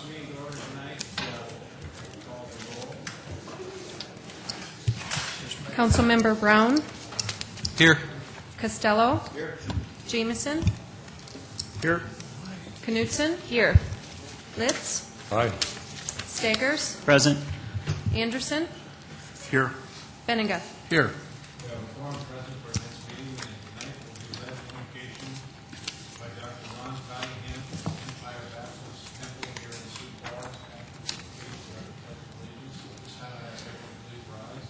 meeting to order tonight. Call the roll. Councilmember Brown, Here. Costello, Here. Jameson, Here. Knutson. Here. Litz, Aye. Staggers, Present. Anderson, Here. Benninga. Here. We have a quorum present for our next meeting, and tonight will be led communication by Dr. Ron Cottingham, Empire Baptist Temple here in Sioux Falls. After we please for our pledge of allegiance. At this time, I ask everyone to please rise.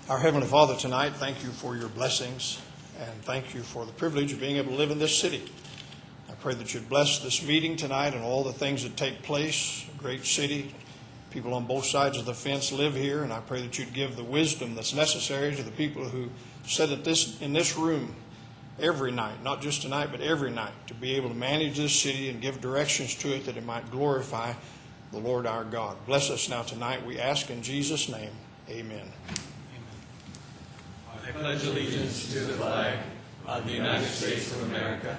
Our Heavenly Father, tonight, thank you for your blessings, and thank you for the privilege of being able to live in this city. I pray that you'd bless this meeting tonight and all the things that take place. A great city. People on both sides of the fence live here, and I pray that you'd give the wisdom that's necessary to the people who sit in this room every night, not just tonight, but every night, to be able to manage this city and give directions to it that it might glorify the Lord our God. Bless us now tonight, we ask in Jesus' name. Amen. I pledge allegiance to the flag of the United States of America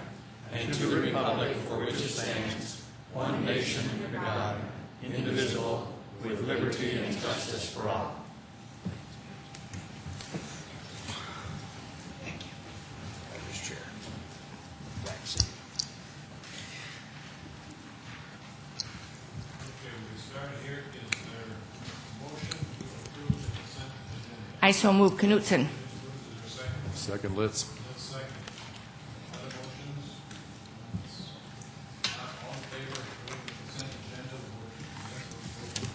and to the republic for which it stands, one nation under God, indivisible, with liberty and justice for all. I so move. Knutson. Second, Litz. Second. Other motions? Not all in favor of approving the consent agenda. The motion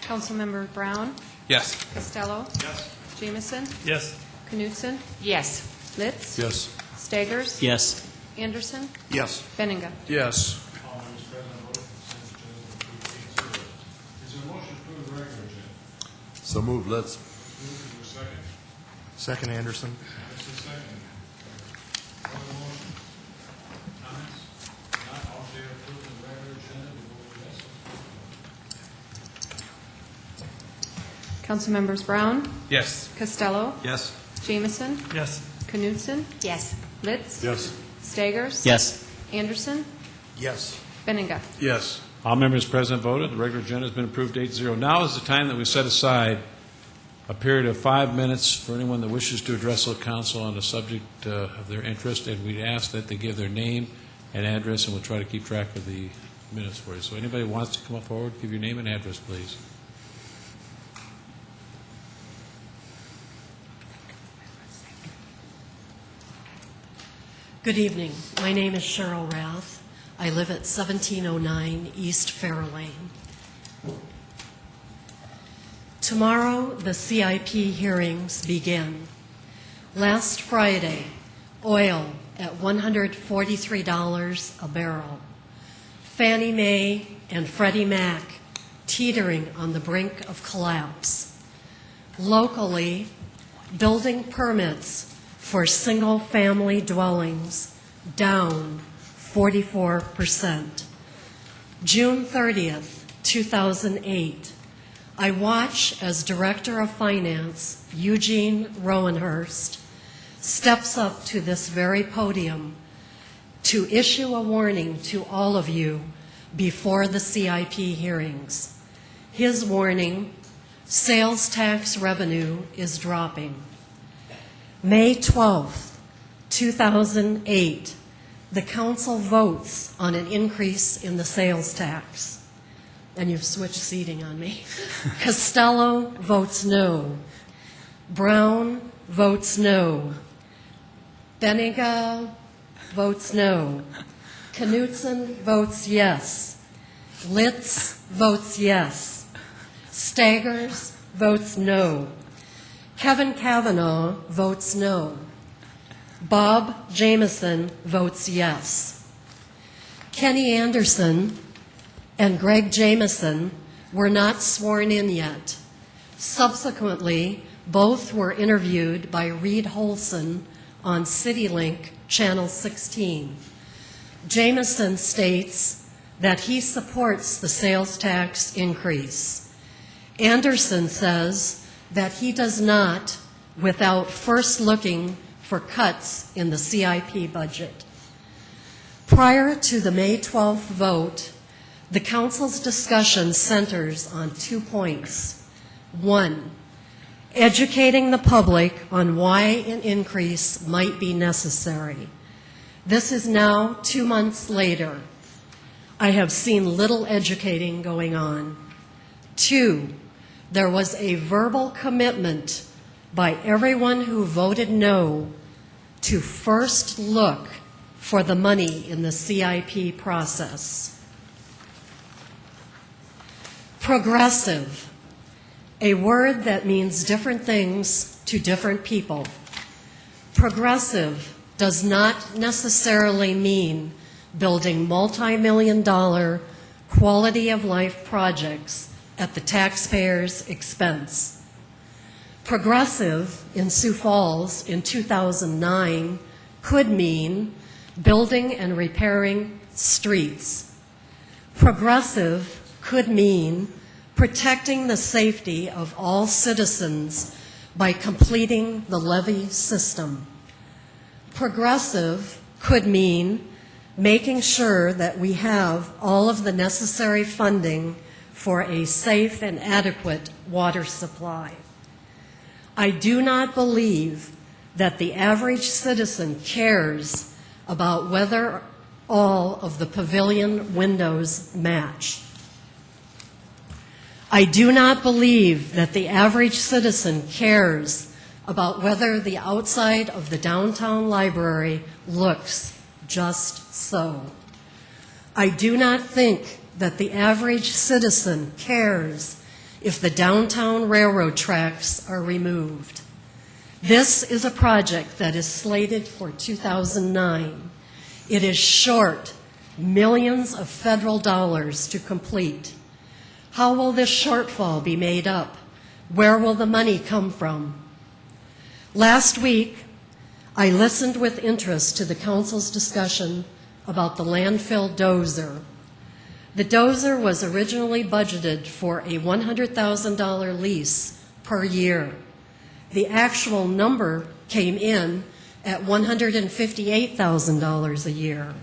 Councilmember Brown, Yes. Costello, Yes. Jameson, Yes. Knutson, Yes. Litz, Yes. Staggers, Yes. Anderson, Yes. Benninga. Yes. All members present voted for consent agenda approved 8-0. Is there a motion to approve the regular agenda? So moved, Litz. Approved. Is there a second? Second, Anderson. That's the second. Call the motion. Comments? Not all in favor of approving the regular agenda, we vote yes. Councilmembers Brown, Yes. Costello, Yes. Jameson, Yes. Knutson, Yes. Litz, Yes. Staggers, Yes. Anderson, Yes. Benninga. Yes. All members present voted. The regular agenda has been approved 8-0. Now is the time that we set aside a period of 5 minutes for anyone that wishes to address the council on a subject of their interest, and we ask that they give their name and address, and we'll try to keep track of the minutes for you. So anybody who wants to come up forward, give your name and address, please. Good evening. My name is Cheryl Rath. I live at 1709 East Fair Lane. Tomorrow, the CIP hearings begin. Last Friday, oil at $143 a barrel. Fannie Mae and Freddie Mac teetering on the brink of collapse. Locally, building permits for single-family dwellings down 44%. June 30th, 2008, I watch as Director of Finance Eugene Rowenhurst steps up to this very podium to issue a warning to all of you before the CIP hearings. His warning: sales tax revenue is dropping. May 12th, 2008, the council votes on an increase in the sales tax. And you've switched seating on me. Costello votes no. Brown votes no. Benninga votes no. Knutson votes yes. Litz votes yes. Staggers votes no. Kevin Kavanaugh votes no. Bob Jameson votes yes. Kenny Anderson and Greg Jameson were not sworn in yet. Subsequently, both were interviewed by Reed Holson on CityLink Channel 16. Jameson states that he supports the sales tax increase. Anderson says that he does not, without first looking for cuts in the CIP budget. Prior to the May 12th vote, the council's discussion centers on 2 points. 1, educating the public on why an increase might be necessary. This is now 2 months later. I have seen little educating going on. 2, there was a verbal commitment by everyone who voted no to first look for the money in the CIP process. Progressive, a word that means different things to different people. Progressive does not necessarily mean building multi-million-dollar quality-of-life projects at the taxpayers' expense. Progressive in Sioux Falls in 2009 could mean building and repairing streets. Progressive could mean protecting the safety of all citizens by completing the levee system. Progressive could mean making sure that we have all of the necessary funding for a safe and adequate water supply. I do not believe that the average citizen cares about whether all of the pavilion windows match. I do not believe that the average citizen cares about whether the outside of the downtown library looks just so. I do not think that the average citizen cares if the downtown railroad tracks are removed. This is a project that is slated for 2009. It is short millions of federal dollars to complete. How will this shortfall be made up? Where will the money come from? Last week, I listened with interest to the council's discussion about the landfill dozer. The dozer was originally budgeted for a $100,000 lease per year. The actual number came in at $158,000 a year.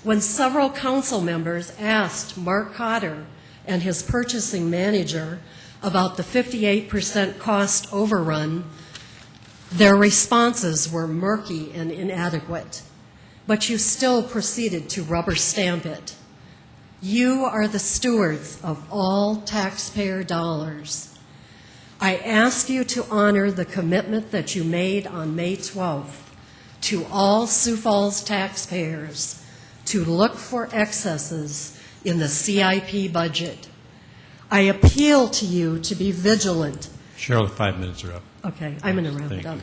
When several council members asked Mark Cotter and his purchasing manager about the 58% cost overrun, their responses were murky and inadequate. But you still proceeded to rubber stamp it. You are the stewards of all taxpayer dollars. I ask you to honor the commitment that you made on May 12th to all Sioux Falls taxpayers to look for excesses in the CIP budget. I appeal to you to be vigilant. Cheryl, 5 minutes are up. Okay, I'm going to wrap Thank it up. you.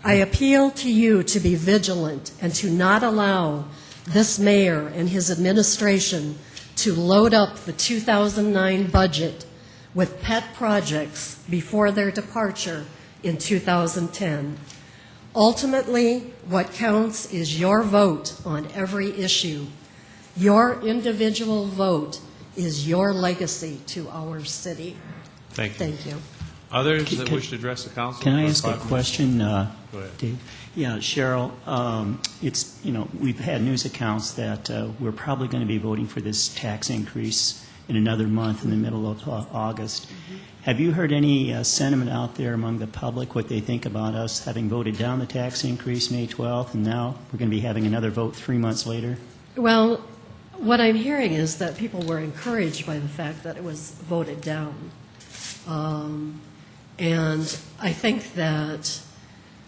I appeal to you to be vigilant and to not allow this mayor and his administration to load up the 2009 budget with pet projects before their departure in 2010. Ultimately, what counts is your vote on every issue. Your individual vote is your legacy to our city. Thank you. Thank you. Others that wish to address the council? Can I for ask a 5 minutes? question, Go ahead. Dave? Yeah, Cheryl, we've had news accounts that we're probably going to be voting for this tax increase in another month in the middle of August. Mm-hmm. Have you heard any sentiment out there among the public, what they think about us having voted down the tax increase May 12th, and now we're going to be having another vote 3 months later? Well, what I'm hearing is that people were encouraged by the fact that it was voted down. And I think that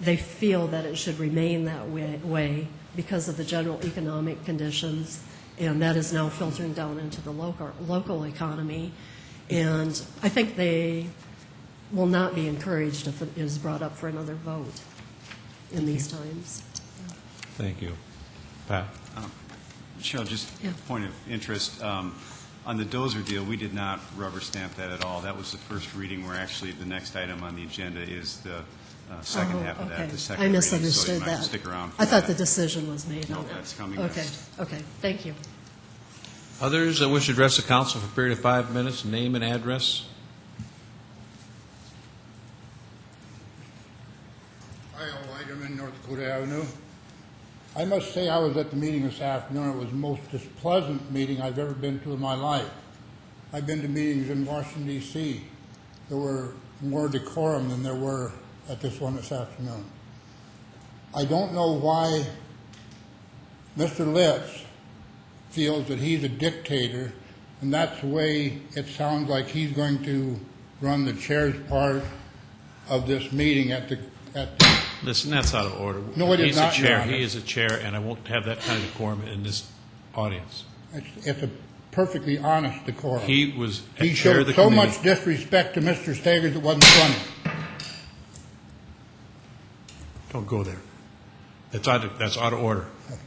they feel that it should remain that way because of the general economic conditions, and that is now filtering down into the local economy. And I think they will not be encouraged if it is brought up for another vote in these times. Thank you. Pat? Cheryl, just Yeah. a point of interest. On the dozer deal, we did not rubber stamp that at all. That was the first reading, where actually the next item on the agenda is the second half of that, Okay. the second I reading. misunderstood So you might that. stick around for I thought that. the decision was made No, on that. that's coming Okay, next. okay, thank you. Others that wish to address the council for a period of 5 minutes, name and address. Hi, Al Weiderman, North Dakota Avenue. I must say I was at the meeting this afternoon. It was the most displeasant meeting I've ever been to in my life. I've been to meetings in Washington, D.C. There were more decorum than there were at this one this afternoon. I don't know why Mr. Litz feels that he's a dictator, and that's the way it sounds like he's going to run the chair's part of this meeting at the Listen, that's out of order. No, it is not, He's a chair. Your Honor. He is a chair, and I won't have that kind of decorum in this audience. It's a perfectly honest decorum. He was He chair of showed the so committee. much disrespect to Mr. Staggers it wasn't funny. Don't go there. That's out of order.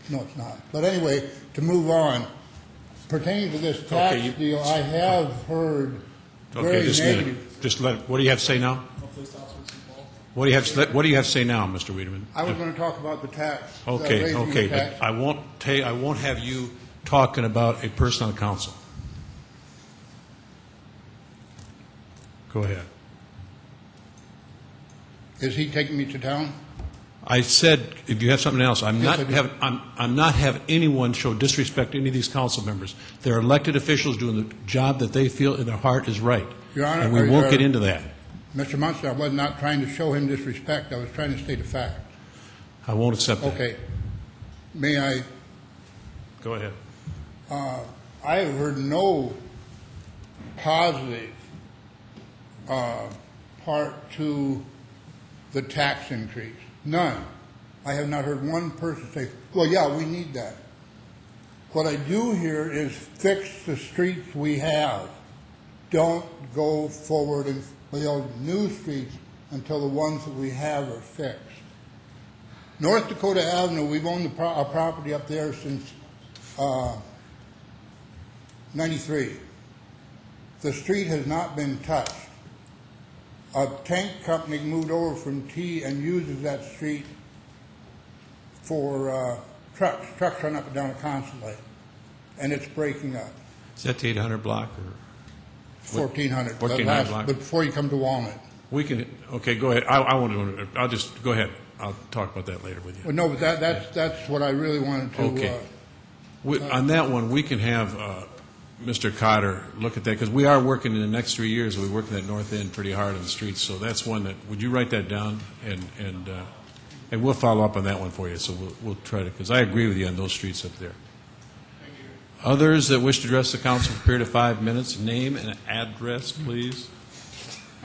No, it's not. But anyway, to move on, pertaining to this tax Okay, deal, I have heard Okay, very just a minute. negative. Just what do you have to say now? What do you have to say now, Mr. Wiedemann? I was going to talk about the tax. Okay, raising the okay, tax. but I won't have you talking about a person on council. Go ahead. Is he taking me to town? I said, if you have something else, I'm Yes, not I do. I'm not having anyone show disrespect to any of these council members. They're elected officials doing the job that they feel in their heart is right. Your Honor, And we won't get into that. Mr. Munster, I was not trying to show him disrespect. I was trying to state a fact. I won't accept that. Okay. May I? Go ahead. I have heard no positive part to the tax increase. None. I have not heard one person say, well, yeah, we need that. What I do hear is fix the streets we have. Don't go forward and build new streets until the ones that we have are fixed. North Dakota Avenue, we've owned a property up there since 93. The street has not been touched. A tank company moved over from T and uses that street for trucks. Trucks run up and down it constantly, and it's breaking up. Is that the 800 block or? 1400. 1400 block. But before you come to Walnut. We can, okay, go ahead. I want to, I'll just, go ahead. I'll talk about that later with you. Well, no, but that's what I really wanted to. Okay. On that one, we can have Mr. Cotter look at that, because we are working in the next 3 years, we're working at North End pretty hard on the streets, so that's one that, would you write that down? And we'll follow up on that one for you, so we'll try to, because I agree with you on those streets up there. Others that wish to address the council for a period of 5 minutes, name and address, please.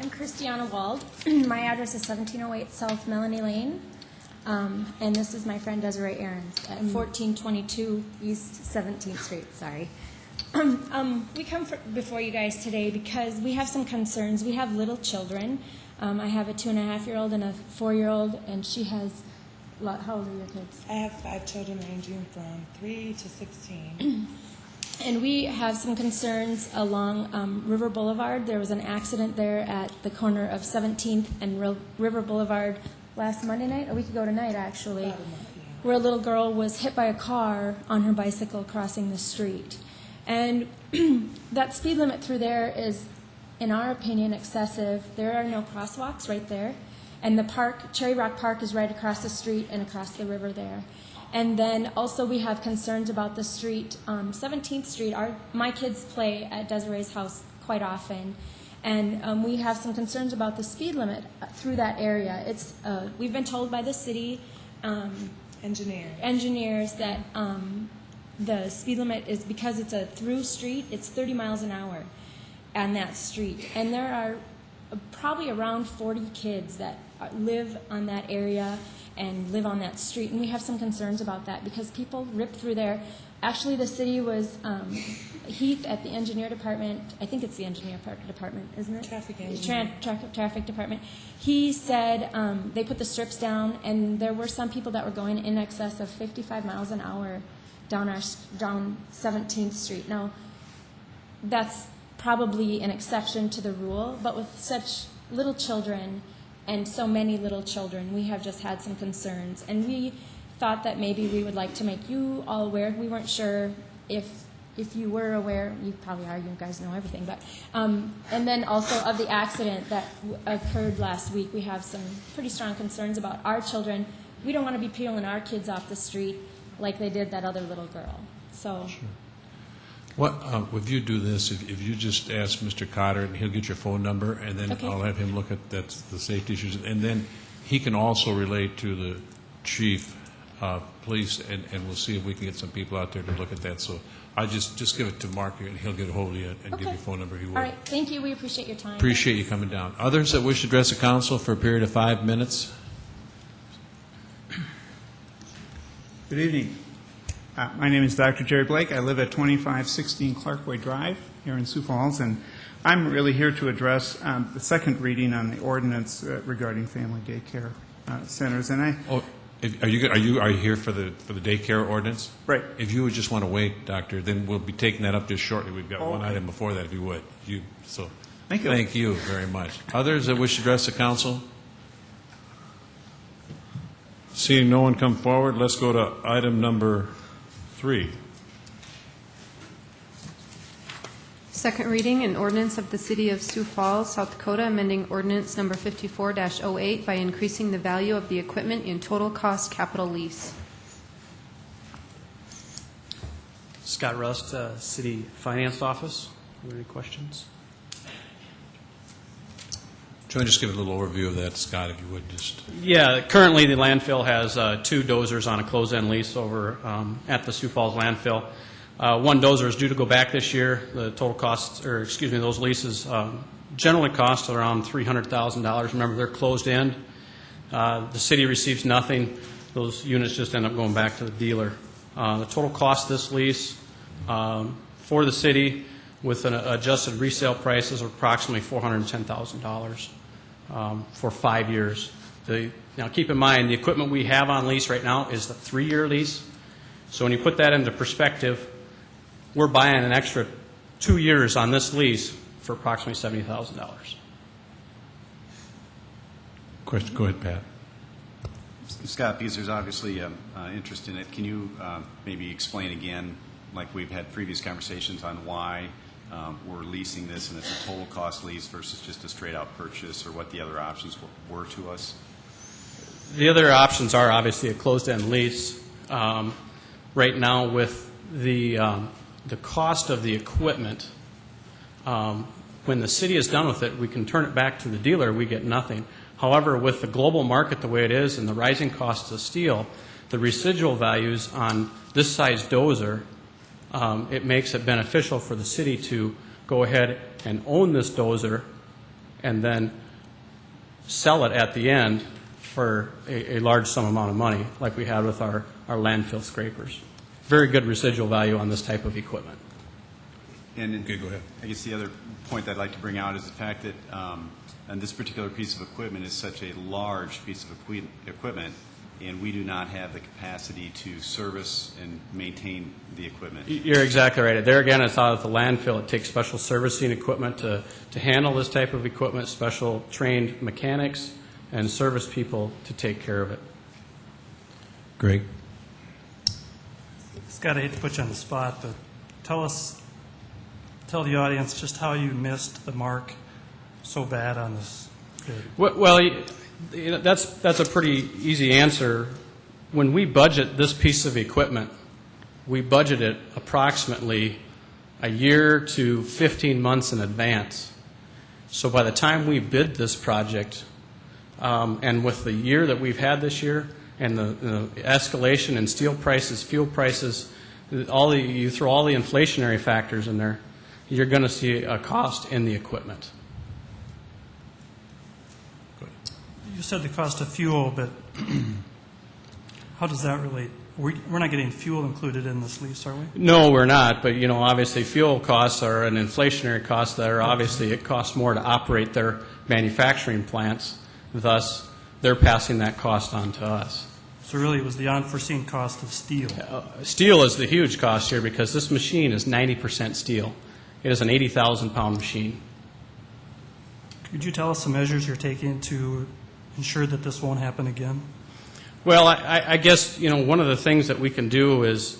I'm Christiana Wald. My address is 1708 South Melanie Lane, and this is my friend Desiree Ahrens at 1422 East 17th Street. Sorry. We come before you guys today because we have some concerns. We have little children. I have a 2.5-year-old and a 4-year-old, and she has, how old are your kids? I have 5 children ranging from 3 to 16. And we have some concerns along River Boulevard. There was an accident there at the corner of 17th and River Boulevard last Monday night, a week ago tonight actually, where a little girl was hit by a car on her bicycle crossing the street. And that speed limit through there is, in our opinion, excessive. There are no crosswalks right there. And the park, Cherry Rock Park, is right across the street and across the river there. And then also we have concerns about the street, 17th Street. My kids play at Desiree's house quite often. And we have some concerns about the speed limit through that area. We've been told by the city engineers that the speed limit is, because it's a through street, it's 30 miles an hour on that street. And there are probably around 40 kids that live on that area and live on that street. And we have some concerns about that because people rip through there. Actually, the city was, Heath at the engineer department, I think it's the engineer department, isn't it? Traffic engineer. Traffic department. He said they put the strips down, and there were some people that were going in excess of 55 miles an hour down 17th Street. Now, that's probably an exception to the rule, but with such little children and so many little children, we have just had some concerns. And we thought that maybe we would like to make you all aware. We weren't sure if you were aware. You probably are. You guys know everything. But and then also of the accident that occurred last week, we have some pretty strong concerns about our children we don't want to be peeling our kids off the street like they did that other little girl. So. What, if you do this, if you just ask Mr. Cotter, and he'll get your phone number, and then Okay. I'll have him look at the safety issues, and then he can also relate to the chief of police, and we'll see if we can get some people out there to look at that. So I just give it to Mark, and he'll get a hold of you and give you a phone number. He will. All right. Thank you. We appreciate your time. Appreciate you coming down. Others that wish to address the council for a period of 5 minutes? Good evening. My name is Dr. Jerry Blake. I live at 2516 Clarkway Drive here in Sioux Falls, and I'm really here to address the second reading on the ordinance regarding family daycare centers. And Are you here for the daycare ordinance? Right. If you would just want to wait, Doctor, then we'll be taking that up just shortly. We've got one item before that, if you would. Thank you. Thank you very much. Others that wish to address the council? Seeing no one come forward, let's go to item number 3. Second reading, an ordinance of the City of Sioux Falls, South Dakota, amending ordinance number 54-08 by increasing the value of the equipment in total cost capital lease. Scott Rust, City Finance Office. Are there any questions? Do you want to just give a little overview of that, Scott, if you would just? Yeah, currently the landfill has 2 dozers on a closed-end lease over at the Sioux Falls landfill. One dozer is due to go back this year. The total costs, those leases generally cost around $300,000. Remember, they're closed-end. The city receives nothing. Those units just end up going back to the dealer. The total cost of this lease for the city with an adjusted resale price is approximately $410,000 for 5 years. Now, keep in mind, the equipment we have on lease right now is the 3-year lease. So when you put that into perspective, we're buying an extra 2 years on this lease for approximately $70,000. Question. Go ahead, Pat. Scott, because there's obviously interest in it, can you maybe explain again, like we've had previous conversations on why we're leasing this and it's a total cost lease versus just a straight-out purchase, or what the other options were to us? The other options are obviously a closed-end lease. Right now, with the cost of the equipment, when the city is done with it, we can turn it back to the dealer. We get nothing. However, with the global market the way it is and the rising costs of steel, the residual values on this size dozer, it makes it beneficial for the city to go ahead and own this dozer and then sell it at the end for a large sum amount of money, like we had with our landfill scrapers. Very good residual value on this type of equipment. And Okay, go ahead. I guess the other point that I'd like to bring out is the fact that and this particular piece of equipment is such a large piece of equipment, and we do not have the capacity to service and maintain the equipment. You're exactly right. There again, it's out of the landfill. It takes special servicing equipment to handle this type of equipment, special trained mechanics and service people to take care of it. Greg? Scott, I hate to put you on the spot, but tell the audience just how you missed the mark so bad on this bid. Well, that's a pretty easy answer. When we budget this piece of equipment, we budget it approximately a year to 15 months in advance. So by the time we bid this project, and with the year that we've had this year, and the escalation in steel prices, fuel prices, you throw all the inflationary factors in there, you're going to see a cost in the equipment. You said the cost of fuel, but how does that relate? We're not getting fuel included in this lease, are we? No, we're not, but obviously fuel costs are an inflationary cost that are obviously it costs more to operate their manufacturing plants, thus they're passing that cost on to us. So really it was the unforeseen cost of steel. Steel is the huge cost here because this machine is 90% steel. It is an 80,000-pound machine. Could you tell us the measures you're taking to ensure that this won't happen again? Well, I guess one of the things that we can do is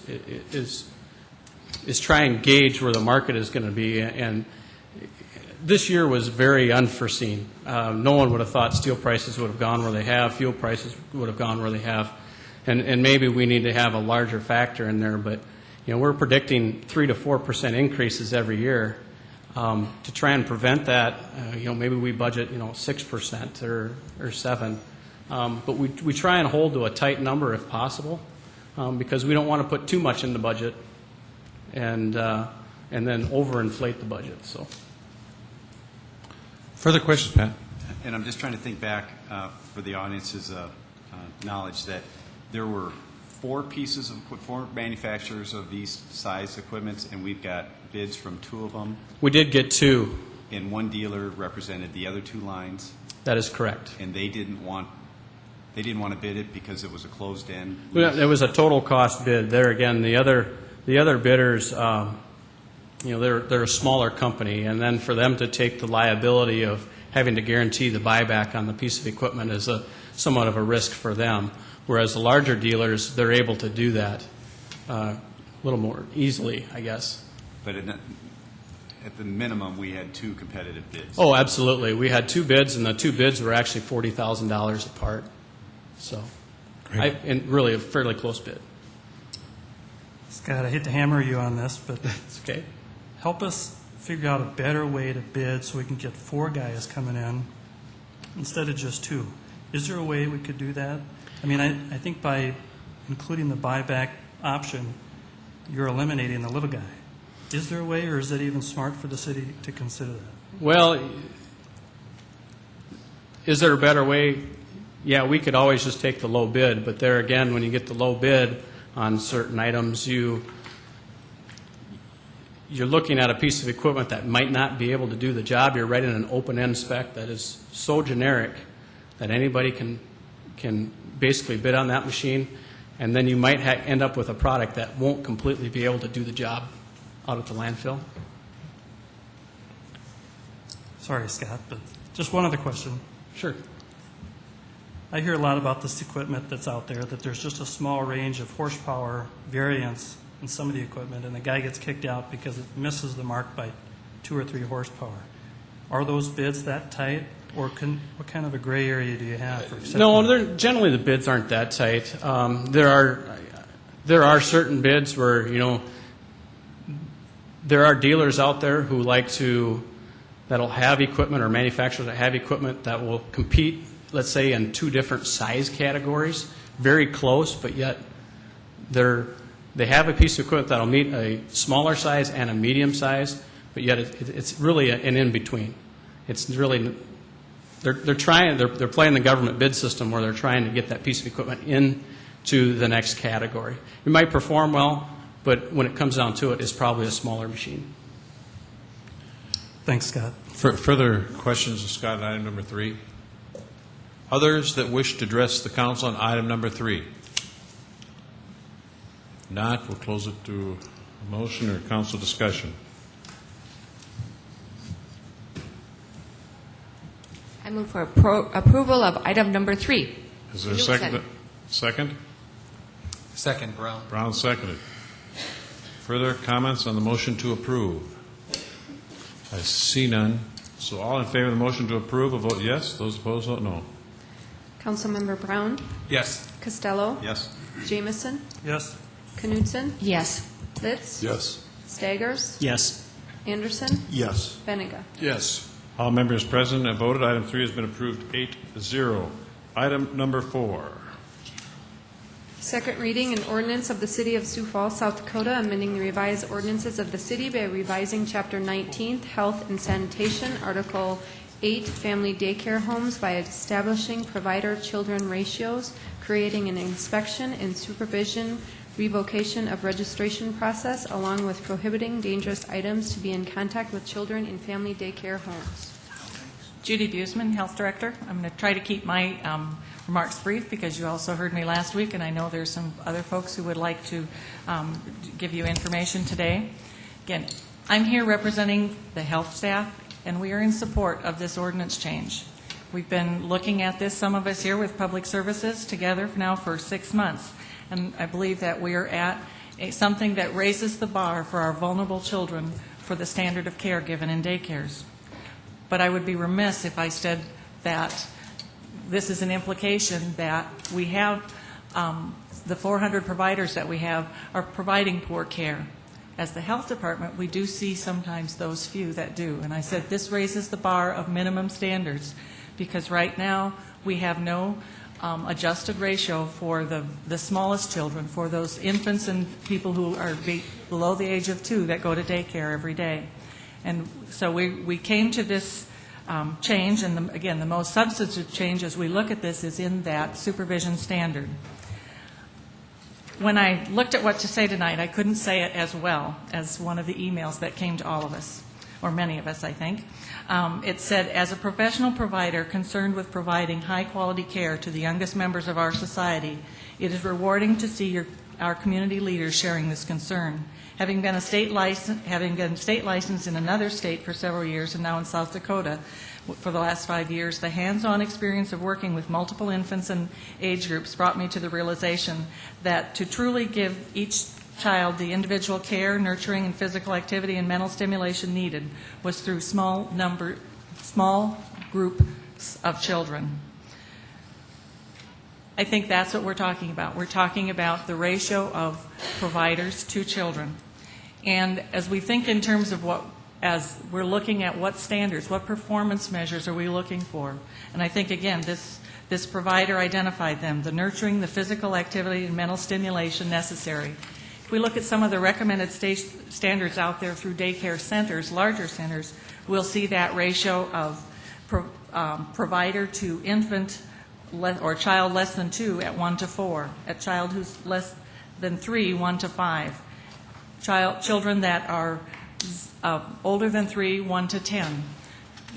try and gauge where the market is going to be, and this year was very unforeseen. No one would have thought steel prices would have gone where they have, fuel prices would have gone where they have, and maybe we need to have a larger factor in there. But we're predicting 3 to 4% increases every year. To try and prevent that, maybe we budget 6% or 7%, but we try and hold to a tight number if possible, because we don't want to put too much in the budget and then overinflate the budget. So. Further questions, Pat? And I'm just trying to think back for the audience's knowledge that there were four manufacturers of these size equipments, and we've got bids from 2 of them. We did get 2. And one dealer represented the other 2 lines. That is correct. And they didn't want to bid it because it was a closed-end. It was a total cost bid. There again, the other bidders, they're a smaller company, and then for them to take the liability of having to guarantee the buyback on the piece of equipment is somewhat of a risk for them. Whereas the larger dealers, they're able to do that a little more easily, I guess. But at the minimum, we had 2 competitive bids. Oh, absolutely. We had 2 bids, and the 2 bids were actually $40,000 apart. So, and really a fairly close bid. Scott, I hate to hammer you on this, but it's okay. Help us figure out a better way to bid so we can get 4 guys coming in instead of just 2. Is there a way we could do that? I mean, I think by including the buyback option, you're eliminating the little guy. Is there a way, or is it even smart for the city to consider that? Well, is there a better way? Yeah, we could always just take the low bid, but there again, when you get the low bid on certain items, you're looking at a piece of equipment that might not be able to do the job. You're writing an open-end spec that is so generic that anybody can basically bid on that machine, and then you might end up with a product that won't completely be able to do the job out at the landfill. Sorry, Scott, but just one other question. Sure. I hear a lot about this equipment that's out there, that there's just a small range of horsepower variance in some of the equipment, and the guy gets kicked out because it misses the mark by 2 or 3 horsepower. Are those bids that tight, or what kind of a gray area do you have for accepting? No, generally the bids aren't that tight. There are certain bids where, there are dealers out there who that'll have equipment, or manufacturers that have equipment that will compete, let's say, in 2 different size categories, very close, but yet they have a piece of equipment that'll meet a smaller size and a medium size, but yet it's really an in-between. It's really, they're playing the government bid system where they're trying to get that piece of equipment into the next category. It might perform well, but when it comes down to it, it's probably a smaller machine. Thanks, Scott. Further questions of Scott on item number 3? Others that wish to address the council on item number 3? If not, we'll close it to a motion or council discussion. I move for approval of item number 3. Is there a second? Second? Second, Brown. Brown seconded. Further comments on the motion to approve? I see none. So all in favor of the motion to approve will vote yes. Those opposed vote no. Councilmember Brown? Yes. Costello? Yes. Jamison? Yes. Knutson? Yes. Litz? Yes. Staggers? Yes. Anderson? Yes. Benega? Yes. All members present have voted. Item 3 has been approved 8-0. Item number 4. Second reading, an ordinance of the City of Sioux Falls, South Dakota, amending the revised ordinances of the city by revising Chapter 19, Health and Sanitation, Article 8, Family Daycare Homes, by establishing provider-children ratios, creating an inspection and supervision revocation of registration process, along with prohibiting dangerous items to be in contact with children in family daycare homes. Judy Buseman, Health Director. I'm going to try to keep my remarks brief because you also heard me last week, and I know there's some other folks who would like to give you information today. Again, I'm here representing the health staff, and we are in support of this ordinance change. We've been looking at this, some of us here with Public Services, together now for 6 months, and I believe that we are at something that raises the bar for our vulnerable children for the standard of care given in daycares. but I would be remiss if I said that this is an implication that we have, the 400 providers that we have are providing poor care. As the health department, we do see sometimes those few that do. And I said this raises the bar of minimum standards, because right now we have no adjusted ratio for the smallest children, for those infants and people who are below the age of 2 that go to daycare every day. And so we came to this change, and again, the most substantive change as we look at this is in that supervision standard. When I looked at what to say tonight, I couldn't say it as well as one of the emails that came to all of us, or many of us, I think. It said, as a professional provider concerned with providing high-quality care to the youngest members of our society, it is rewarding to see our community leaders sharing this concern. Having been state licensed in another state for several years and now in South Dakota for the last 5 years, the hands-on experience of working with multiple infants and age groups brought me to the realization that to truly give each child the individual care, nurturing, and physical activity and mental stimulation needed was through small groups of children. I think that's what we're talking about. We're talking about the ratio of providers to children. And as we think in terms of as we're looking at what standards, what performance measures are we looking for? And I think, again, this provider identified them, the nurturing, the physical activity, and mental stimulation necessary. If we look at some of the recommended standards out there through daycare centers, larger centers, we'll see that ratio of provider to infant or child less than 2 at 1 to 4, at child who's less than 3, 1 to 5, children that are older than 3, 1 to 10.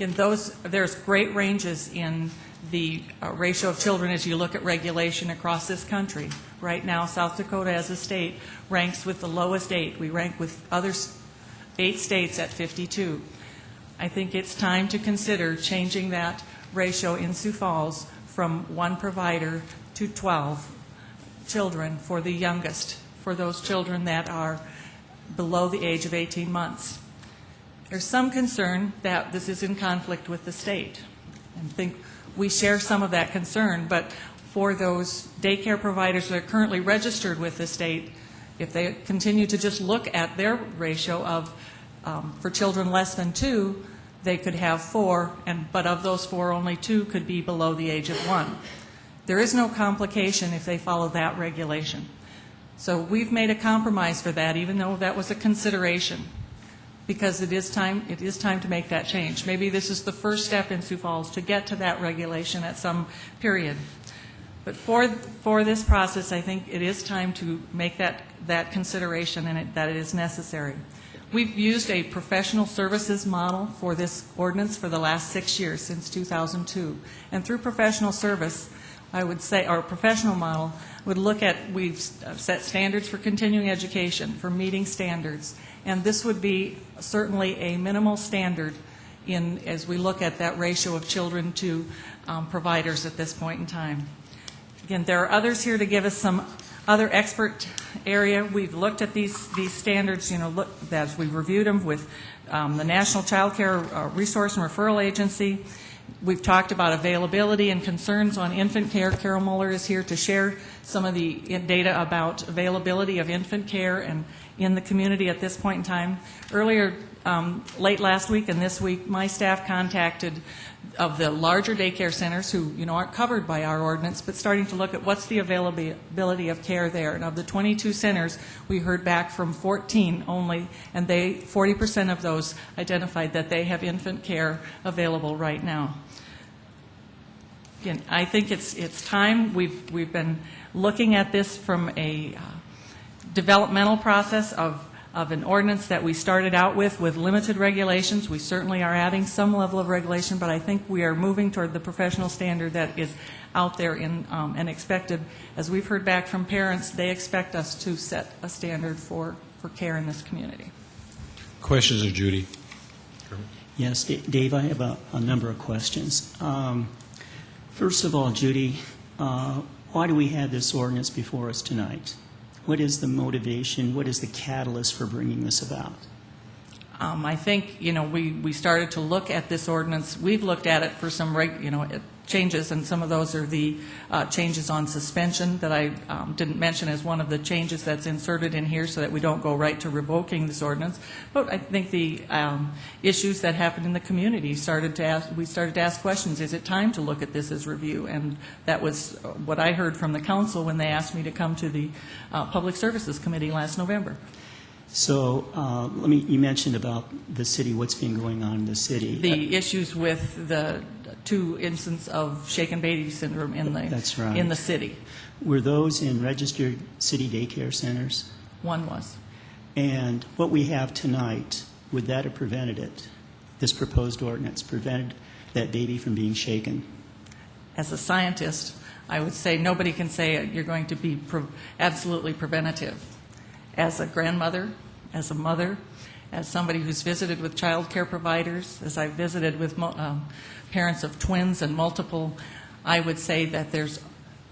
In those, there's great ranges in the ratio of children as you look at regulation across this country. Right now, South Dakota as a state ranks with the lowest 8. We rank with other 8 states at 52. I think it's time to consider changing that ratio in Sioux Falls from 1 provider to 12 children for the youngest, for those children that are below the age of 18 months. There's some concern that this is in conflict with the state. I think we share some of that concern, but for those daycare providers that are currently registered with the state, if they continue to just look at their ratio of, for children less than 2, they could have 4, but of those 4, only 2 could be below the age of 1. There is no complication if they follow that regulation. So we've made a compromise for that, even though that was a consideration, because it is time to make that change. Maybe this is the first step in Sioux Falls to get to that regulation at some period. But for this process, I think it is time to make that consideration, and that it is necessary. We've used a professional services model for this ordinance for the last 6 years, since 2002. And through professional service, I would say our professional model would look at, we've set standards for continuing education, for meeting standards, and this would be certainly a minimal standard as we look at that ratio of children to providers at this point in time. Again, there are others here to give us some other expert area. We've looked at these standards, as we've reviewed them with the National Child Care Resource and Referral Agency. We've talked about availability and concerns on infant care. Carol Muller is here to share some of the data about availability of infant care and in the community at this point in time. Earlier, late last week and this week, my staff contacted of the larger daycare centers who aren't covered by our ordinance, but starting to look at what's the availability of care there. And of the 22 centers, we heard back from 14 only, and 40% of those identified that they have infant care available right now. Again, I think it's time. We've been looking at this from a developmental process of an ordinance that we started out with limited regulations. We certainly are adding some level of regulation, but I think we are moving toward the professional standard that is out there and expected. As we've heard back from parents, they expect us to set a standard for care in this community. Questions of Judy? Yes, Dave, I have a number of questions. First of all, Judy, why do we have this ordinance before us tonight? What is the motivation? What is the catalyst for bringing this about? I think, we started to look at this ordinance. We've looked at it for some, changes, and some of those are the changes on suspension that I didn't mention as one of the changes that's inserted in here so that we don't go right to revoking this ordinance. But I think the issues that happened in the community we started to ask questions. Is it time to look at this as review? And that was what I heard from the council when they asked me to come to the Public Services Committee last November. So you mentioned about the city, what's been going on in the city. The issues with the 2 instances of shaken baby syndrome in the That's right. in the city. Were those in registered city daycare centers? One was. And what we have tonight, would that have prevented it? This proposed ordinance prevented that baby from being shaken? As a scientist, I would say nobody can say you're going to be absolutely preventative. As a grandmother, as a mother, as somebody who's visited with child care providers, as I've visited with parents of twins and multiple, I would say that there's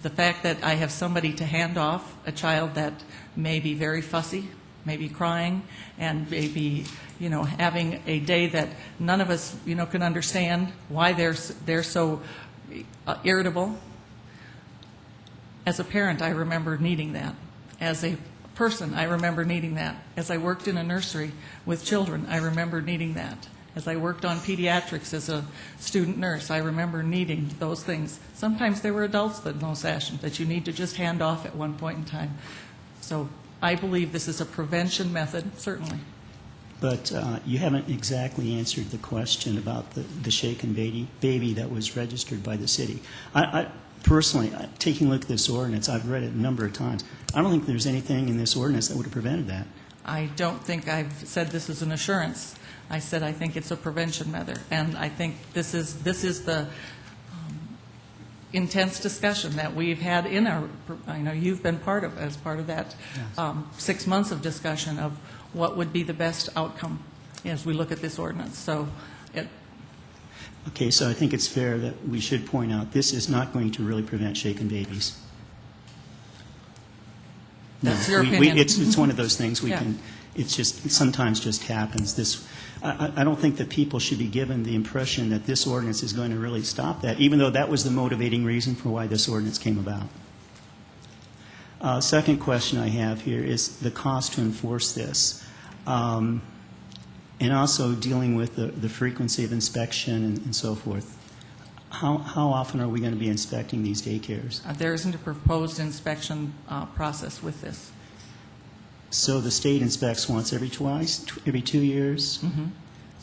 the fact that I have somebody to hand off a child that may be very fussy, maybe crying, and maybe, having a day that none of us, can understand why they're so irritable. As a parent, I remember needing that. As a person, I remember needing that. As I worked in a nursery with children, I remember needing that. As I worked on pediatrics as a student nurse, I remember needing those things. Sometimes there were adults in those sessions that you need to just hand off at one point in time. So I believe this is a prevention method, certainly. But you haven't exactly answered the question about the shaken baby that was registered by the city. I personally, taking a look at this ordinance, I've read it a number of times. I don't think there's anything in this ordinance that would have prevented that. I don't think I've said this is an assurance. I said I think it's a prevention method, and I think this is the intense discussion that we've had in our. I know you've been as part of that 6 months of discussion of what would be the best outcome as we look at this ordinance. So. Okay, so I think it's fair that we should point out this is not going to really prevent shaken babies. That's your opinion. It's one of those things we can. It's just it sometimes just happens. I don't think that people should be given the impression that this ordinance is going to really stop that, even though that was the motivating reason for why this ordinance came about. Second question I have here is the cost to enforce this, and also dealing with the frequency of inspection and so forth. How often are we going to be inspecting these daycares? There isn't a proposed inspection process with this. So the state inspects once every 2 years? Mm-hmm.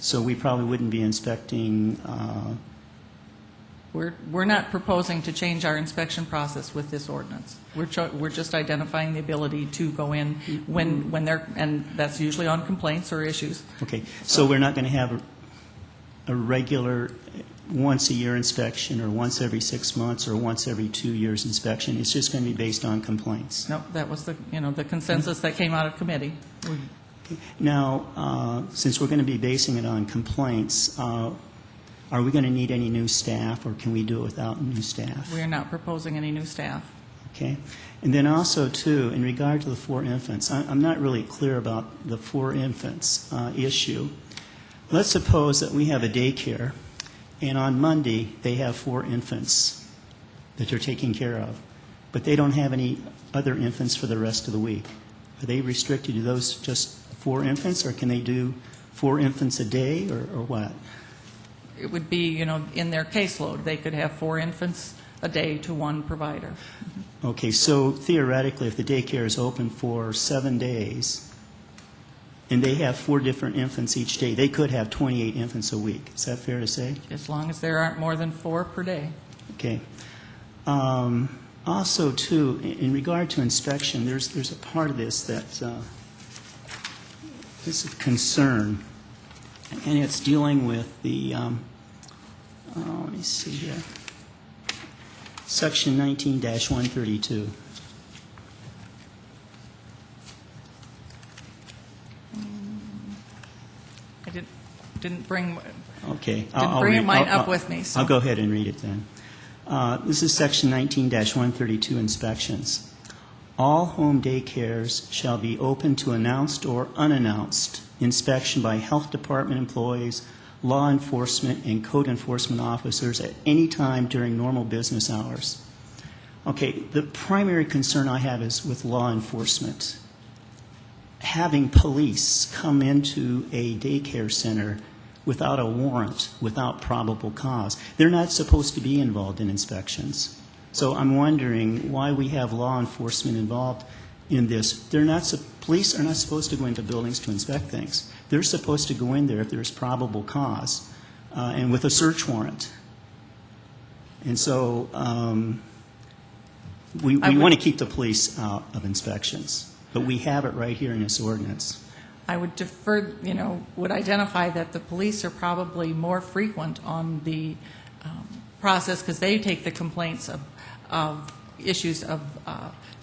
So we probably wouldn't be inspecting... We're not proposing to change our inspection process with this ordinance. We're just identifying the ability to go in when they're, and that's usually on complaints or issues. Okay, so we're not going to have a regular once-a-year inspection or once every 6 months or once every 2 years inspection. It's just going to be based on complaints. No, that was the consensus that came out of committee. Okay. Now, since we're going to be basing it on complaints, are we going to need any new staff, or can we do it without new staff? We are not proposing any new staff. Okay. And then also, too, in regard to the 4 infants, I'm not really clear about the 4 infants issue. Let's suppose that we have a daycare, and on Monday they have 4 infants that they're taking care of, but they don't have any other infants for the rest of the week. Are they restricted to those just 4 infants, or can they do 4 infants a day, or what? It would be, in their caseload, they could have 4 infants a day to one provider. Okay, so theoretically, if the daycare is open for 7 days, and they have 4 different infants each day, they could have 28 infants a week. Is that fair to say? As long as there aren't more than 4 per day. Okay. Also, too, in regard to inspection, there's a part of this that is of concern, and it's dealing with the, let me see here, Section 19-132. I didn't bring. Okay, Didn't bring mine up with me. So. I'll go ahead and read it then. This is Section 19-132 inspections. All home daycares shall be open to announced or unannounced inspection by health department employees, law enforcement, and code enforcement officers at any time during normal business hours. Okay, the primary concern I have is with law enforcement. Having police come into a daycare center without a warrant, without probable cause, they're not supposed to be involved in inspections. So I'm wondering why we have law enforcement involved in this. Police are not supposed to go into buildings to inspect things. They're supposed to go in there if there's probable cause and with a search warrant. And so we want to keep the police out of inspections, but we have it right here in this ordinance. I would defer, would identify that the police are probably more frequent on the process because they take the complaints of issues of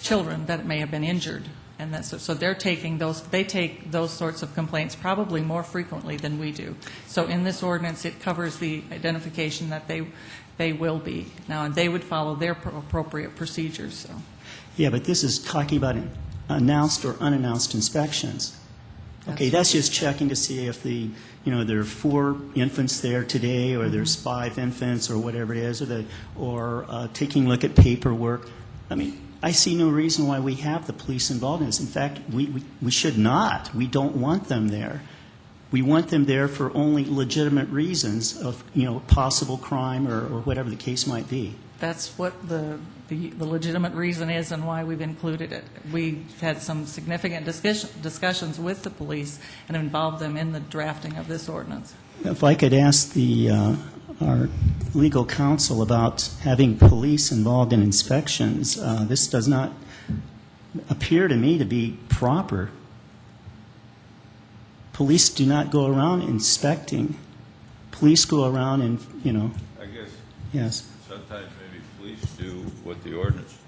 children that may have been injured. And so they take those sorts of complaints probably more frequently than we do. So in this ordinance, it covers the identification that they will be. Now, and they would follow their appropriate procedures. So. Yeah, but this is talking about announced or unannounced inspections. Okay, that's just checking to see if there are 4 infants there today, or there's 5 infants, or whatever it is, or taking a look at paperwork. I mean, I see no reason why we have the police involved in this. In fact, we should not. We don't want them there. We want them there for only legitimate reasons of possible crime or whatever the case might be. That's what the legitimate reason is and why we've included it. We've had some significant discussions with the police and involved them in the drafting of this ordinance. If I could ask our legal counsel about having police involved in inspections, this does not appear to me to be proper. Police do not go around inspecting. Police go around and, I guess. Yes. Sometimes maybe police do what the ordinance,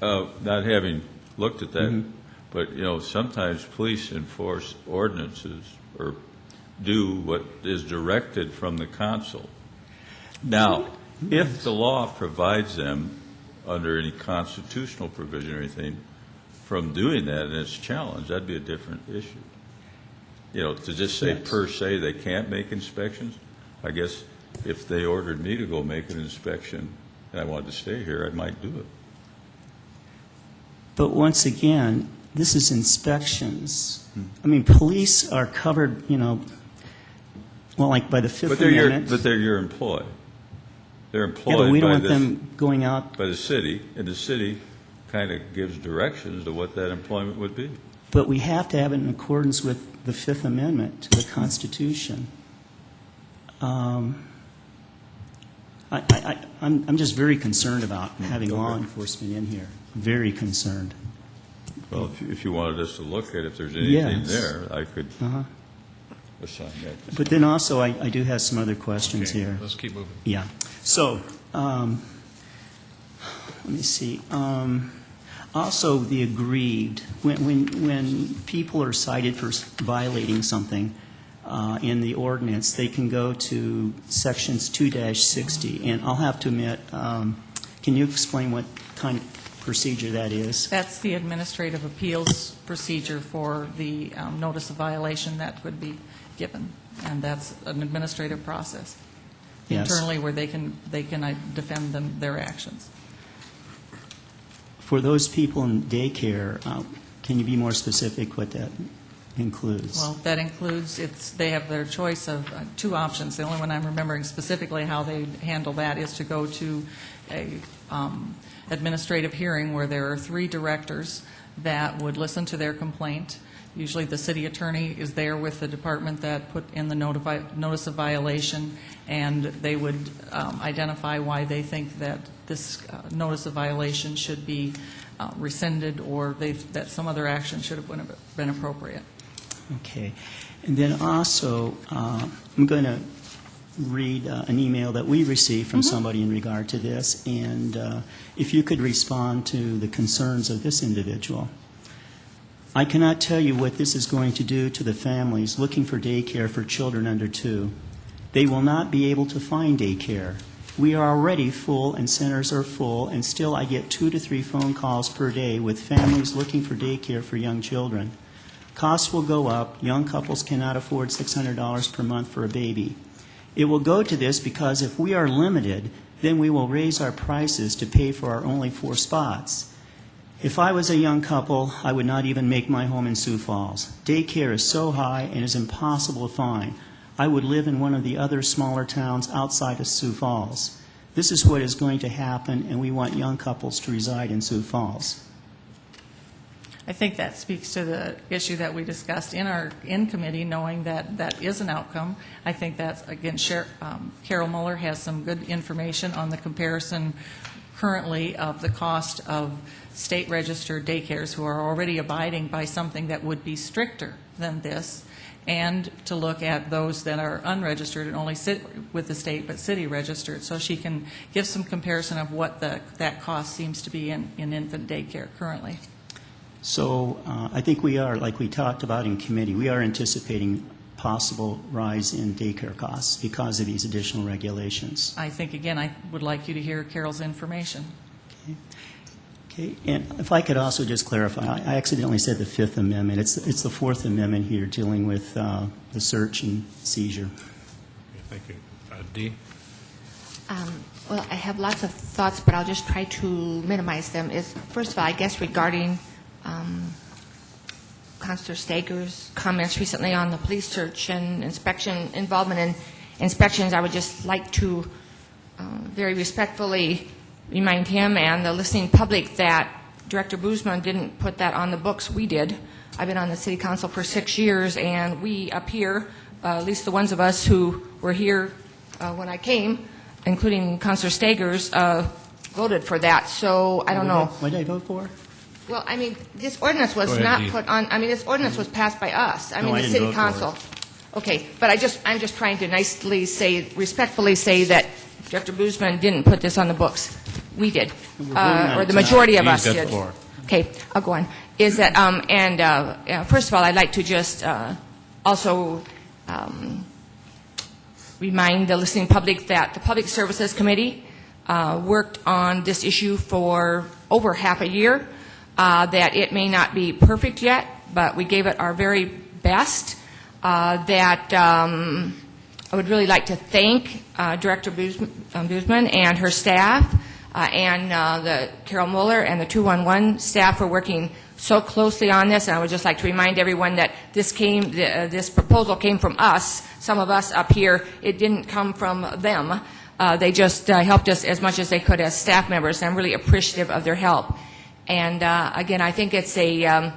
not having looked at that, but, sometimes police enforce ordinances or do what is directed from the council. Now, if the law provides them, under any constitutional provision or anything, from doing that and it's challenged, that'd be a different issue. To just say per se they can't make inspections, I guess if they ordered me to go make an inspection and I wanted to stay here, I might do it. But once again, this is inspections. I mean, police are covered, like by the Fifth Amendment. But they're your employee. They're employed but we don't want them going out by the city, and the city kind of gives directions to what that employment would be. But we have to have it in accordance with the Fifth Amendment to the Constitution. I'm just very concerned about having law enforcement in here. Very concerned. Well, if you wanted us to look at if there's anything there, I could assign that. But then also, I do have some other questions here. Let's keep moving. Yeah. So, let me see. Also, the aggrieved. When people are cited for violating something in the ordinance, they can go to sections 2-60. And I'll have to admit, can you explain what kind of procedure that is? That's the administrative appeals procedure for the notice of violation that would be given. And that's an administrative process internally where they can defend their actions. For those people in daycare, can you be more specific what that includes? Well, that includes, they have their choice of 2 options. The only one I'm remembering specifically how they handle that is to go to a administrative hearing where there are 3 directors that would listen to their complaint. Usually the city attorney is there with the department that put in the notice of violation, and they would identify why they think that this notice of violation should be rescinded or that some other action should have been appropriate. Okay. And then also, I'm going to read an email that we received from somebody in regard to this, and if you could respond to the concerns of this individual. I cannot tell you what this is going to do to the families looking for daycare for children under 2. They will not be able to find daycare. We are already full and centers are full, and still I get 2 to 3 phone calls per day with families looking for daycare for young children. Costs will go up. Young couples cannot afford $600 per month for a baby. It will go to this because if we are limited, then we will raise our prices to pay for our only 4 spots. If I was a young couple, I would not even make my home in Sioux Falls. Daycare is so high and is impossible to find. I would live in one of the other smaller towns outside of Sioux Falls. This is what is going to happen, and we want young couples to reside in Sioux Falls. I think that speaks to the issue that we discussed in committee, knowing that that is an outcome. I think that's, again, Carol Muller has some good information on the comparison currently of the cost of state-registered daycares who are already abiding by something that would be stricter than this, and to look at those that are unregistered and only sit with the state but city registered, so she can give some comparison of what that cost seems to be in infant daycare currently. So I think we are, like we talked about in committee, we are anticipating possible rise in daycare costs because of these additional regulations. I think, again, I would like you to hear Carol's information. Okay, and if I could also just clarify, I accidentally said the Fifth Amendment. It's the Fourth Amendment here dealing with the search and seizure. Thank you. Dee? Well, I have lots of thoughts, but I'll just try to minimize them. First of all, I guess regarding Counselor Stager's comments recently on the police search and inspection, involvement in inspections, I would just like to very respectfully remind him and the listening public that Director Boozman didn't put that on the books. We did. I've been on the City Council for 6 years, and we up here, at least the ones of us who were here when I came, including Counselor Stagers, voted for that. So I don't know. What did I vote for? Well, I mean, this ordinance was not put on, I mean, this ordinance was passed by us. I mean, the City Council. Okay, but I'm just trying to nicely say, respectfully say that Director Boozman didn't put this on the books. We did, or the majority of us did. Okay, I'll go on. Is that, first of all, I'd like to just also remind the listening public that the Public Services Committee worked on this issue for over half a year, that it may not be perfect yet, but we gave it our very best, that I would really like to thank Director Boozman and her staff, and the Carol Muller and the 211 staff for working so closely on this. And I would just like to remind everyone that this proposal came from us, some of us up here. It didn't come from them. They just helped us as much as they could as staff members, and I'm really appreciative of their help. And again, I think it's a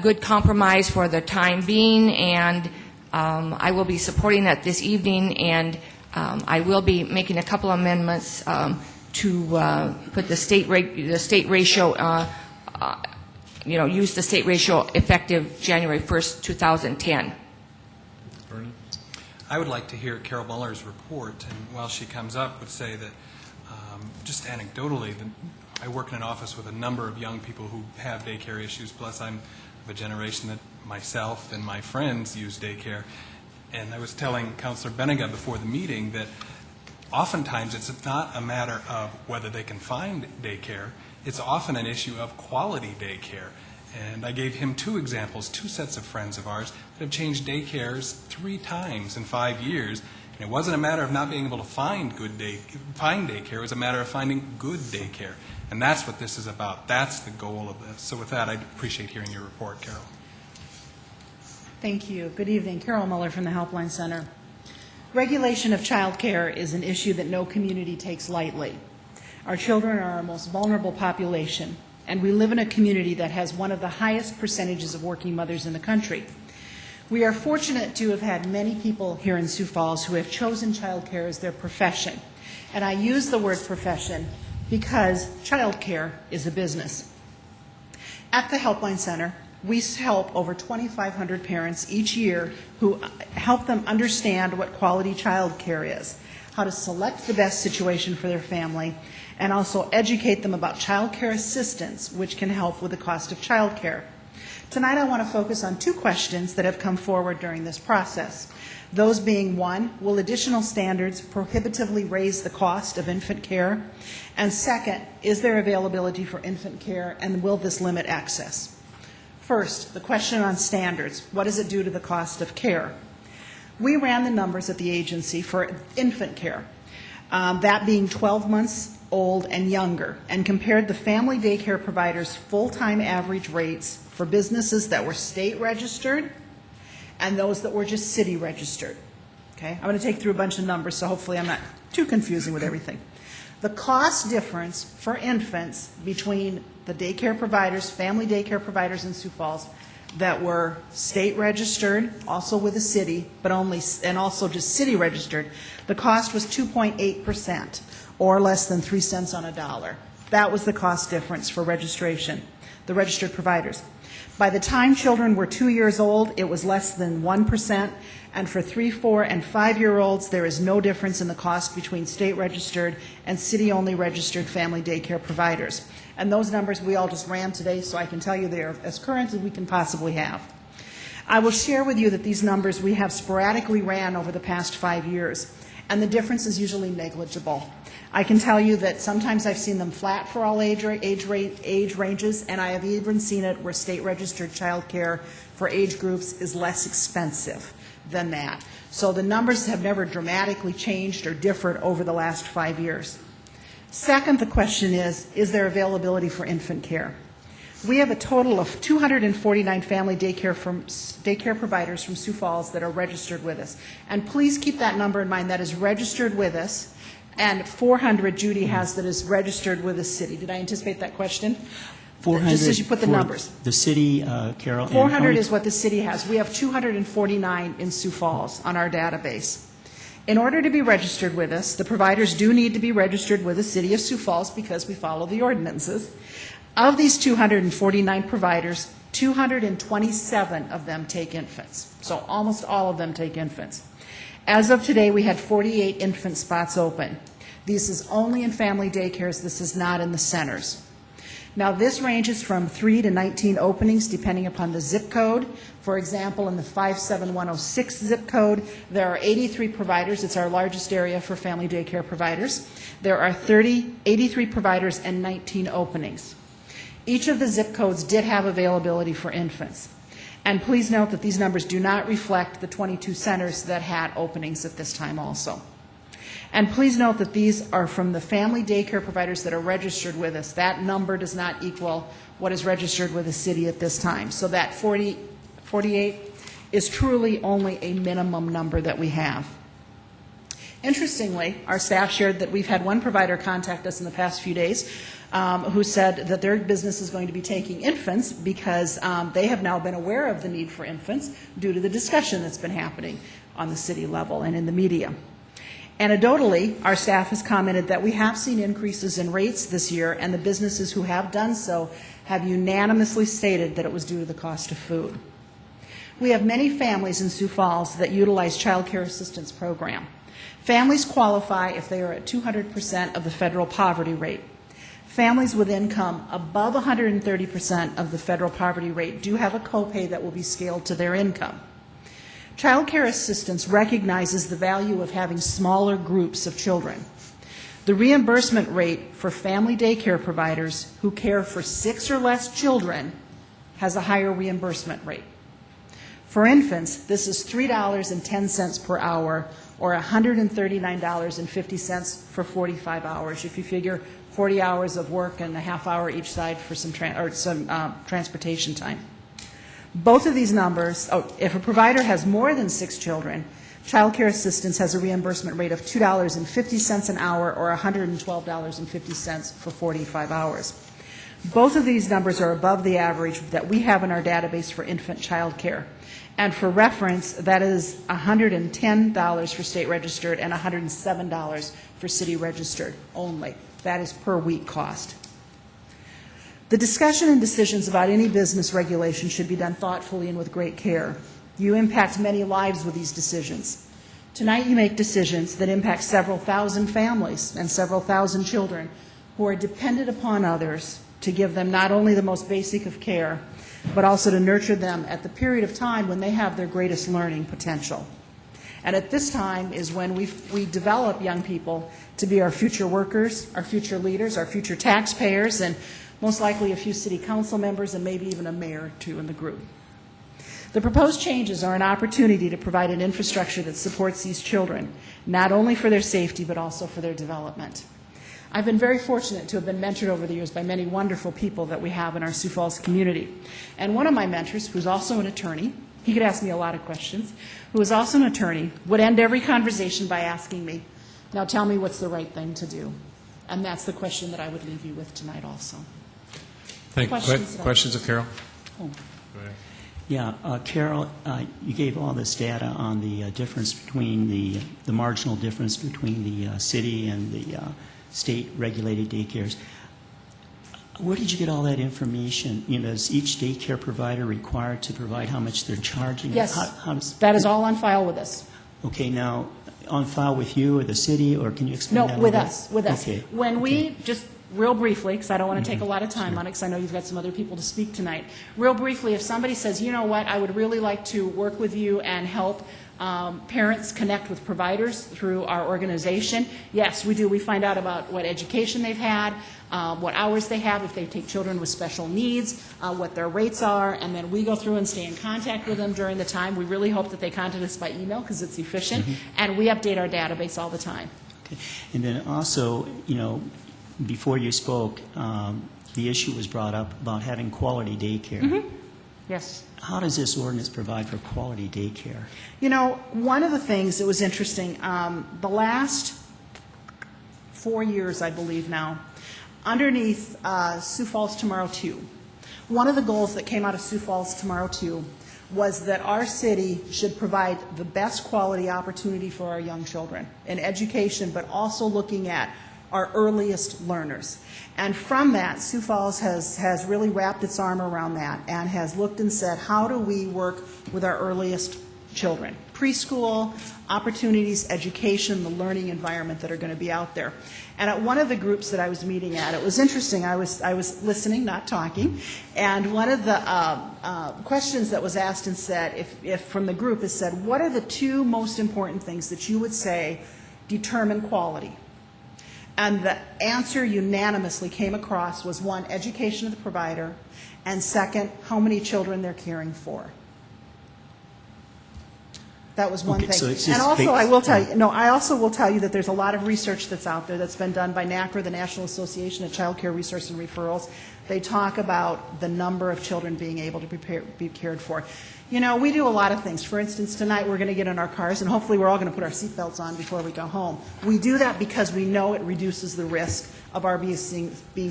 good compromise for the time being, and I will be supporting that this evening, and I will be making a couple amendments to put the state ratio, use the state ratio effective January 1st, 2010. Bernie? I would like to hear Carol Muller's report, and while she comes up, would say that just anecdotally, I work in an office with a number of young people who have daycare issues, plus I'm of a generation that myself and my friends use daycare. And I was telling Councilor Benega before the meeting that oftentimes it's not a matter of whether they can find daycare, it's often an issue of quality daycare. And I gave him 2 examples, 2 sets of friends of ours that have changed daycares 3 times in 5 years. And it wasn't a matter of not being able to find daycare, it was a matter of finding good daycare. And that's what this is about. That's the goal of this. So with that, I'd appreciate hearing your report, Carol. Thank you. Good evening. Carol Muller from the Helpline Center. Regulation of child care is an issue that no community takes lightly. Our children are our most vulnerable population, and we live in a community that has one of the highest percentages of working mothers in the country. We are fortunate to have had many people here in Sioux Falls who have chosen child care as their profession. And I use the word profession because child care is a business. At the Helpline Center, we help over 2,500 parents each year who help them understand what quality child care is, how to select the best situation for their family, and also educate them about child care assistance, which can help with the cost of child care. Tonight I want to focus on two questions that have come forward during this process. Those being, one, will additional standards prohibitively raise the cost of infant care? And second, is there availability for infant care, and will this limit access? First, the question on standards. What does it do to the cost of care? We ran the numbers at the agency for infant care, that being 12 months old and younger, and compared the family daycare providers' full-time average rates for businesses that were state registered and those that were just city registered. Okay? I'm going to take through a bunch of numbers, so hopefully I'm not too confusing with everything. The cost difference for infants between the daycare providers, family daycare providers in Sioux Falls that were state registered, also with the city, but only, and also just city registered, the cost was 2.8%, or less than 3 cents on a dollar. That was the cost difference for registration, the registered providers. By the time children were 2 years old, it was less than 1%, and for 3, 4, and 5-year-olds, there is no difference in the cost between state registered and city-only registered family daycare providers. And those numbers we all just ran today, so I can tell you they are as current as we can possibly have. I will share with you that these numbers we have sporadically ran over the past 5 years, and the difference is usually negligible. I can tell you that sometimes I've seen them flat for all age ranges, and I have even seen it where state-registered child care for age groups is less expensive than that. So the numbers have never dramatically changed or differed over the last 5 years. Second, the question is there availability for infant care? We have a total of 249 family daycare providers from Sioux Falls that are registered with us. And please keep that number in mind. That is registered with us. And 400 Judy has that is registered with the city. Did I anticipate that question? 400 just as you put the numbers. The city, Carol. 400 is what the city has. We have 249 in Sioux Falls on our database. In order to be registered with us, the providers do need to be registered with the city of Sioux Falls because we follow the ordinances. Of these 249 providers, 227 of them take infants. So almost all of them take infants. As of today, we had 48 infant spots open. This is only in family daycares. This is not in the centers. Now, this ranges from 3 to 19 openings depending upon the zip code. For example, in the 57106 zip code, there are 83 providers. It's our largest area for family daycare providers. There are 83 providers and 19 openings. Each of the zip codes did have availability for infants. And please note that these numbers do not reflect the 22 centers that had openings at this time also. And please note that these are from the family daycare providers that are registered with us. That number does not equal what is registered with the city at this time. So that 48 is truly only a minimum number that we have. Interestingly, our staff shared that we've had one provider contact us in the past few days who said that their business is going to be taking infants because they have now been aware of the need for infants due to the discussion that's been happening on the city level and in the media. Anecdotally, our staff has commented that we have seen increases in rates this year, and the businesses who have done so have unanimously stated that it was due to the cost of food. We have many families in Sioux Falls that utilize Child Care Assistance Program. Families qualify if they are at 200% of the federal poverty rate. Families with income above 130% of the federal poverty rate do have a copay that will be scaled to their income. Child Care Assistance recognizes the value of having smaller groups of children. The reimbursement rate for family daycare providers who care for 6 or less children has a higher reimbursement rate. For infants, this is $3.10 per hour or $139.50 for 45 hours. If you figure 40 hours of work and a half hour each side for some transportation time. Both of these numbers, if a provider has more than 6 children, Child Care Assistance has a reimbursement rate of $2.50 an hour or $112.50 for 45 hours. Both of these numbers are above the average that we have in our database for infant child care. And for reference, that is $110 for state registered and $107 for city registered only. That is per week cost. The discussion and decisions about any business regulation should be done thoughtfully and with great care. You impact many lives with these decisions. Tonight you make decisions that impact several thousand families and several thousand children who are dependent upon others to give them not only the most basic of care, but also to nurture them at the period of time when they have their greatest learning potential. And at this time is when we develop young people to be our future workers, our future leaders, our future taxpayers, and most likely a few city council members and maybe even a mayor or two in the group. The proposed changes are an opportunity to provide an infrastructure that supports these children, not only for their safety, but also for their development. I've been very fortunate to have been mentored over the years by many wonderful people that we have in our Sioux Falls community. And one of my mentors, who's also an attorney, he could ask me a lot of questions, who is also an attorney, would end every conversation by asking me, now tell me what's the right thing to do. And that's the question that I would leave you with tonight also. Questions of Carol? Oh. Go ahead. Yeah, Carol, you gave all this data on the difference between the marginal difference between the city and the state-regulated daycares. Where did you get all that information? You know, is each daycare provider required to provide how much they're charging? Yes, how does, that is all on file with us. Okay, now, on file with you or the city, or can you explain that? No, with us, with us. Okay. When we, just real briefly, because I don't want to take a lot of time on it, because I know you've got some other people to speak tonight. Real briefly, if somebody says, you know what, I would really like to work with you and help parents connect with providers through our organization, yes, we do. We find out about what education they've had, what hours they have, if they take children with special needs, what their rates are, and then we go through and stay in contact with them during the time. We really hope that they contact us by email because it's efficient, and we update our database all the time. Okay. And then also, you know, before you spoke, the issue was brought up about having quality daycare. Yes. How does this ordinance provide for quality daycare? You know, one of the things that was interesting, the last 4 years, I believe now, underneath Sioux Falls Tomorrow 2, one of the goals that came out of Sioux Falls Tomorrow 2 was that our city should provide the best quality opportunity for our young children in education, but also looking at our earliest learners. And from that, Sioux Falls has really wrapped its arm around that and has looked and said, how do we work with our earliest children? Preschool, opportunities, education, the learning environment that are going to be out there. And at one of the groups that I was meeting at, it was interesting. I was listening, not talking, and one of the questions that was asked and said, if from the group, is said, what are the two most important things that you would say determine quality? And the answer unanimously came across was, one, education of the provider, and second, how many children they're caring for. That was one thing. So it's and also, I will tell you, I also will tell you that there's a lot of research that's out there that's been done by NACRA, the National Association of Child Care Resource and Referrals. They talk about the number of children being able to be cared for. You know, we do a lot of things. For instance, tonight we're going to get in our cars, and hopefully we're all going to put our seatbelts on before we go home. We do that because we know it reduces the risk of our being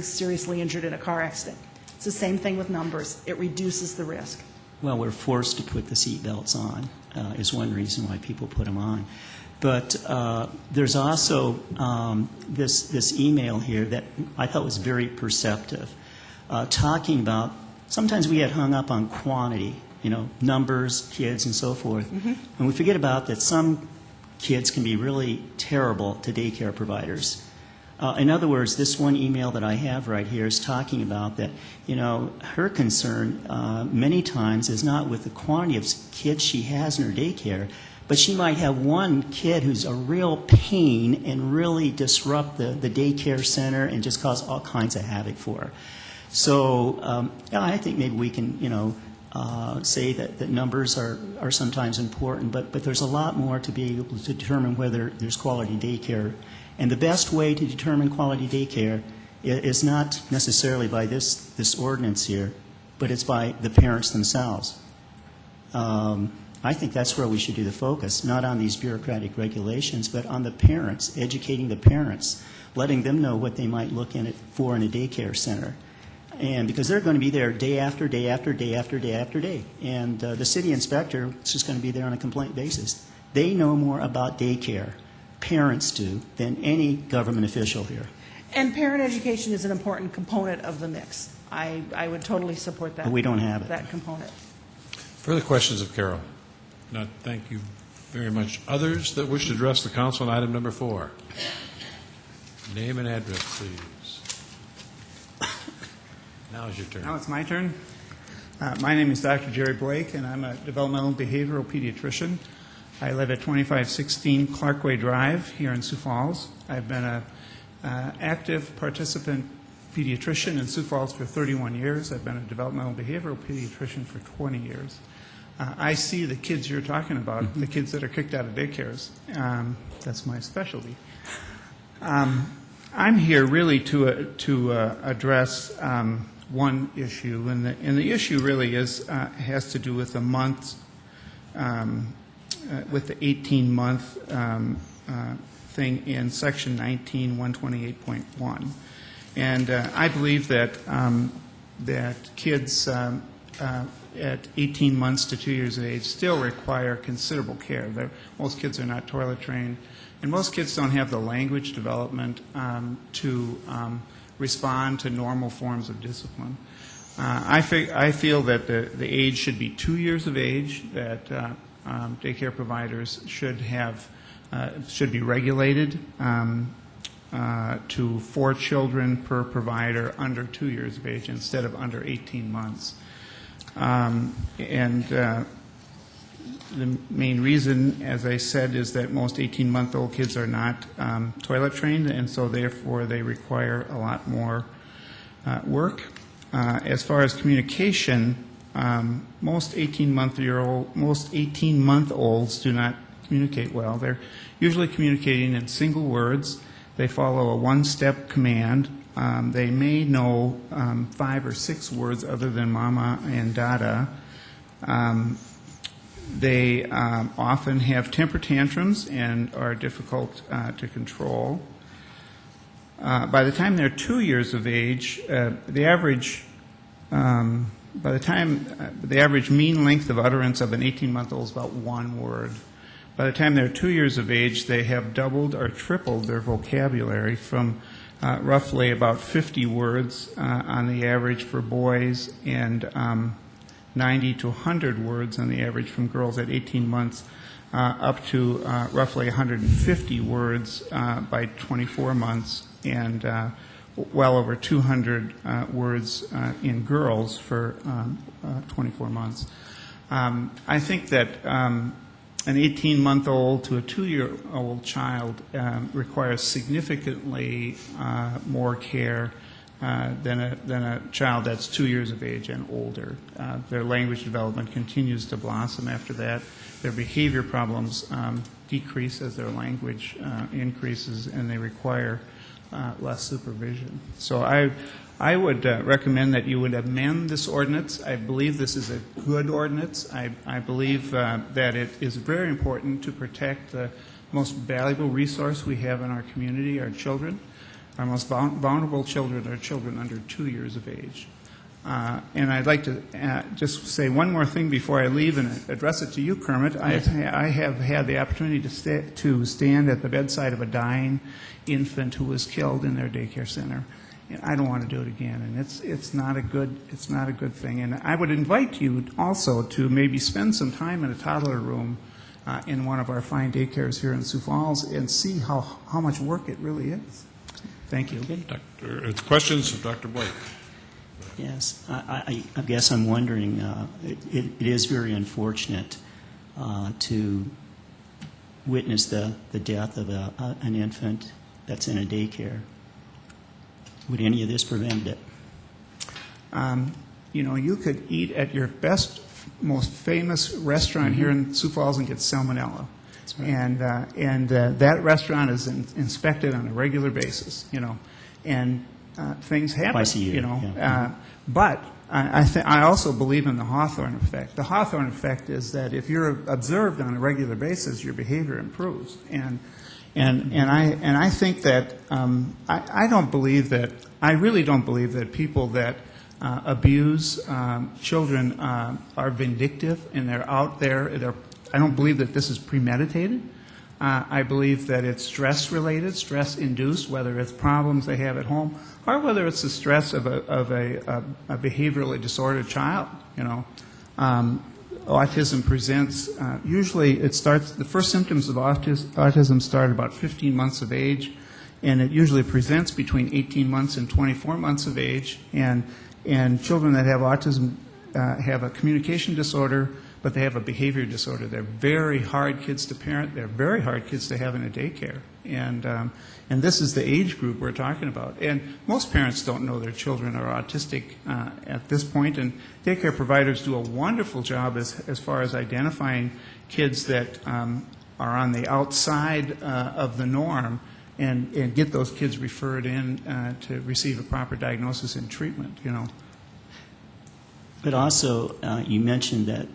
seriously injured in a car accident. It's the same thing with numbers. It reduces the risk. Well, we're forced to put the seatbelts on is one reason why people put them on. But there's also this email here that I thought was very perceptive, talking about sometimes we get hung up on quantity, you know, numbers, kids, and so forth. And we forget about that some kids can be really terrible to daycare providers. In other words, this one email that I have right here is talking about that, you know, her concern many times is not with the quantity of kids she has in her daycare, but she might have one kid who's a real pain and really disrupt the daycare center and just cause all kinds of havoc for her. So yeah, I think maybe we can, you know, say that numbers are sometimes important, but there's a lot more to be able to determine whether there's quality daycare. And the best way to determine quality daycare is not necessarily by this ordinance here, but it's by the parents themselves. I think that's where we should do the focus, not on these bureaucratic regulations, but on the parents, educating the parents, letting them know what they might look for in a daycare center. And because they're going to be there day after day after day after day after day. And the city inspector is just going to be there on a complaint basis. They know more about daycare, parents do, than any government official here. And parent education is an important component of the mix. I would totally support that. But we don't have it. That component. Further questions of Carol? Not, thank you very much. Others that wish to address the council on item number 4? Name and address, please. Now is your turn. Now it's my turn. My name is Dr. Jerry Blake, and I'm a developmental behavioral pediatrician. I live at 2516 Clarkway Drive here in Sioux Falls. I've been an active participant pediatrician in Sioux Falls for 31 years. I've been a developmental behavioral pediatrician for 20 years. I see the kids you're talking about, the kids that are kicked out of daycares. That's my specialty. I'm here really to address one issue, and the issue really has to do with the month, with the 18-month thing in Section 19-128.1. And I believe that kids at 18 months to 2 years of age still require considerable care. Most kids are not toilet trained, and most kids don't have the language development to respond to normal forms of discipline. I feel that the age should be 2 years of age, that daycare providers should be regulated to 4 children per provider under 2 years of age instead of under 18 months. The main reason, as I said, is that most 18-month-old kids are not toilet trained, and so therefore they require a lot more work. As far as communication, most 18-month-olds do not communicate well. They're usually communicating in single words. They follow a one-step command. They may know 5 or 6 words other than mama and dada. They often have temper tantrums and are difficult to control. By the time they're 2 years of age, the average mean length of utterance of an 18-month-old is about 1 word. By the time they're 2 years of age, they have doubled or tripled their vocabulary from roughly about 50 words on the average for boys and 90 to 100 words on the average from girls at 18 months, up to roughly 150 words by 24 months, and well over 200 words in girls for 24 months. I think that an 18-month-old to a 2-year-old child requires significantly more care than a child that's 2 years of age and older. Their language development continues to blossom after that. Their behavior problems decrease as their language increases, and they require less supervision. So I would recommend that you would amend this ordinance. I believe this is a good ordinance. I believe that it is very important to protect the most valuable resource we have in our community, our children. Our most vulnerable children are children under 2 years of age. And I'd like to just say one more thing before I leave and address it to you, Kermit. Yes. I have had the opportunity to stand at the bedside of a dying infant who was killed in their daycare center. And I don't want to do it again, and it's not a good thing. And I would invite you also to maybe spend some time in a toddler room in one of our fine daycares here in Sioux Falls and see how much work it really is. Thank you. It's questions of Dr. Blake. Yes, I guess I'm wondering, it is very unfortunate to witness the death of an infant that's in a daycare. Would any of this prevent it? You could eat at your best, most famous restaurant here in Sioux Falls and get salmonella. Right. And that restaurant is inspected on a regular basis, and things happen. Twice a year. Yeah. But I also believe in the Hawthorne effect. The Hawthorne effect is that if you're observed on a regular basis, your behavior improves. And I think that I really don't believe that people that abuse children are vindictive and they're out there. I don't believe that this is premeditated. I believe that it's stress-related, stress-induced, whether it's problems they have at home or whether it's the stress of a behaviorally disordered child. Autism presents, usually the first symptoms of autism start about 15 months of age, and it usually presents between 18 months and 24 months of age. And And children that have autism have a communication disorder, but they have a behavior disorder. They're very hard kids to parent. They're very hard kids to have in a daycare. And this is the age group we're talking about. And most parents don't know their children are autistic at this point. And daycare providers do a wonderful job as far as identifying kids that are on the outside of the norm and get those kids referred in to receive a proper diagnosis and treatment, you know. But also, you mentioned that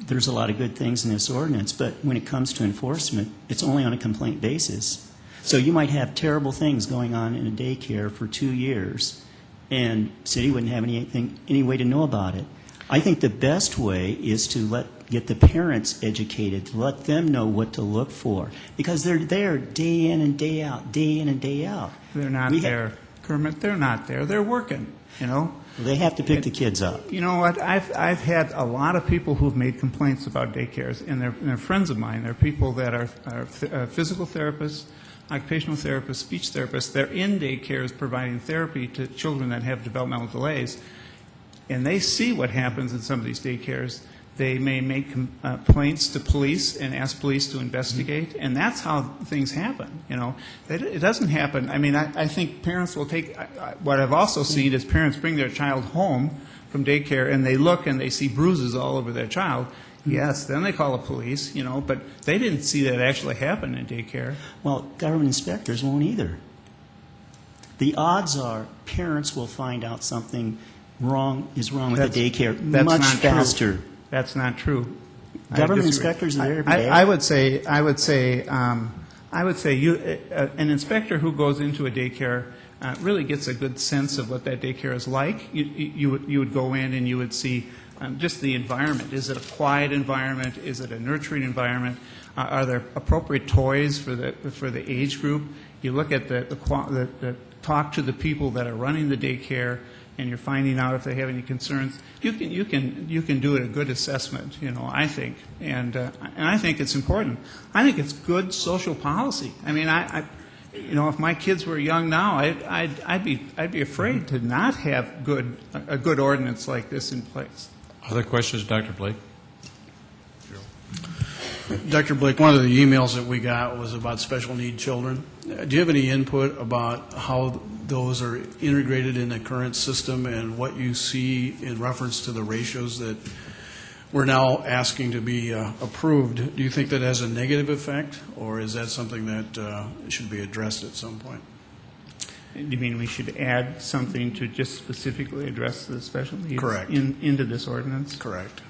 there's a lot of good things in this ordinance, but when it comes to enforcement, it's only on a complaint basis. So you might have terrible things going on in a daycare for 2 years, and the city wouldn't have any way to know about it. I think the best way is to get the parents educated, to let them know what to look for, because they're there day in and day out, day in and day out. They're not there, Kermit. They're not there. They're working, you know. They have to pick the kids up. You know what? I've had a lot of people who've made complaints about daycares, and they're friends of mine. They're people that are physical therapists, occupational therapists, speech therapists. They're in daycares providing therapy to children that have developmental delays, and they see what happens in some of these daycares. They may make complaints to police and ask police to investigate, and that's how things happen, you know. It doesn't happen. I mean, I think parents will take, what I've also seen is parents bring their child home from daycare, and they look and they see bruises all over their child. Yes, then they call the police, you know, but they didn't see that actually happen in daycare. Well, government inspectors won't either. The odds are parents will find out something is wrong with the daycare much faster. That's not true. Government inspectors are there every day. I would say, an inspector who goes into a daycare really gets a good sense of what that daycare is like. You would go in and you would see just the environment. Is it a quiet environment? Is it a nurturing environment? Are there appropriate toys for the age group? You look at the talk to the people that are running the daycare, and you're finding out if they have any concerns. You can do a good assessment, you know, I think, and I think it's important. I think it's good social policy. I mean, you know, if my kids were young now, I'd be afraid to not have a good ordinance like this in place. Other questions, Dr. Blake? Dr. Blake, one of the emails that we got was about special need children. Do you have any input about how those are integrated in the current system and what you see in reference to the ratios that we're now asking to be approved? Do you think that has a negative effect, or is that something that should be addressed at some point? You mean we should add something to just specifically address the special needs Correct. into this ordinance? Correct.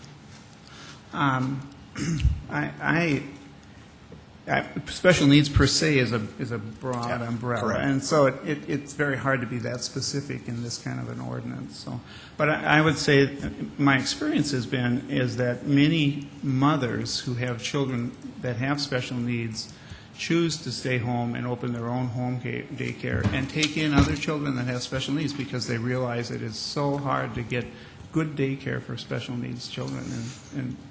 Special needs per se is a broad umbrella, correct. and so it's very hard to be that specific in this kind of an ordinance. So, but I would say my experience is that many mothers who have children that have special needs choose to stay home and open their own home daycare and take in other children that have special needs because they realize it is so hard to get good daycare for special needs children,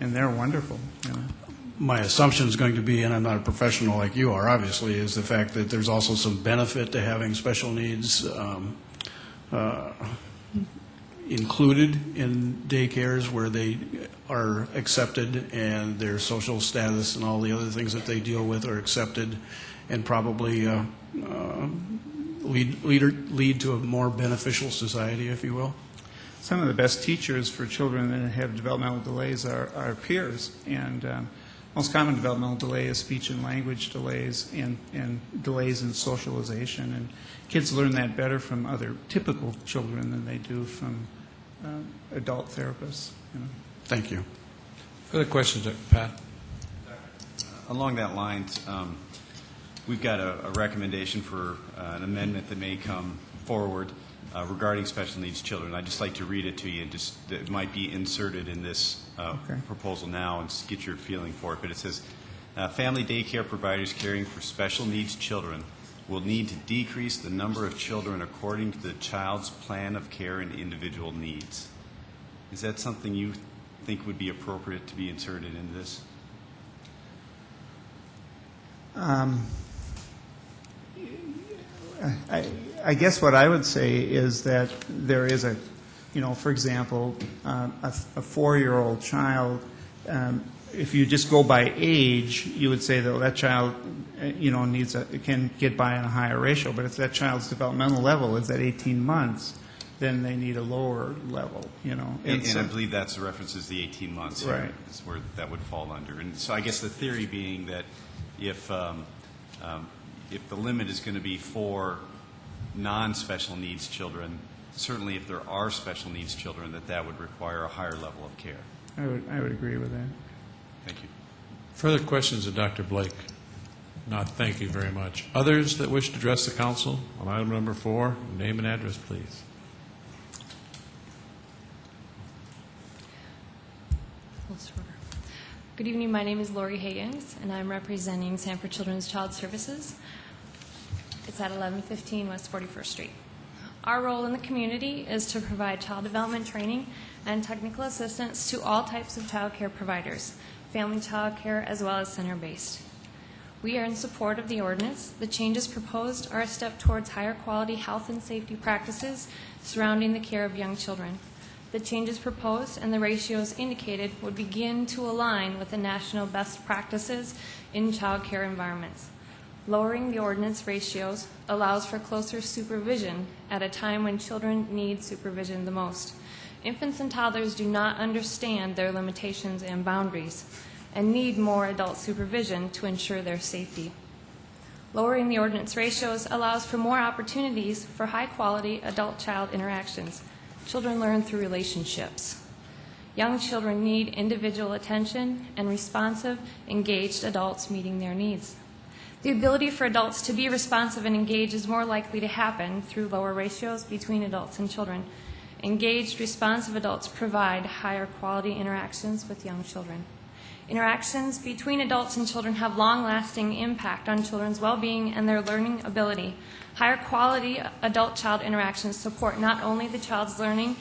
and they're wonderful, you know. My assumption is going to be, and I'm not a professional like you are, obviously, is the fact that there's also some benefit to having special needs included in daycares where they are accepted and their social status and all the other things that they deal with are accepted and probably lead to a more beneficial society, if you will. Some of the best teachers for children that have developmental delays are peers, and most common developmental delay is speech and language delays and delays in socialization, and kids learn that better from other typical children than they do from adult therapists. You know. Thank you. Further questions, Pat? Along that lines, we've got a recommendation for an amendment that may come forward regarding special needs children. I'd just like to read it to you. It might be inserted in this proposal now and just get your feeling for it. But it says, family daycare providers caring for special needs children will need to decrease the number of children according to the child's plan of care and individual needs. Is that something you think would be appropriate to be inserted in this? I guess what I would say is that there is a, for example, a 4-year-old child, if you just go by age, you would say that child, can get by on a higher ratio. But if that child's developmental level is at 18 months, then they need a lower level, And I believe that's the reference is the 18 months. Right. Is where that would fall under. And so I guess the theory being that if the limit is going to be for non-special needs children, certainly if there are special needs children, that would require a higher level of care. I would agree with that. Thank you. Further questions of Dr. Blake? Not, thank you very much. Others that wish to address the council on item number 4, name and address, please. Good evening, my name is Lori Higgins, and I'm representing Sanford Children's Child Services. It's at 1115 West 41st Street. Our role in the community is to provide child development training and technical assistance to all types of child care providers, family child care as well as center-based. We are in support of the ordinance. The changes proposed are a step towards higher quality health and safety practices surrounding the care of young children. The changes proposed and the ratios indicated would begin to align with the national best practices in child care environments. Lowering the ordinance ratios allows for closer supervision at a time when children need supervision the most. Infants and toddlers do not understand their limitations and boundaries and need more adult supervision to ensure their safety. Lowering the ordinance ratios allows for more opportunities for high-quality adult-child interactions. Children learn through relationships. Young children need individual attention and responsive, engaged adults meeting their needs. The ability for adults to be responsive and engaged is more likely to happen through lower ratios between adults and children. Engaged, responsive adults provide higher quality interactions with young children. Interactions between adults and children have long-lasting impact on children's well-being and their learning ability. Higher quality adult-child interactions support not only the child's learning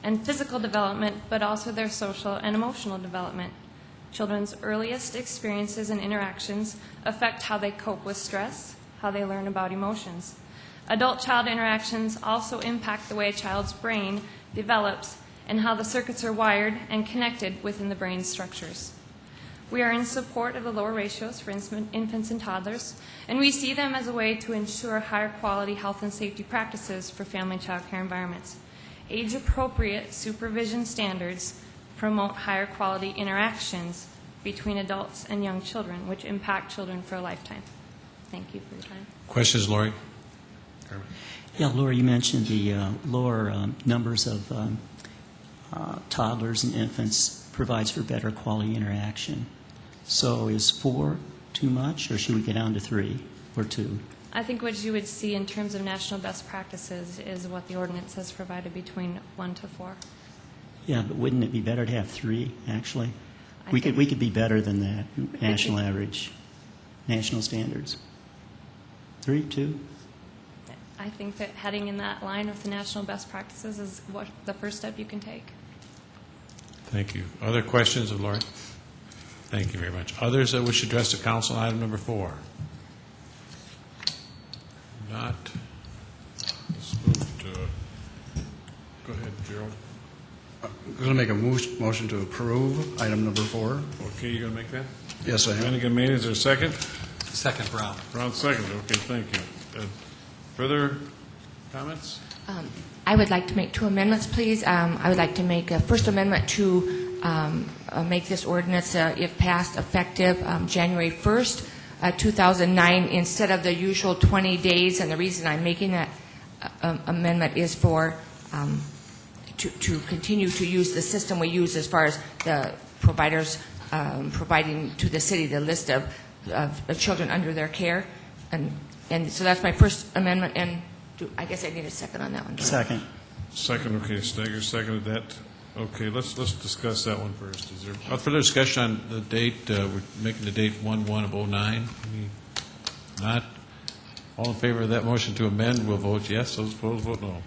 and physical development, but also their social and emotional development. Children's earliest experiences and interactions affect how they cope with stress, how they learn about emotions. Adult-child interactions also impact the way a child's brain develops and how the circuits are wired and connected within the brain structures. We are in support of the lower ratios for infants and toddlers, and we see them as a way to ensure higher quality health and safety practices for family child care environments. Age-appropriate supervision standards promote higher quality interactions between adults and young children, which impact children for a lifetime. Thank you for your time. Questions, Lori? Yeah, Laura, you mentioned the lower numbers of toddlers and infants provides for better quality interaction. So is 4 too much, or should we get down to 3 or 2? I think what you would see in terms of national best practices is what the ordinance has provided between 1 to 4. Yeah, but wouldn't it be better to have 3, actually? We could be better than that, national average, national standards. 3, 2? I think that heading in that line with the national best practices is what the first step you can take. Thank you. Other questions of Lori? Thank you very much. Others that wish to address the council on item number 4? Not. Let's move to. Go ahead, Gerald. I'm going to make a motion to approve item number 4. Okay, you're going to make that? Yes, I am. Flanagan made it. Is there a second? Second, Brown. Brown second. Okay, thank you. Further comments? I would like to make 2 amendments, please. I would like to make a first amendment to make this ordinance, if passed, effective January 1st, 2009, instead of the usual 20 days. And the reason I'm making that amendment is for to continue to use the system we use as far as the providers providing to the city the list of children under their care. And so that's my first amendment, and I guess I need a second on that one. Second. Second, okay. Stager seconded that. Okay, let's discuss that one first. Is there further discussion on the date? We're making the date 1/1/09. Not. All in favor of that motion to amend, we'll vote yes. Those opposed, vote no.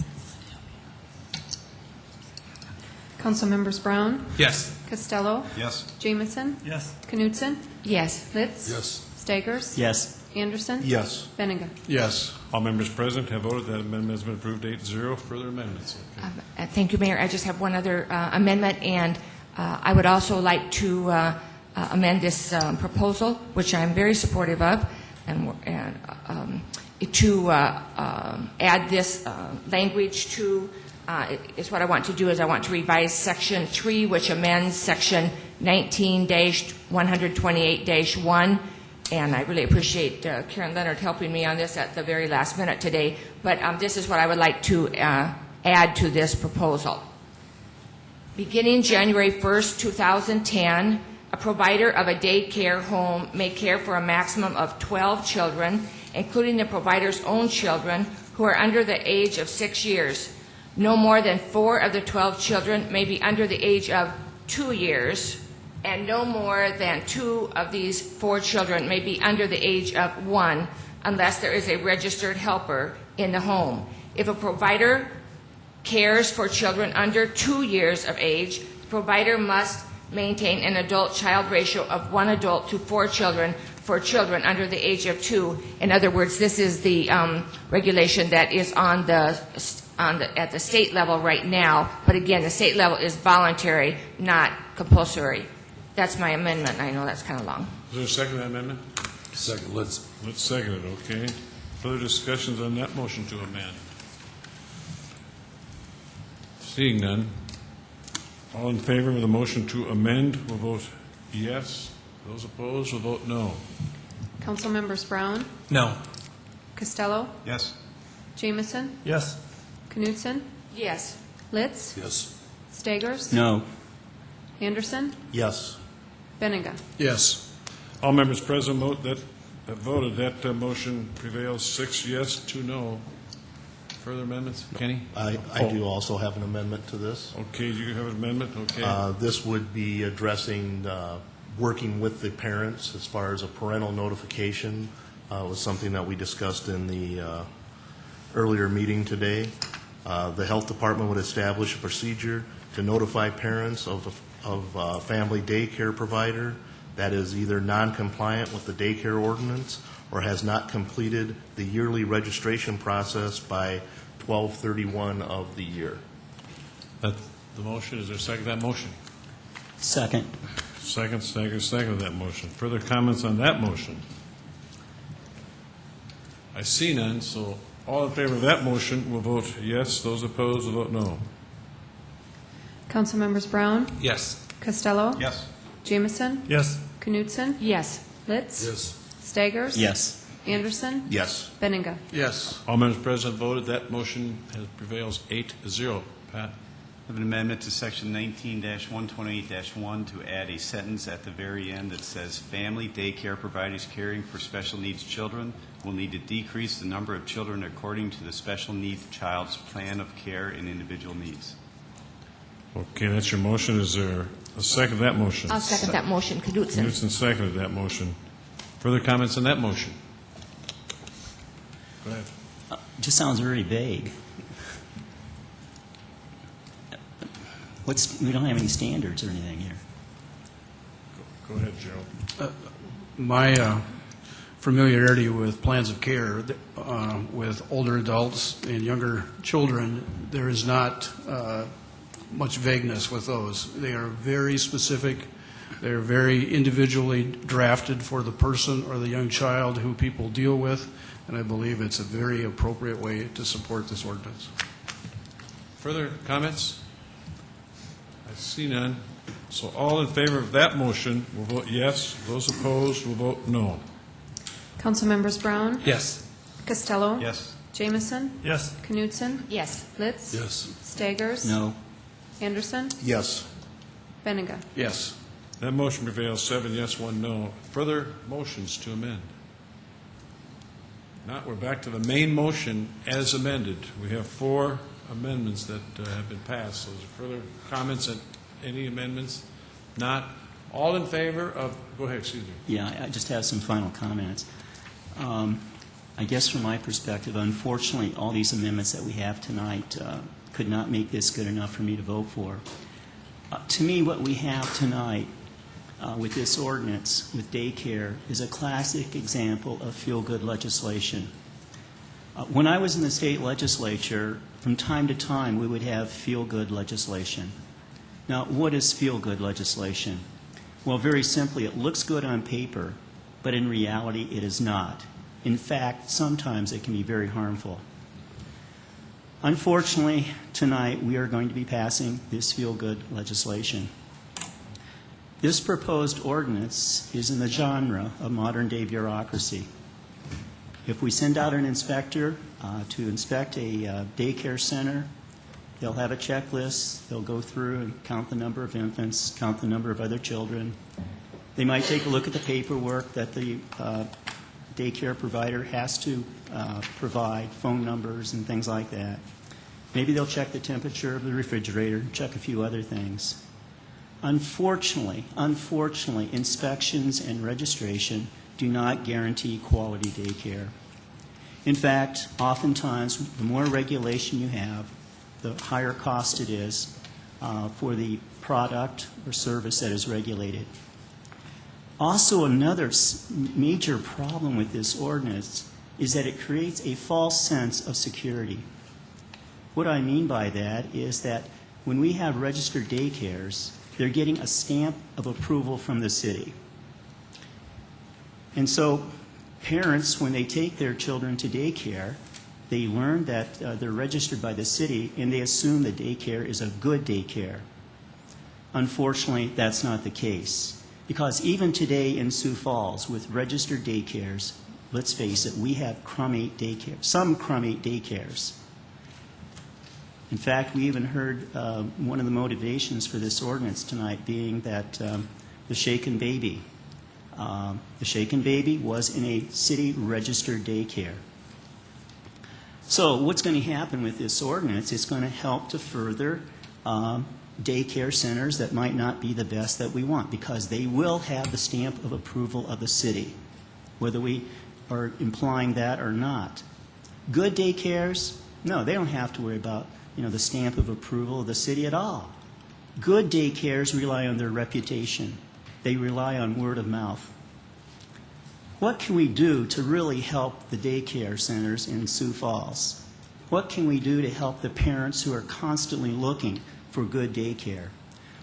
Council members Brown? Yes. Costello? Yes. Jamison? Yes. Knutson? Yes. Litz? Yes. Staggers? Yes. Anderson? Yes. Benega? Yes. All members present have voted. That amendment has been approved 8-0. Further amendments? Okay. Thank you, Mayor. I just have one other amendment, and I would also like to amend this proposal, which I'm very supportive of, and to add this language to, is what I want to do is I want to revise Section 3, which amends Section 19-128-1, and I really appreciate Karen Leonard helping me on this at the very last minute today, but this is what I would like to add to this proposal. Beginning January 1st, 2010, a provider of a daycare home may care for a maximum of 12 children, including the provider's own children, who are under the age of 6 years. No more than 4 of the 12 children may be under the age of 2 years, and no more than 2 of these 4 children may be under the age of 1 unless there is a registered helper in the home. If a provider cares for children under 2 years of age, the provider must maintain an adult-child ratio of 1 adult to 4 children for children under the age of 2. In other words, this is the regulation that is at the state level right now, but again, the state level is voluntary, not compulsory. That's my amendment. I know that's kind of long. Is there a second to that amendment? Second. Let's second it, okay. Further discussions on that motion to amend? Seeing none, all in favor of the motion to amend will vote yes. Those opposed will vote no. Council members Brown? No. Costello? Yes. Jameson? Yes. Knutson? Yes. Litz? Yes. Staggers? No. Anderson? Yes. Benega? Yes. All members present voted. That motion prevails 6 yes, 2 no. Further amendments? Kenny? I do also have an amendment to this. Okay, you have an amendment? Okay. This would be addressing working with the parents as far as a parental notification was something that we discussed in the earlier meeting today. The health department would establish a procedure to notify parents of a family daycare provider that is either non-compliant with the daycare ordinance or has not completed the yearly registration process by 12/31 of the year. That's the motion. Is there a second to that motion? Second. Second to that motion. Further comments on that motion? I see none, so all in favor of that motion will vote yes. Those opposed will vote no. Council members Brown? Yes. Costello? Yes. Jameson? Yes. Knutson? Yes. Litz? Yes. Staggers? Yes. Anderson? Yes. Benega? Yes. All members present voted. That motion prevails 8-0. Pat? I have an amendment to Section 19-128-1 to add a sentence at the very end that says, family daycare providers caring for special needs children will need to decrease the number of children according to the special needs child's plan of care and individual needs. Okay, that's your motion. Is there a second to that motion? I'll second that motion. Knutson. Knutson seconded that motion. Further comments on that motion? Go ahead. Just sounds very vague. We don't have any standards or anything here. Go ahead, Joe. My familiarity with plans of care with older adults and younger children, there is not much vagueness with those. They are very specific. They're very individually drafted for the person or the young child who people deal with, and I believe it's a very appropriate way to support this ordinance. Further comments? I see none. So all in favor of that motion will vote yes. Those opposed will vote no. Council members Brown? Yes. Costello? Yes. Jameson? Yes. Knutson? Yes. Litz? Yes. Staggers? No. Anderson? Yes. Benega? Yes. That motion prevails 7 yes, 1 no. Further motions to amend? Not. We're back to the main motion as amended. We have 4 amendments that have been passed. So is there further comments on any amendments? Not. All in favor of, go ahead, excuse me. Yeah, I just have some final comments. I guess from my perspective, unfortunately, all these amendments that we have tonight could not make this good enough for me to vote for. To me, what we have tonight with this ordinance with daycare is a classic example of feel-good legislation. When I was in the state legislature, from time to time, we would have feel-good legislation. Now, what is feel-good legislation? Well, very simply, it looks good on paper, but in reality, it is not. In fact, sometimes it can be very harmful. Unfortunately, tonight, we are going to be passing this feel-good legislation. This proposed ordinance is in the genre of modern-day bureaucracy. If we send out an inspector to inspect a daycare center, they'll have a checklist. They'll go through and count the number of infants, count the number of other children. They might take a look at the paperwork that the daycare provider has to provide, phone numbers and things like that. Maybe they'll check the temperature of the refrigerator, check a few other things. Unfortunately, inspections and registration do not guarantee quality daycare. In fact, oftentimes, the more regulation you have, the higher cost it is for the product or service that is regulated. Also, another major problem with this ordinance is that it creates a false sense of security. What I mean by that is that when we have registered daycares, they're getting a stamp of approval from the city. And so parents, when they take their children to daycare, they learn that they're registered by the city, and they assume that daycare is a good daycare. Unfortunately, that's not the case. Because even today in Sioux Falls, with registered daycares, let's face it, we have crummy daycares, some crummy daycares. In fact, we even heard one of the motivations for this ordinance tonight being that the shaken baby. The shaken baby was in a city-registered daycare. So what's going to happen with this ordinance? It's going to help to further daycare centers that might not be the best that we want, because they will have the stamp of approval of the city, whether we are implying that or not. Good daycares, no, they don't have to worry about the stamp of approval of the city at all. Good daycares rely on their reputation. They rely on word of mouth. What can we do to really help the daycare centers in Sioux Falls? What can we do to help the parents who are constantly looking for good daycare?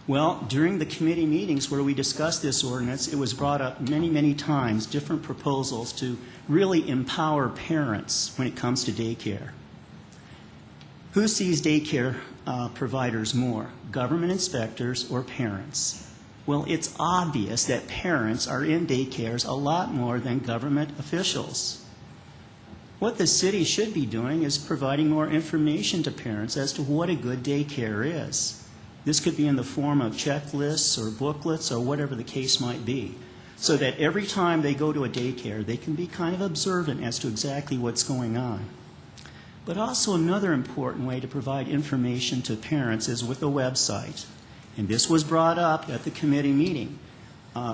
Well, during the committee meetings where we discussed this ordinance, it was brought up many, many times, different proposals to really empower parents when it comes to daycare. Who sees daycare providers more, government inspectors or parents? Well, it's obvious that parents are in daycares a lot more than government officials. What the city should be doing is providing more information to parents as to what a good daycare is. This could be in the form of checklists or booklets or whatever the case might be, so that every time they go to a daycare, they can be kind of observant as to exactly what's going on. But also another important way to provide information to parents is with a website. And this was brought up at the committee meeting,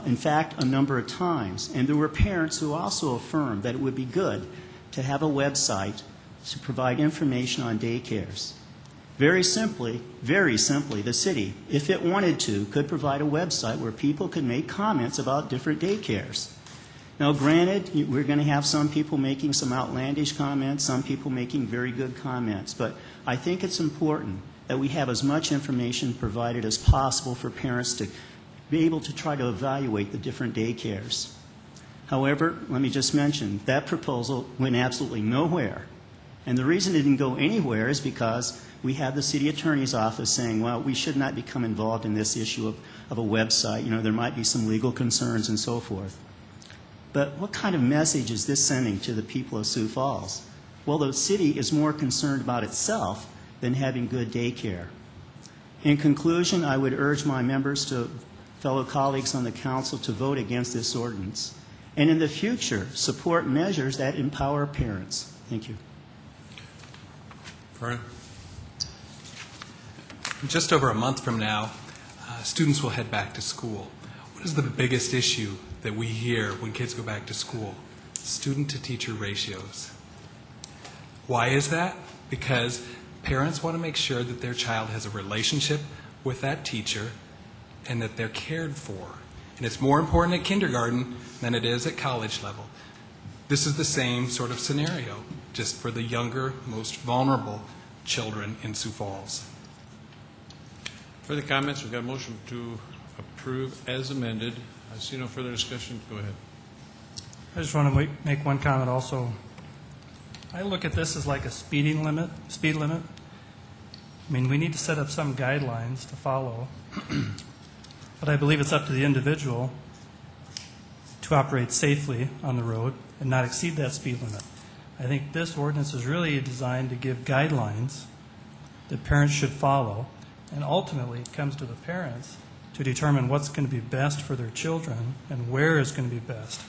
in fact, a number of times. And there were parents who also affirmed that it would be good to have a website to provide information on daycares. Very simply, the city, if it wanted to, could provide a website where people could make comments about different daycares. Now, granted, we're going to have some people making some outlandish comments, some people making very good comments, but I think it's important that we have as much information provided as possible for parents to be able to try to evaluate the different daycares. However, let me just mention, that proposal went absolutely nowhere. And the reason it didn't go anywhere is because we have the city attorney's office saying, well, we should not become involved in this issue of a website. There might be some legal concerns and so forth. But what kind of message is this sending to the people of Sioux Falls? Well, the city is more concerned about itself than having good daycare. In conclusion, I would urge my members, to fellow colleagues on the council, to vote against this ordinance, and in the future, support measures that empower parents. Thank you. Vernon? Just over a month from now, students will head back to school. What is the biggest issue that we hear when kids go back to school? Student-to-teacher ratios. Why is that? Because parents want to make sure that their child has a relationship with that teacher and that they're cared for. And it's more important at kindergarten than it is at college level. This is the same sort of scenario, just for the younger, most vulnerable children in Sioux Falls. Further comments? We've got a motion to approve as amended. I see no further discussion. Go ahead. I just want to make one comment also. I look at this as like a speed limit. I mean, we need to set up some guidelines to follow, but I believe it's up to the individual to operate safely on the road and not exceed that speed limit. I think this ordinance is really designed to give guidelines that parents should follow, and ultimately it comes to the parents to determine what's going to be best for their children and where is going to be best.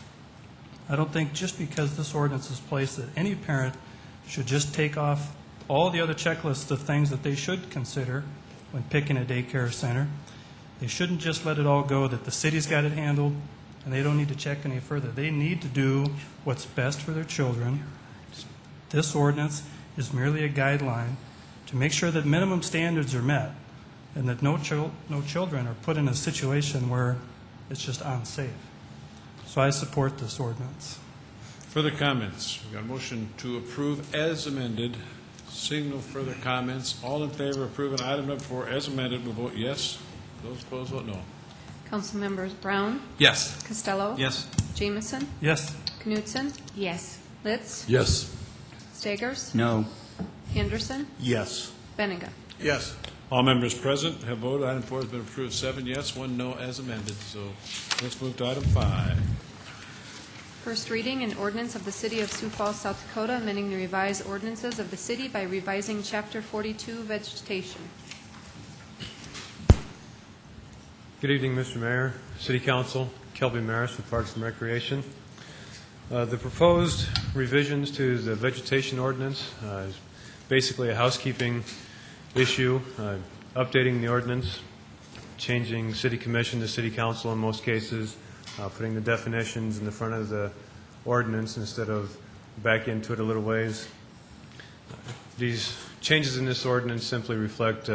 I don't think just because this ordinance is placed that any parent should just take off all the other checklists of things that they should consider when picking a daycare center. They shouldn't just let it all go that the city's got it handled and they don't need to check any further. They need to do what's best for their children. This ordinance is merely a guideline to make sure that minimum standards are met and that no children are put in a situation where it's just unsafe. So I support this ordinance. Further comments? We've got a motion to approve as amended. Seeing no further comments, all in favor of approving item number 4 as amended will vote yes. Those opposed vote no. Council members Brown? Yes. Costello? Yes. Jamison? Yes. Knutson? Yes. Litz? Yes. Staggers? No. Anderson? Yes. Benega? Yes. All members present have voted. Item 4 has been approved 7 yes, 1 no as amended. So let's move to item 5. First reading, an ordinance of the City of Sioux Falls, South Dakota, amending the revised ordinances of the city by revising Chapter 42, Vegetation. Good evening, Mr. Mayor, City Council, Kelby Maris with Parks and Recreation. The proposed revisions to the vegetation ordinance is basically a housekeeping issue, updating the ordinance, changing city commission to city council in most cases, putting the definitions in the front of the ordinance instead of back into it a little ways. These changes in this ordinance simply reflect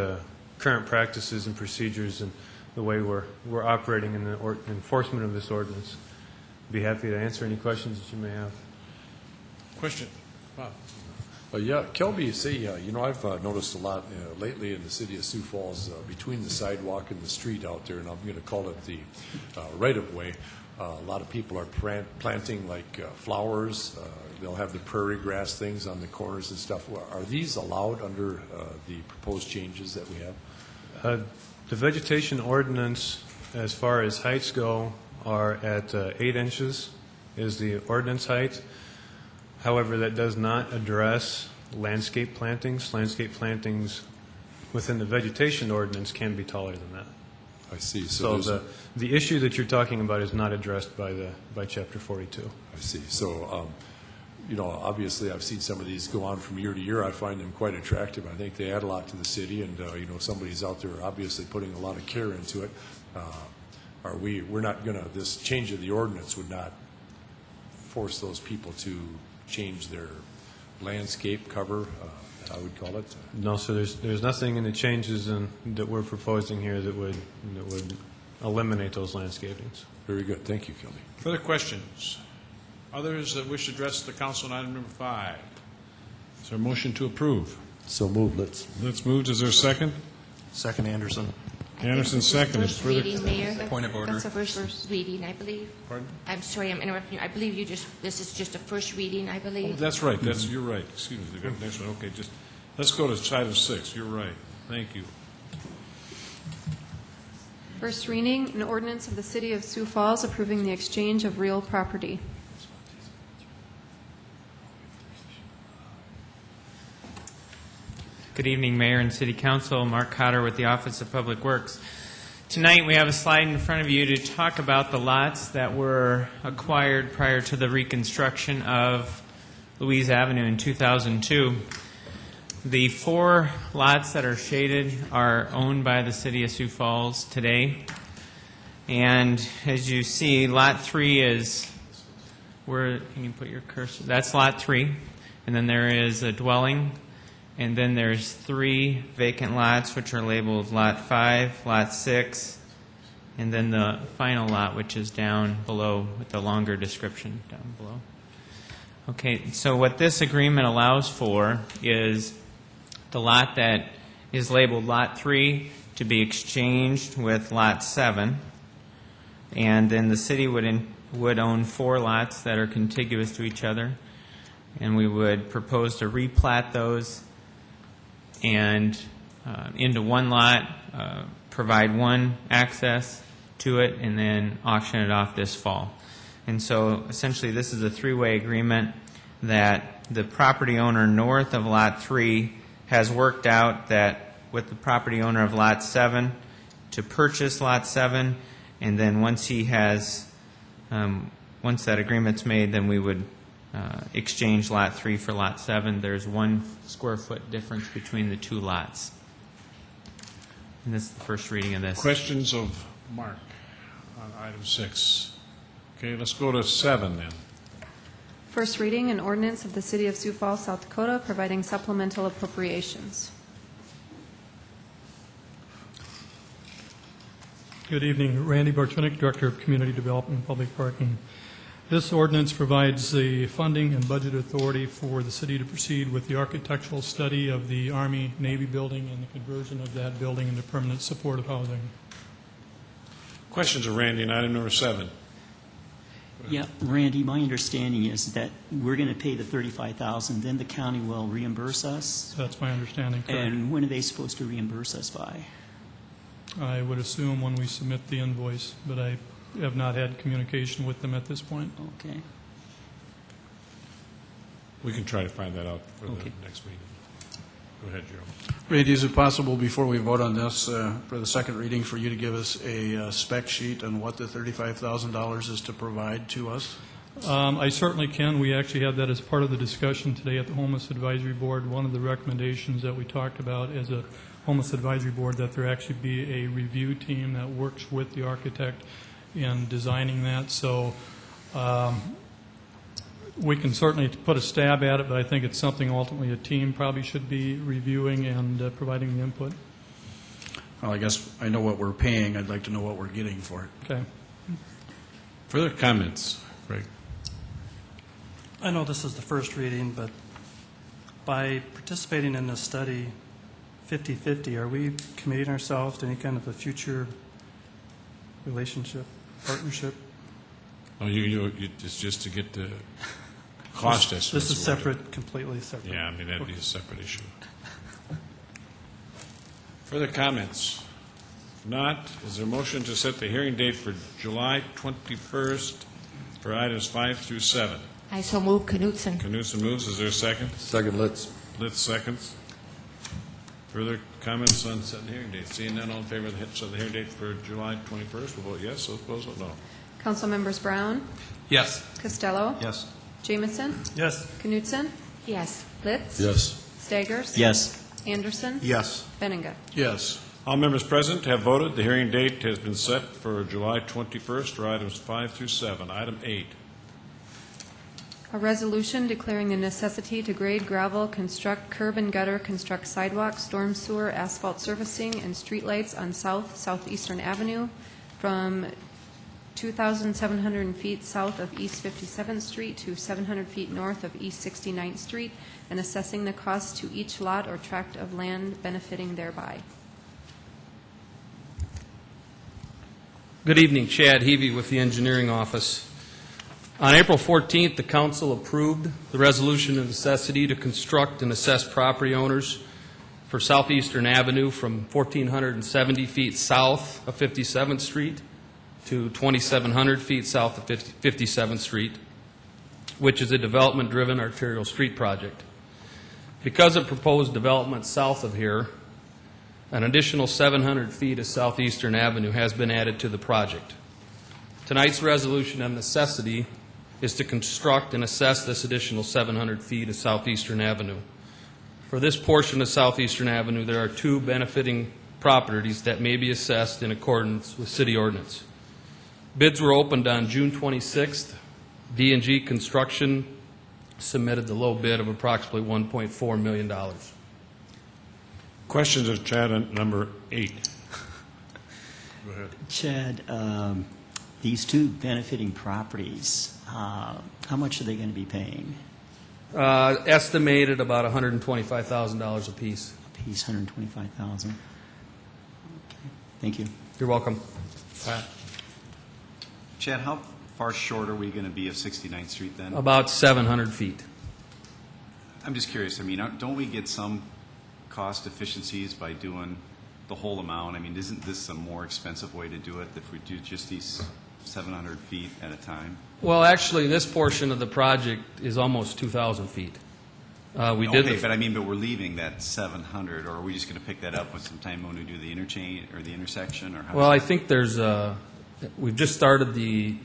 current practices and procedures and the way we're operating in the enforcement of this ordinance. Be happy to answer any questions that you may have. Question. Bob. Yeah, Kelby, say, I've noticed a lot lately in the city of Sioux Falls between the sidewalk and the street out there, and I'm going to call it the right-of-way. A lot of people are planting like flowers. They'll have the prairie grass things on the corners and stuff. Are these allowed under the proposed changes that we have? The vegetation ordinance, as far as heights go, are at 8 inches is the ordinance height. However, that does not address landscape plantings. Landscape plantings within the vegetation ordinance can be taller than that. I see. So the issue that you're talking about is not addressed by Chapter 42. I see. So, obviously I've seen some of these go on from year to year. I find them quite attractive. I think they add a lot to the city, and, somebody's out there obviously putting a lot of care into it. We're not going to, this change of the ordinance would not force those people to change their landscape cover, I would call it. No, so there's nothing in the changes that we're proposing here that would eliminate those landscapings. Very good. Thank you, Kelly. Further questions? Others that wish to address the council on item number 5? Is there a motion to approve? So moved. Let's move. Is there a second? Second, Anderson. Anderson, second. First reading, Mayor. Point of order. That's the first reading, I believe. Pardon? I'm sorry, I'm interrupting you. I believe this is just a first reading, I believe. Oh, that's right. You're right. Excuse me. The next one. Okay, let's go to item 6. You're right. Thank you. First reading, an ordinance of the City of Sioux Falls approving the exchange of real property. Good evening, Mayor and City Council. Mark Cotter with the Office of Public Works. Tonight we have a slide in front of you to talk about the lots that were acquired prior to the reconstruction of Louise Avenue in 2002. The 4 lots that are shaded are owned by the City of Sioux Falls today. And as you see, Lot 3 is where, can you put your cursor? That's Lot 3. And then there is a dwelling. And then there's 3 vacant lots, which are labeled Lot 5, Lot 6, and then the final lot, which is down below with the longer description down below. Okay, so what this agreement allows for is the lot that is labeled Lot 3 to be exchanged with Lot 7, and then the city would own 4 lots that are contiguous to each other, and we would propose to replat those and into one lot, provide one access to it, and then auction it off this fall. And so essentially this is a 3-way agreement that the property owner north of Lot 3 has worked out that with the property owner of Lot 7 to purchase Lot 7, and then once he has, once that agreement's made, then we would exchange Lot 3 for Lot 7. There's 1 square foot difference between the 2 lots. And this is the first reading of this. Questions of Mark on item 6? Okay, let's go to 7 then. First reading, an ordinance of the City of Sioux Falls, South Dakota, providing supplemental appropriations. Good evening. Randy Bartunik, Director of Community Development and Public Parking. This ordinance provides the funding and budget authority for the city to proceed with the architectural study of the Army-Navy building and the conversion of that building into permanent supportive housing. Questions of Randy on item number 7? Yeah, Randy, my understanding is that we're going to pay the $35,000, then the county will reimburse us? That's my understanding, correct. And when are they supposed to reimburse us by? I would assume when we submit the invoice, but I have not had communication with them at this point. Okay. We can try to find that out for the next meeting. Go ahead, Joe. Randy, is it possible before we vote on this for the second reading for you to give us a spec sheet on what the $35,000 is to provide to us? I certainly can. We actually had that as part of the discussion today at the Homeless Advisory Board. One of the recommendations that we talked about as a Homeless Advisory Board, that there actually be a review team that works with the architect in designing that. So we can certainly put a stab at it, but I think it's something ultimately a team probably should be reviewing and providing the input. Well, I guess I know what we're paying. I'd like to know what we're getting for it. Okay. Further comments? Greg? I know this is the first reading, but by participating in this study 50-50, are we committing ourselves to any kind of a future relationship, partnership? Oh, it's just to get the cost estimates. This is separate, completely separate. Yeah, I mean, that'd be a separate issue. Further comments? If not, is there a motion to set the hearing date for July 21st for items 5 through 7? I so move. Knutson. Knutson moves. Is there a second? Second, Litz. Litz seconds. Further comments on setting the hearing date? Seeing none, all in favor of the hearing date for July 21st, we'll vote yes. Those opposed, vote no. Council members Brown, Yes. Costello, Yes. Jamison, Yes. Knutson, Yes. Litz, Yes. Staggers, Yes. Anderson, Yes. Benninga. Yes. All members present have voted. The hearing date has been set for July 21st for items 5 through 7. Item 8. A resolution declaring the necessity to grade gravel, construct curb and gutter, construct sidewalk, storm sewer, asphalt surfacing, and streetlights on Southeastern Avenue from 2,700 feet south of East 57th Street to 700 feet north of East 69th Street, and assessing the cost to each lot or tract of land benefiting thereby. Good evening, Chad Heavey with the Engineering Office. On April 14th, the Council approved the resolution of necessity to construct and assess property owners for Southeastern Avenue from 1,470 feet south of 57th Street to 2,700 feet south of 57th Street, which is a development-driven arterial street project. Because of proposed development south of here, an additional 700 feet of Southeastern Avenue has been added to the project. Tonight's resolution of necessity is to construct and assess this additional 700 feet of Southeastern Avenue. For this portion of Southeastern Avenue, there are 2 benefiting properties that may be assessed in accordance with city ordinance. Bids were opened on June 26th. D&G Construction submitted the low bid of approximately $1.4 million. Questions of Chad on number 8? Go ahead. Chad, these two benefiting properties, how much are they going to be paying? Estimated about $125,000 apiece. A piece, $125,000. Okay. Thank you. You're welcome. Chad, how far short are we going to be of 69th Street then? About 700 feet. I'm just curious. I mean, don't we get some cost efficiencies by doing the whole amount? I mean, isn't this a more expensive way to do it if we do just these 700 feet at a time? Well, actually, this portion of the project is almost 2,000 feet. We did. Okay, but we're leaving that 700, or are we just going to pick that up with some time when we do the interchange or the intersection? Or how Well, I think there's we've just started the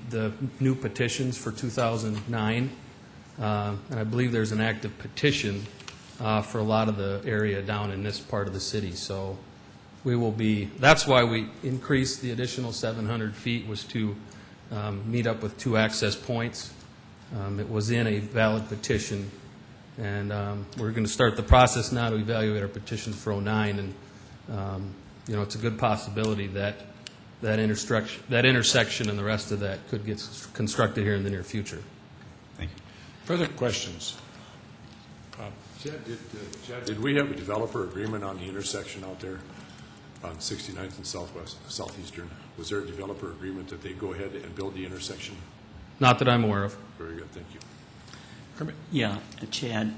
new petitions for 2009, and I believe there's an active petition for a lot of the area down in this part of the city. So we will be. That's why we increased the additional 700 feet was to meet up with two access points. It was in a valid petition. And we're going to start the process now to evaluate our petitions for 09, and it's a good possibility that intersection and the rest of that could get constructed here in the near future. Thank you. Further questions? Chad, did we have a developer agreement on the intersection out there on 69th and Southeastern? Was there a developer agreement that they go ahead and build the intersection? Not that I'm aware of. Very good, thank you. Yeah, Chad,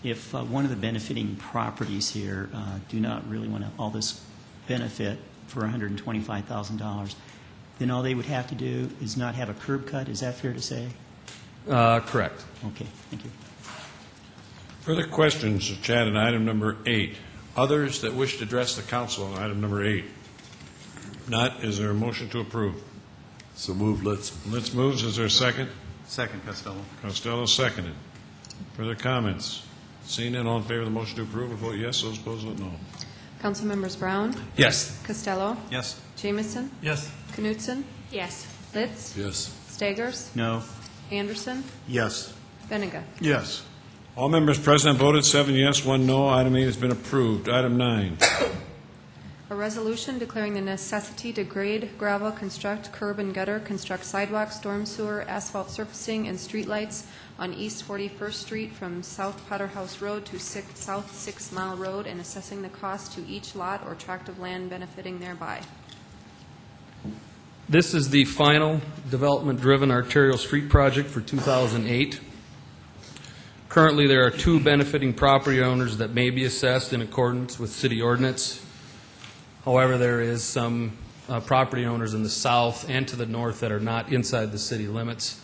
if one of the benefiting properties here do not really want all this benefit for $125,000, then all they would have to do is not have a curb cut. Is that fair to say? Correct. Okay, thank you. Further questions of Chad on item number 8? Others that wish to address the council on item number 8? Not, is there a motion to approve? So moved. Let's moves. Is there a second? Second, Costello. Costello seconded. Further comments? Seeing none, all in favor of the motion to approve, will vote yes. Those opposed, vote no. Councilmembers Brown? Yes. Costello? Yes. Jamison? Yes. Knutson? Yes. Litz? Yes. Staggers? No. Anderson? Yes. Benega? Yes. All members present voted 7 yes, 1 no. Item 8 has been approved. Item 9. A resolution declaring the necessity to grade, gravel, construct curb and gutter, construct sidewalk, storm sewer, asphalt surfacing, and streetlights on East 41st Street from South Potter House Road to South 6 Mile Road, and assessing the cost to each lot or tract of land benefiting thereby. This is the final development-driven arterial street project for 2008. Currently, there are 2 benefiting property owners that may be assessed in accordance with city ordinance. However, there is some property owners in the south and to the north that are not inside the city limits.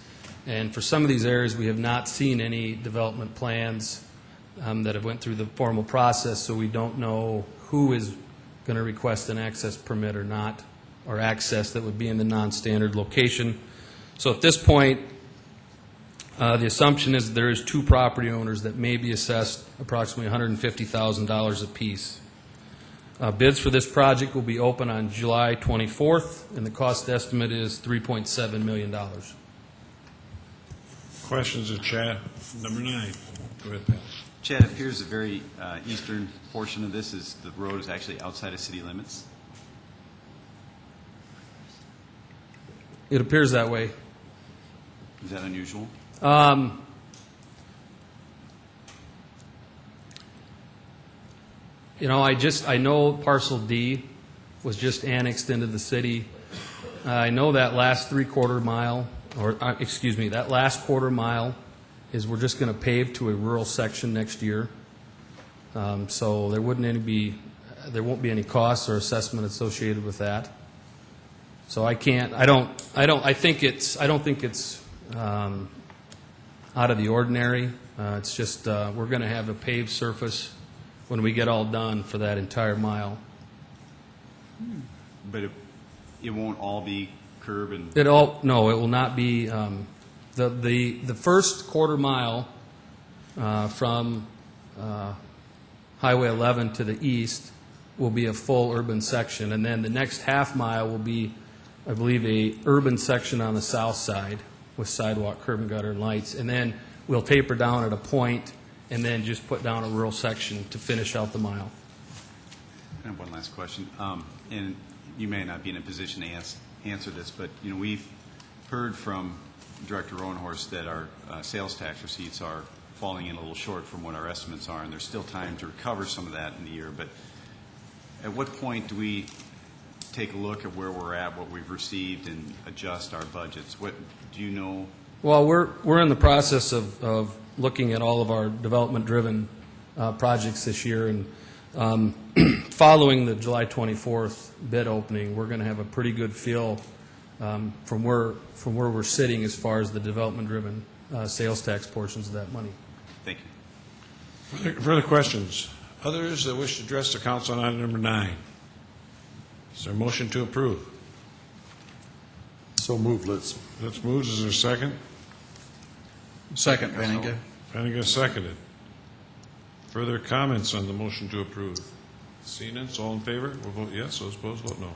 And for some of these areas, we have not seen any development plans that have went through the formal process, so we don't know who is going to request an access permit or not, or access that would be in the non-standard location. So at this point, the assumption is that there is 2 property owners that may be assessed approximately $150,000 apiece. Bids for this project will be open on July 24th, and the cost estimate is $3.7 million. Questions of Chad? Number 9. Go ahead, Pat. Chad, it appears the very eastern portion of this is the road is actually outside of city limits. It appears that way. Is that unusual? I know parcel D was just annexed into the city. I know that last that last quarter mile is we're just going to pave to a rural section next year. So there won't be any costs or assessment associated with that. So I don't think it's out of the ordinary. It's just we're going to have a paved surface when we get all done for that entire mile. But it won't all be curb and... No, it will not be. The first quarter mile from Highway 11 to the east will be a full urban section, and then the next half mile will be, I believe, a urban section on the south side with sidewalk, curb and gutter, and lights, and then we'll taper down at a point and then just put down a rural section to finish out the mile. I have one last question. And you may not be in a position to answer this, but, you know, we've heard from Director Rowenhorst that our sales tax receipts are falling in a little short from what our estimates are, and there's still time to recover some of that in the year. But at what point do we take a look at where we're at, what we've received, and adjust our budgets? What do you know? Well, we're in the process of looking at all of our development-driven projects this year, and following the July 24th bid opening, we're going to have a pretty good feel from where we're sitting as far as the development-driven sales tax portions of that money. Thank you. Further questions? Others that wish to address the council on item number 9? Is there a motion to approve? So moved. Let's move. Is there a second? Second, Benninga. Benninga seconded. Further comments on the motion to approve? Seeing none, all in favor will vote yes. Those opposed vote no.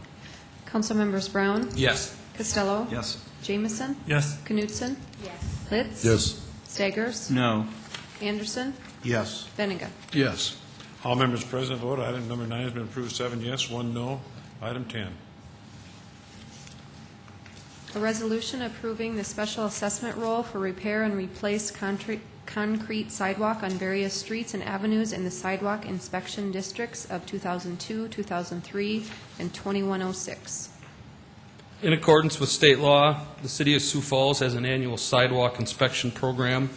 Council members Brown? Yes. Costello? Yes. Jamison? Yes. Knutson? Yes. Litz? Yes. Staggers? No. Anderson? Yes. Benninga? Yes. All members present vote. Item number 9 has been approved. 7 yes, 1 no. Item 10. A resolution approving the special assessment roll for repair and replace concrete sidewalk on various streets and avenues in the sidewalk inspection districts of 2002, 2003, and 2106. In accordance with state law, the City of Sioux Falls has an annual sidewalk inspection program,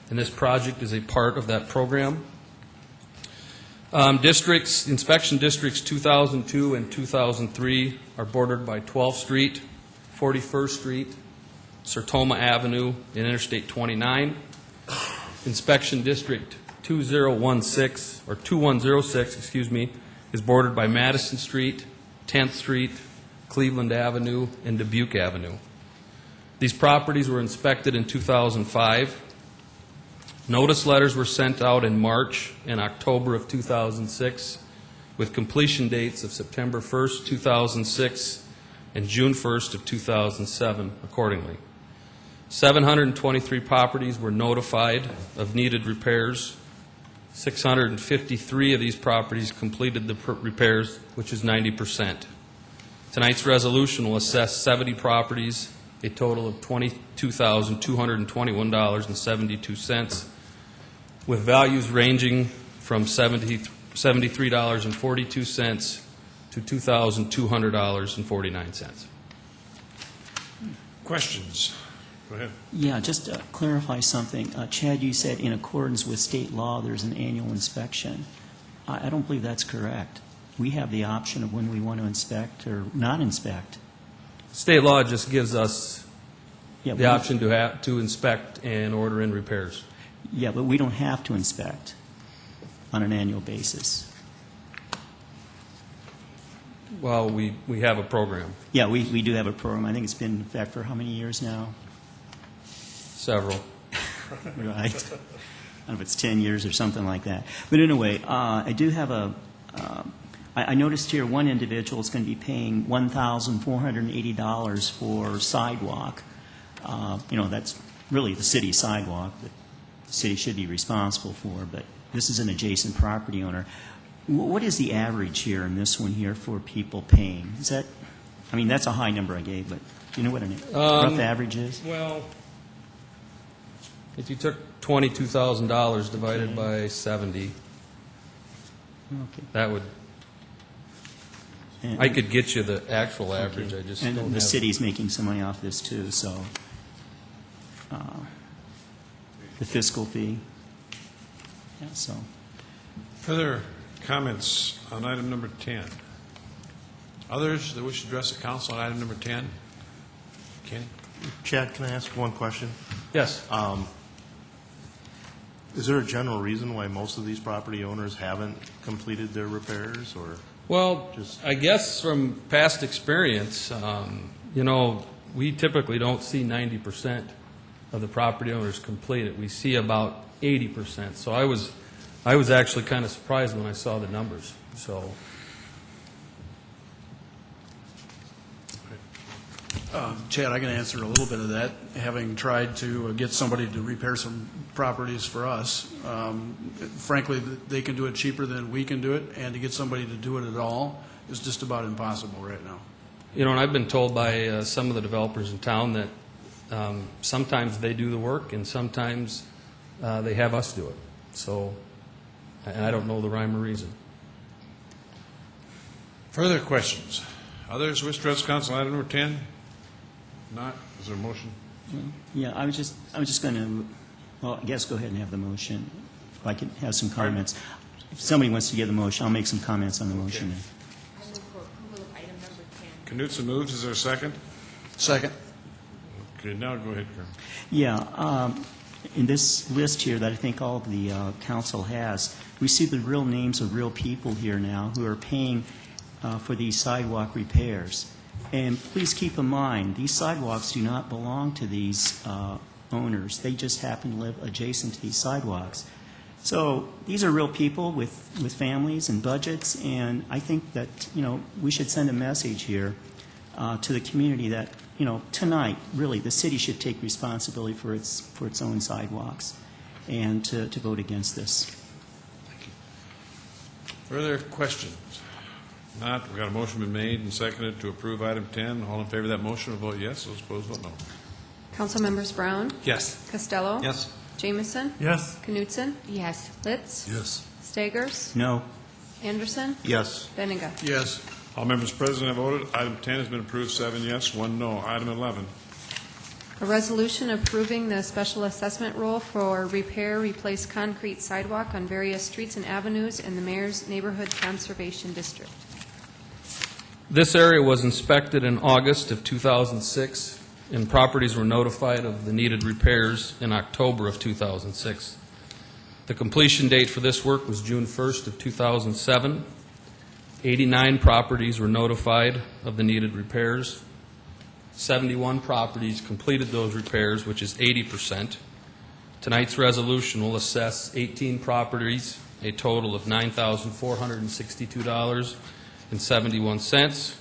and this project is a part of that program. Inspection districts 2002 and 2003 are bordered by 12th Street, 41st Street, Sertoma Avenue, and Interstate 29. Inspection District 2106, is bordered by Madison Street, 10th Street, Cleveland Avenue, and Dubuque Avenue. These properties were inspected in 2005. Notice letters were sent out in March and October of 2006 with completion dates of September 1st, 2006 and June 1st of 2007 accordingly. 723 properties were notified of needed repairs. 653 of these properties completed the repairs, which is 90%. Tonight's resolution will assess 70 properties, a total of $22,221.72, with values ranging from $73.42 to $2,200.49. Questions? Go ahead. Yeah, just to clarify something. Chad, you said in accordance with state law, there's an annual inspection. I don't believe that's correct. We have the option of when we want to inspect or not inspect. State law just gives us Yeah, the option to inspect and order in repairs. Yeah, but we don't have to inspect on an annual basis. Well, we have a program. Yeah, we do have a program. I think it's been in effect for how many years now? Several. Right. I don't know if it's 10 years or something like that. But anyway, I do have I noticed here one individual is going to be paying $1,480 for sidewalk. That's really the city sidewalk that the city should be responsible for, but this is an adjacent property owner. What is the average here in this one here for people paying? Is that, that's a high number I gave, but do you know what a rough average is? Well, if you took $22,000 divided by 70, that would, I could get you the actual average. I just don't have. And the city's making some money off this too, so the fiscal fee. Yeah, so. Further comments on item number 10? Others that wish to address the council on item number 10? Kenny? Chad, can I ask one question? Yes. Is there a general reason why most of these property owners haven't completed their repairs, or? Well, I guess from past experience, we typically don't see 90% of the property owners complete it. We see about 80%. So I was actually kind of surprised when I saw the numbers. So. Chad, I can answer a little bit of that, having tried to get somebody to repair some properties for us. Frankly, they can do it cheaper than we can do it, and to get somebody to do it at all is just about impossible right now. You know, and I've been told by some of the developers in town that sometimes they do the work and sometimes they have us do it. So, and I don't know the rhyme or reason. Further questions? Others wish to address council item number 10? Not? Is there a motion? Yeah, I was just going to, well, I guess go ahead and have the motion. If I could have some comments. If somebody wants to give the motion, I'll make some comments on the motion. Knutson moves. Is there a second? Second. Okay, now go ahead, Karen. Yeah, in this list here that I think all of the council has, we see the real names of real people here now who are paying for these sidewalk repairs. And please keep in mind, these sidewalks do not belong to these owners. They just happen to live adjacent to these sidewalks. So these are real people with families and budgets, and I think that, you know, we should send a message here to the community that, you know, tonight, really, the city should take responsibility for its own sidewalks and to vote against this. Further questions? Not. We've got a motion been made and seconded to approve item 10. All in favor of that motion will vote yes. Those opposed vote no. Council members Brown? Yes. Costello? Yes. Jamison? Yes. Knutson? Yes. Litz? Yes. Staggers? No. Anderson? Yes. Benega? Yes. All members present have voted. Item 10 has been approved, 7 yes, 1 no. Item 11. A resolution approving the special assessment role for repair, replace concrete sidewalk on various streets and avenues in the Mayor's Neighborhood Conservation District. This area was inspected in August of 2006, and properties were notified of the needed repairs in October of 2006. The completion date for this work was June 1st of 2007. 89 properties were notified of the needed repairs. 71 properties completed those repairs, which is 80%. Tonight's resolution will assess 18 properties, a total of $9,462.71,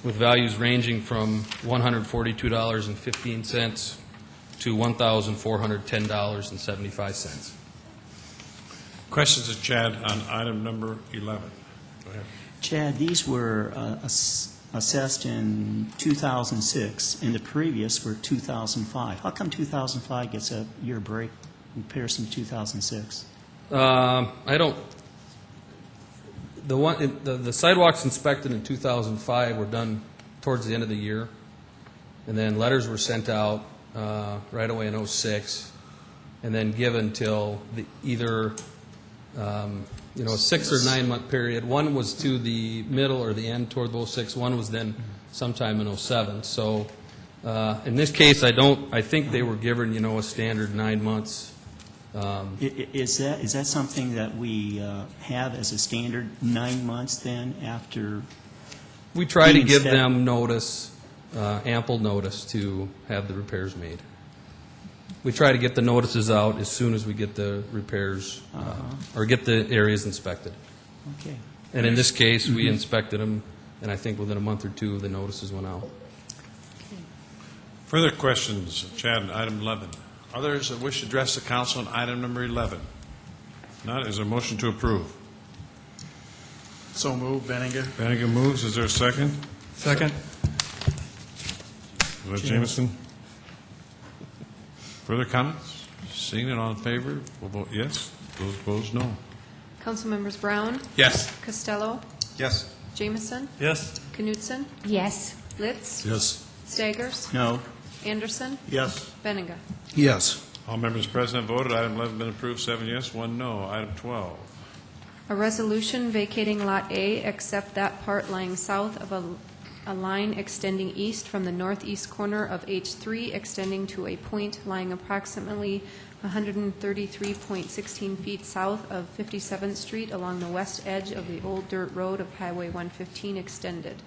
with values ranging from $142.15 to $1,410.75. Questions of Chad on item number 11? Go ahead. Chad, these were assessed in 2006, and the previous were 2005. How come 2005 gets a year break in comparison to 2006? I don't. The sidewalks inspected in 2005 were done towards the end of the year, and then letters were sent out right away in 06, and then given till either a 6 or 9 month period. One was to the middle or the end toward 06. One was then sometime in 07. So in this case, I think they were given a standard 9 months. Is that something that we have as a standard 9 months then after? We try to give them notice, ample notice to have the repairs made. We try to get the notices out as soon as we get the repairs or get the areas inspected. Okay. And in this case, we inspected them, and I think within a month or two, the notices went out. Further questions, Chad, on item 11? Others that wish to address the council on item number 11? Not. Is there a motion to approve? So moved, Benninger. Benninger moves. Is there a second? Second. Jamison. Further comments? Seeing it, all in favor, we'll vote yes. Those opposed, no. Council members Brown? Yes. Costello? Yes. Jamison? Yes. Knutson? Yes. Litz? Yes. Staggers? No. Anderson? Yes. Benega? Yes. All members present have voted. Item 11 been approved, 7 yes, 1 no. Item 12. A resolution vacating Lot A except that part lying south of a line extending east from the northeast corner of H3 extending to a point lying approximately 133.16 feet south of 57th Street along the west edge of the old dirt road of Highway 115 extended.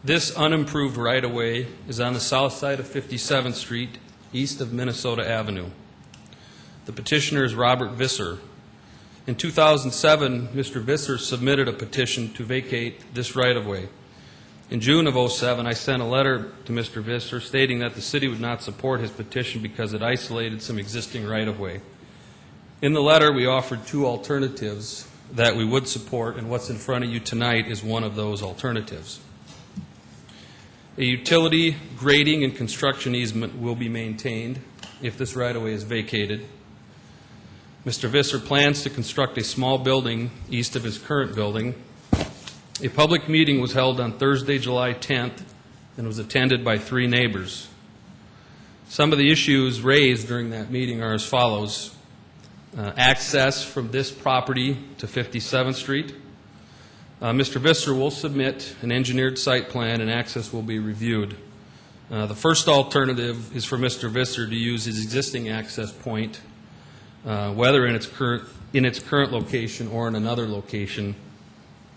This unimproved right-of-way is on the south side of 57th Street, east of Minnesota Avenue. The petitioner is Robert Visser. In 2007, Mr. Visser submitted a petition to vacate this right-of-way. In June of 2007, I sent a letter to Mr. Visser stating that the city would not support his petition because it isolated some existing right-of-way. In the letter, we offered two alternatives. that we would support, and what's in front of you tonight is one of those alternatives. A utility, grading, and construction easement will be maintained if this right-of-way is vacated. Mr. Visser plans to construct a small building east of his current building. A public meeting was held on Thursday, July 10th, and was attended by 3 neighbors. Some of the issues raised during that meeting are as follows. Access from this property to 57th Street. Mr. Visser will submit an engineered site plan and access will be reviewed. The first alternative is for Mr. Visser to use his existing access point, whether in its current location or in another location.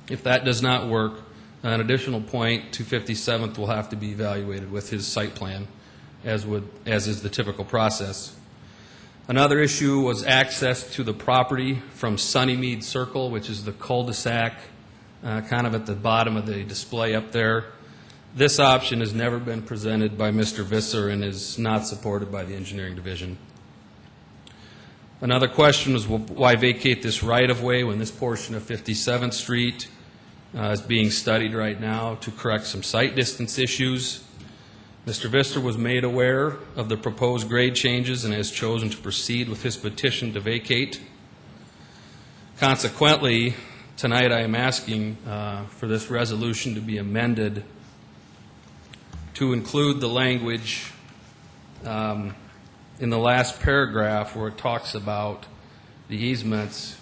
If that does not work, an additional point to 57th will have to be evaluated with his site plan, as is the typical process. Another issue was access to the property from Sunnymead Circle, which is the cul-de-sac kind of at the bottom of the display up there. This option has never been presented by Mr. Visser and is not supported by the engineering division. Another question was why vacate this right-of-way when this portion of 57th Street is being studied right now to correct some site distance issues. Mr. Visser was made aware of the proposed grade changes and has chosen to proceed with his petition to vacate. Consequently, tonight I am asking for this resolution to be amended to include the language in the last paragraph where it talks about the easements,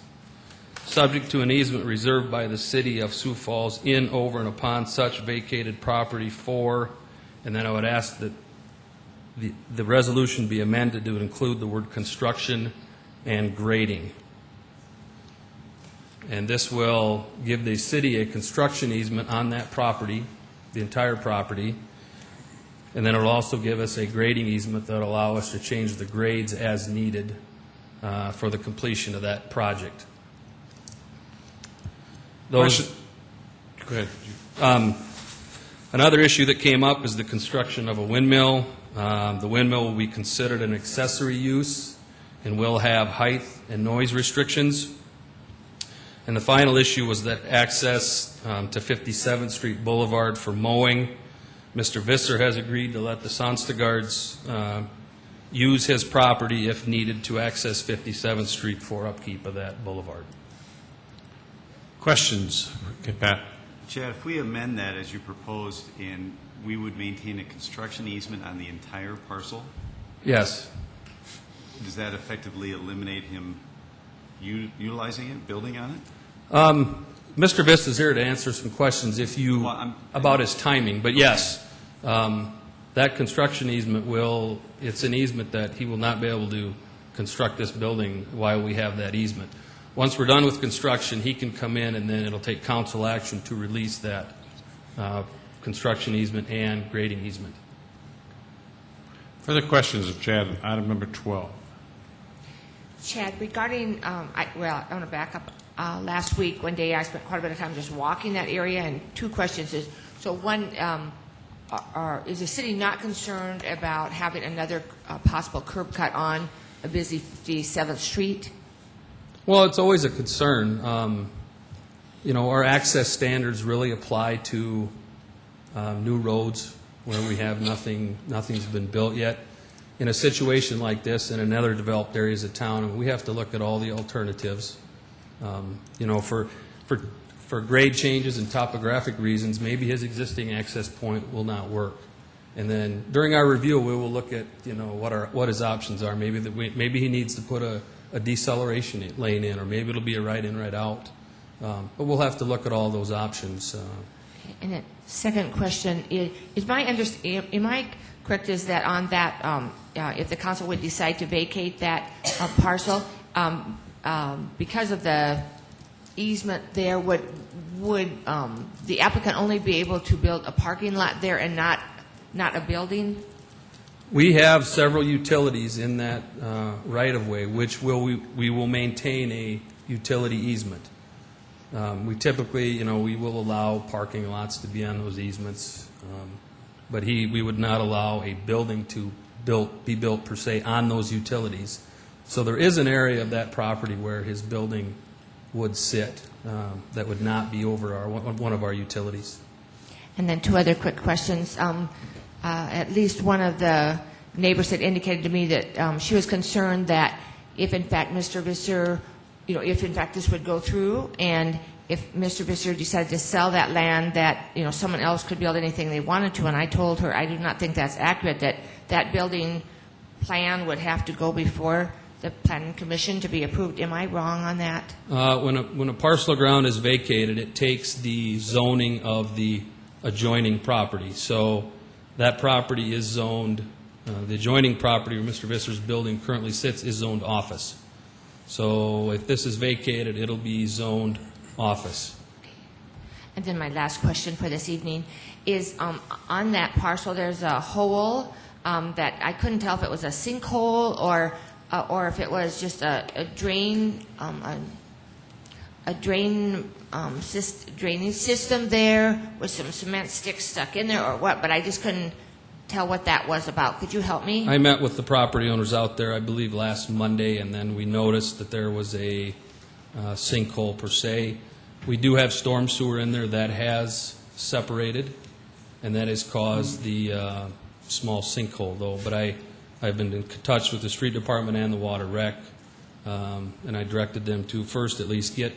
subject to an easement reserved by the city of Sioux Falls in, over, and upon such vacated property for, and then I would ask that the resolution be amended to include the word construction and grading. And this will give the city a construction easement on that property, the entire property, and then it will also give us a grading easement that will allow us to change the grades as needed for the completion of that project. Go ahead. Another issue that came up is the construction of a windmill. The windmill will be considered an accessory use and will have height and noise restrictions. And the final issue was that access to 57th Street Boulevard for mowing. Mr. Visser has agreed to let the Sonstigards use his property if needed to access 57th Street for upkeep of that boulevard. Questions? Okay, Pat. Chad, if we amend that as you proposed, and we would maintain a construction easement on the entire parcel? Yes. Does that effectively eliminate him utilizing it, building on it? Mr. Viss is here to answer some questions about his timing, but yes, that construction easement it's an easement that he will not be able to construct this building while we have that easement. Once we're done with construction, he can come in and then it'll take council action to release that construction easement and grading easement. Further questions of Chad, item number 12. Chad, regarding, I want to back up. Last week, one day, I spent quite a bit of time just walking that area, and 2 questions is, so one, is the city not concerned about having another possible curb cut on a busy 57th Street? Well, it's always a concern. Our access standards really apply to new roads where we have nothing's been built yet. In a situation like this, and in other developed areas of town, we have to look at all the alternatives. For grade changes and topographic reasons, maybe his existing access point will not work. And then during our review, we will look at what his options are. Maybe he needs to put a deceleration lane in, or maybe it'll be a right in, right out. But we'll have to look at all those options. And the second question is am I correct? Is that on that if the council would decide to vacate that parcel? Because of the easement there, would the applicant only be able to build a parking lot there and not a building? We have several utilities in that right-of-way, which we will maintain a utility easement. We typically, we will allow parking lots to be on those easements, but we would not allow a building to be built per se on those utilities. So there is an area of that property where his building would sit, that would not be over one of our utilities. And then two other quick questions. At least one of the neighbors had indicated to me that she was concerned that if in fact Mr. Visser, if in fact this would go through, and if Mr. Visser decided to sell that land, that someone else could build anything they wanted to. And I told her I do not think that's accurate. That building plan would have to go before the planning commission to be approved. Am I wrong on that? When a parcel of ground is vacated, it takes the zoning of the adjoining property. So that property is zoned, the adjoining property where Mr. Visser's building currently sits is zoned office. So if this is vacated, it'll be zoned office. And then my last question for this evening is on that parcel there's a hole that I couldn't tell if it was a sinkhole or if it was just a drain drainage system there with some cement sticks stuck in there or what, but I just couldn't tell what that was about. Could you help me? I met with the property owners out there, I believe, last Monday, and then we noticed that there was a sinkhole per se. We do have storm sewer in there that has separated, and that has caused the small sinkhole, though. But I've been in touch with the street department and the water rec, and I directed them to first at least get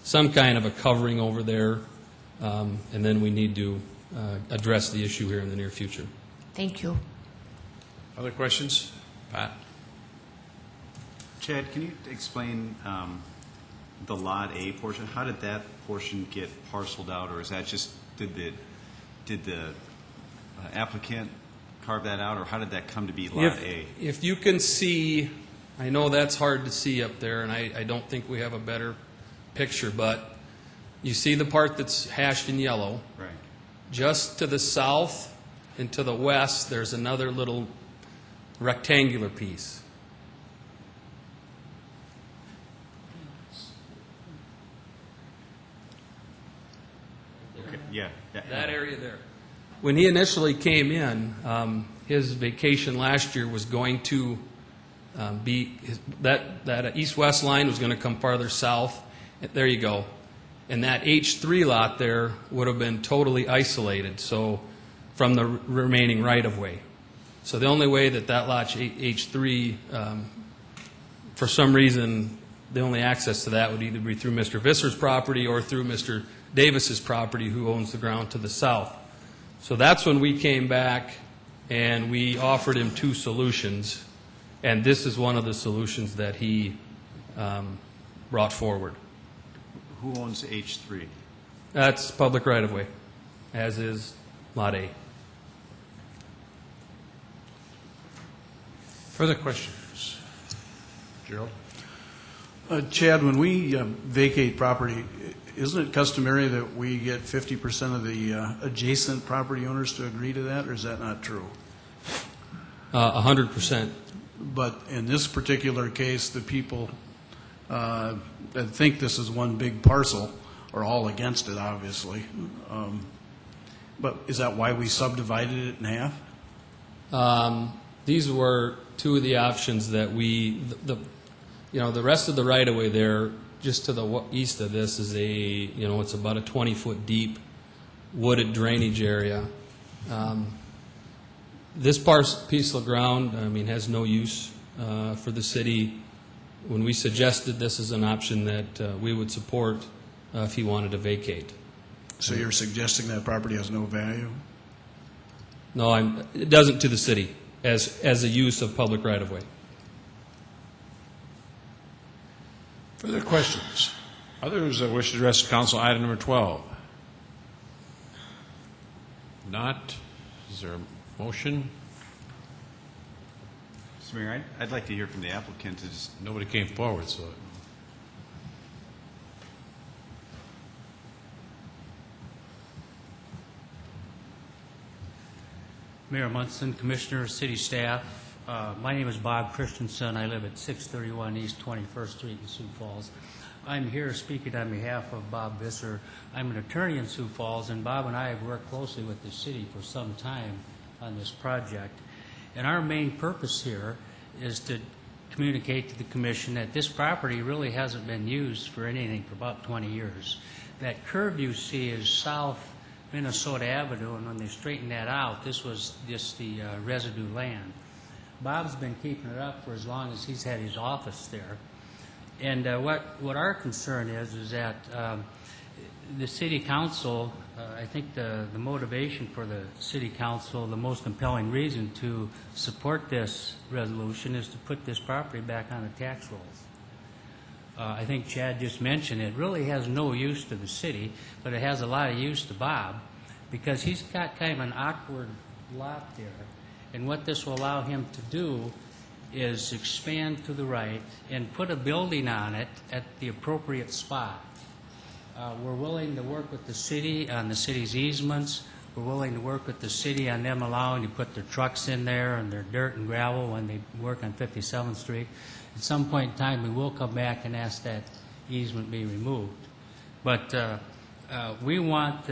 some kind of a covering over there, and then we need to address the issue here in the near future. Thank you. Other questions? Pat? Chad, can you explain the Lot A portion? How did that portion get parceled out, or is that just did the applicant carve that out, or how did that come to be Lot A? If you can see, I know that's hard to see up there, and I don't think we have a better picture, but you see the part that's hashed in yellow. Right. Just to the south and to the west, there's another little rectangular piece. Okay. Yeah. That area there. When he initially came in, his vacation last year was going to be that east-west line was going to come farther south. There you go. And that H3 lot there would have been totally isolated, so from the remaining right-of-way. So the only way that lot H3, for some reason, the only access to that would either be through Mr. Visser's property or through Mr. Davis's property, who owns the ground to the south. So that's when we came back and we offered him two solutions, and this is one of the solutions that he brought forward. Who owns H3? That's public right-of-way, as is Lot A. Further questions? Gerald? Chad, when we vacate property, isn't it customary that we get 50% of the adjacent property owners to agree to that, or is that not true? 100%. But in this particular case, the people that think this is one big parcel are all against it, obviously. But is that why we subdivided it in half? These were two of the options that the rest of the right-of-way there, just to the east of this, is it's about a 20-foot deep wooded drainage area. This piece of ground, has no use for the city. When we suggested this as an option that we would support if he wanted to vacate. So you're suggesting that property has no value? No, it doesn't to the city as a use of public right-of-way. Further questions? Others that wish to address the council, item number 12? Not. Is there a motion? Mr. Mayor, I'd like to hear from the applicant. Nobody came forward, so. Mayor Munson, Commissioner, City Staff. My name is Bob Christensen. I live at 631 East 21st Street in Sioux Falls. I'm here speaking on behalf of Bob Visser. I'm an attorney in Sioux Falls, and Bob and I have worked closely with the city for some time on this project. And our main purpose here is to communicate to the commission that this property really hasn't been used for anything for about 20 years. That curve you see is South Minnesota Avenue, and when they straightened that out, this was just the residue land. Bob's been keeping it up for as long as he's had his office there. And what our concern is that the city council, I think the motivation for the city council, the most compelling reason to support this resolution is to put this property back on the tax rolls. I think Chad just mentioned it really has no use to the city, but it has a lot of use to Bob because he's got kind of an awkward lot there. And what this will allow him to do is expand to the right and put a building on it at the appropriate spot. We're willing to work with the city on the city's easements. We're willing to work with the city on them allowing to put their trucks in there and their dirt and gravel when they work on 57th Street. At some point in time, we will come back and ask that easement be removed. But we want,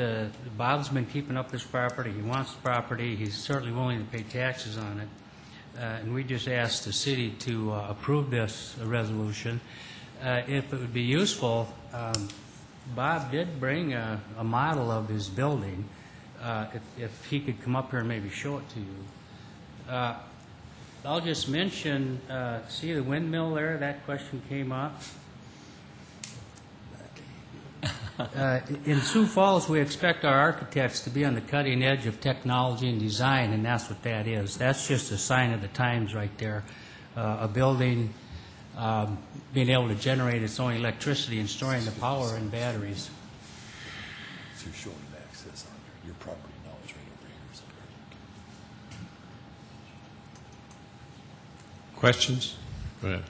Bob's been keeping up this property. He wants the property. He's certainly willing to pay taxes on it. And we just asked the city to approve this resolution. If it would be useful, Bob did bring a model of his building. If he could come up here and maybe show it to you. I'll just mention, see the windmill there? That question came up. In Sioux Falls, we expect our architects to be on the cutting edge of technology and design, and that's what that is. That's just a sign of the times right there. A building being able to generate its own electricity and storing the power in batteries. So you're showing access on there, your property knowledge right over here. Questions? Go ahead.